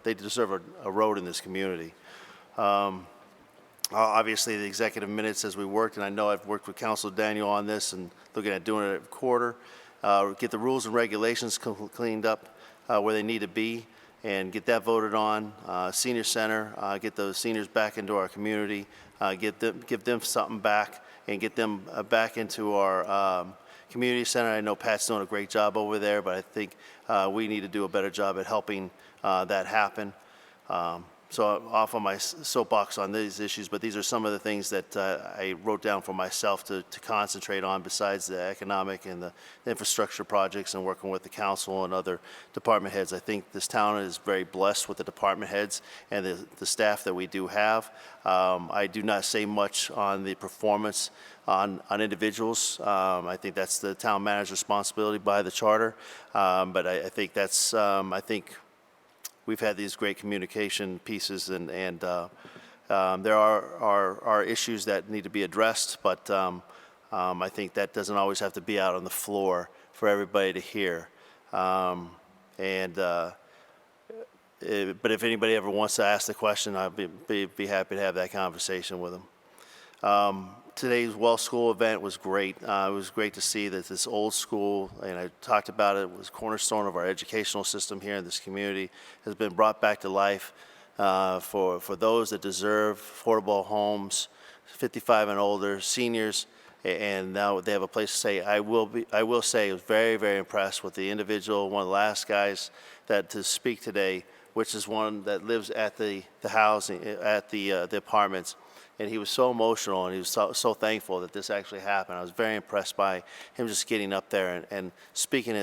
they deserve a road in this community. Obviously, the executive minutes as we worked, and I know I've worked with Councilor Daniel on this and looking at doing it every quarter, get the rules and regulations cleaned up where they need to be and get that voted on. Senior Center, get those seniors back into our community, give them something back and get them back into our community center. I know Pat's doing a great job over there, but I think we need to do a better job at helping that happen. So off on my soapbox on these issues, but these are some of the things that I wrote down for myself to concentrate on besides the economic and the infrastructure projects and working with the council and other department heads. I think this town is very blessed with the department heads and the staff that we do have. I do not say much on the performance on individuals. I think that's the town manager's responsibility by the charter, but I think that's, we've had these great communication pieces, and there are issues that need to be addressed, but I think that doesn't always have to be out on the floor for everybody to hear. But if anybody ever wants to ask the question, I'd be happy to have that conversation with them. Today's Well School event was great. It was great to see that this old school, and I talked about it, was cornerstone of our educational system here in this community, has been brought back to life for those that deserve affordable homes, 55 and older, seniors, and now they have a place to stay. I will say I was very, very impressed with the individual, one of the last guys to speak today, which is one that lives at the housing, at the apartments. And he was so emotional, and he was so thankful that this actually happened. I was very impressed by him just getting up there and speaking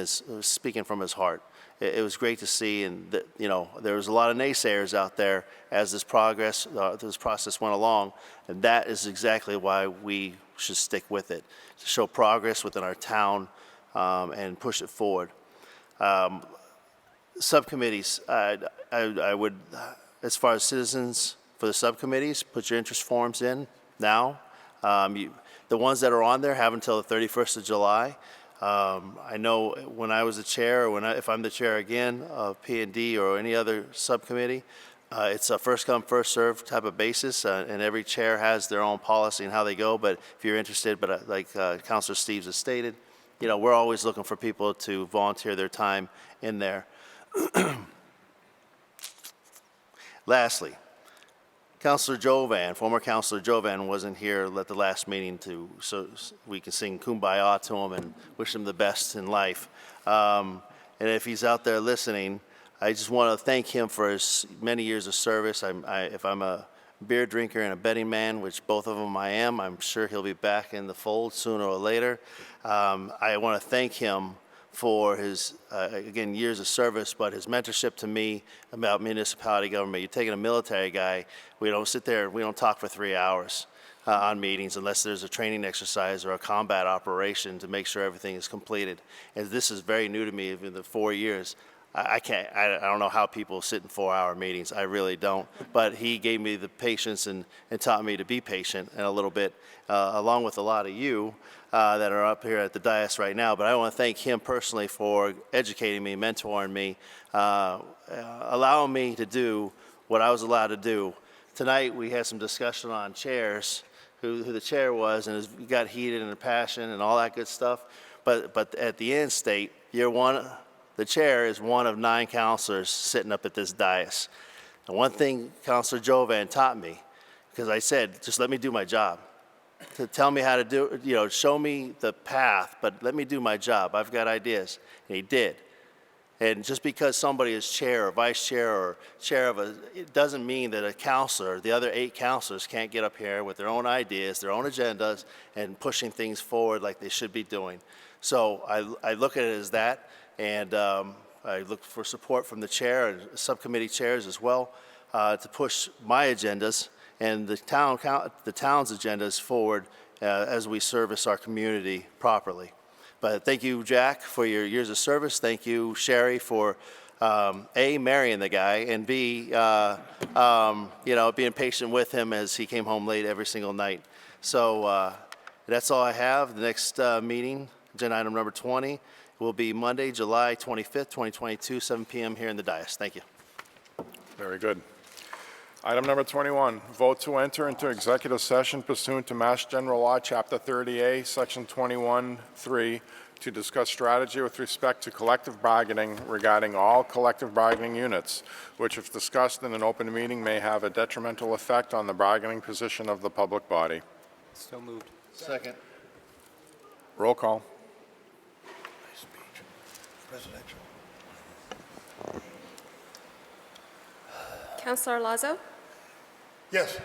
from his heart. It was great to see, and there was a lot of naysayers out there as this process went along, and that is exactly why we should stick with it, to show progress within our town and push it forward. Subcommittees, I would, as far as citizens, for the subcommittees, put your interest forms in now. The ones that are on there have until the 31st of July. I know when I was the chair, or if I'm the chair again of P&D or any other subcommittee, it's a first come, first served type of basis, and every chair has their own policy and how they go. But if you're interested, like Councilor Steves has stated, we're always looking for people to volunteer their time in there. Lastly, Councilor Jovan, former Councilor Jovan, wasn't here at the last meeting so we can sing Kumbaya to him and wish him the best in life. And if he's out there listening, I just want to thank him for his many years of service. If I'm a beer drinker and a betting man, which both of them I am, I'm sure he'll be back in the fold sooner or later. I want to thank him for his, again, years of service, but his mentorship to me about municipality government. You're taking a military guy, we don't sit there, we don't talk for 3 hours on meetings unless there's a training exercise or a combat operation to make sure everything is completed. And this is very new to me in the 4 years. I don't know how people sit in 4-hour meetings. I really don't. But he gave me the patience and taught me to be patient and a little bit, along with a lot of you that are up here at the dais right now. But I want to thank him personally for educating me, mentoring me, allowing me to do what I was allowed to do. Tonight we had some discussion on chairs, who the chair was, and it got heated and passion and all that good stuff. But at the end state, the chair is one of 9 counselors sitting up at this dais. And one thing Councilor Jovan taught me, because I said, just let me do my job. To tell me how to do, show me the path, but let me do my job. I've got ideas. And he did. And just because somebody is chair or vice chair or chair of it doesn't mean that a counselor, the other 8 counselors, can't get up here with their own ideas, their own agendas, and pushing things forward like they should be doing. So I look at it as that. And I look for support from the chair and subcommittee chairs as well to push my agendas and the town's agendas forward as we service our community properly. But thank you, Jack, for your years of service. Thank you, Sherry, for A, marrying the guy, and B, being patient with him as he came home late every single night. So that's all I have. The next meeting, agenda item number 20, will be Monday, July 25th, 2022, 7 p.m. here in the dais. Thank you. Very good. Item number 21, vote to enter into executive session pursuant to Mass General Law, Chapter 30A, Section 21(3), to discuss strategy with respect to collective bargaining regarding all collective bargaining units, which, if discussed in an open meeting, may have a detrimental effect on the bargaining position of the public body. So moved. Second. Roll call. Presidential. Councilor Lazo, Yes.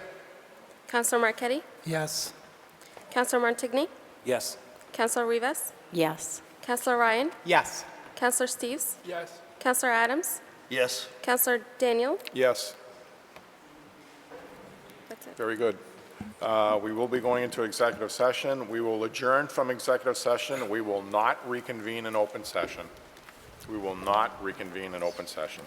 Councilor Marquetti, Yes. Councilor Montigny, Yes. Councilor Rivas, Yes. Councilor Ryan, Yes. Councilor Steves, Yes. Councilor Adams, Yes. Councilor Daniel. Yes. That's it. Very good. We will be going into executive session. We will adjourn from executive session. We will not reconvene in open session. We will not reconvene in open session.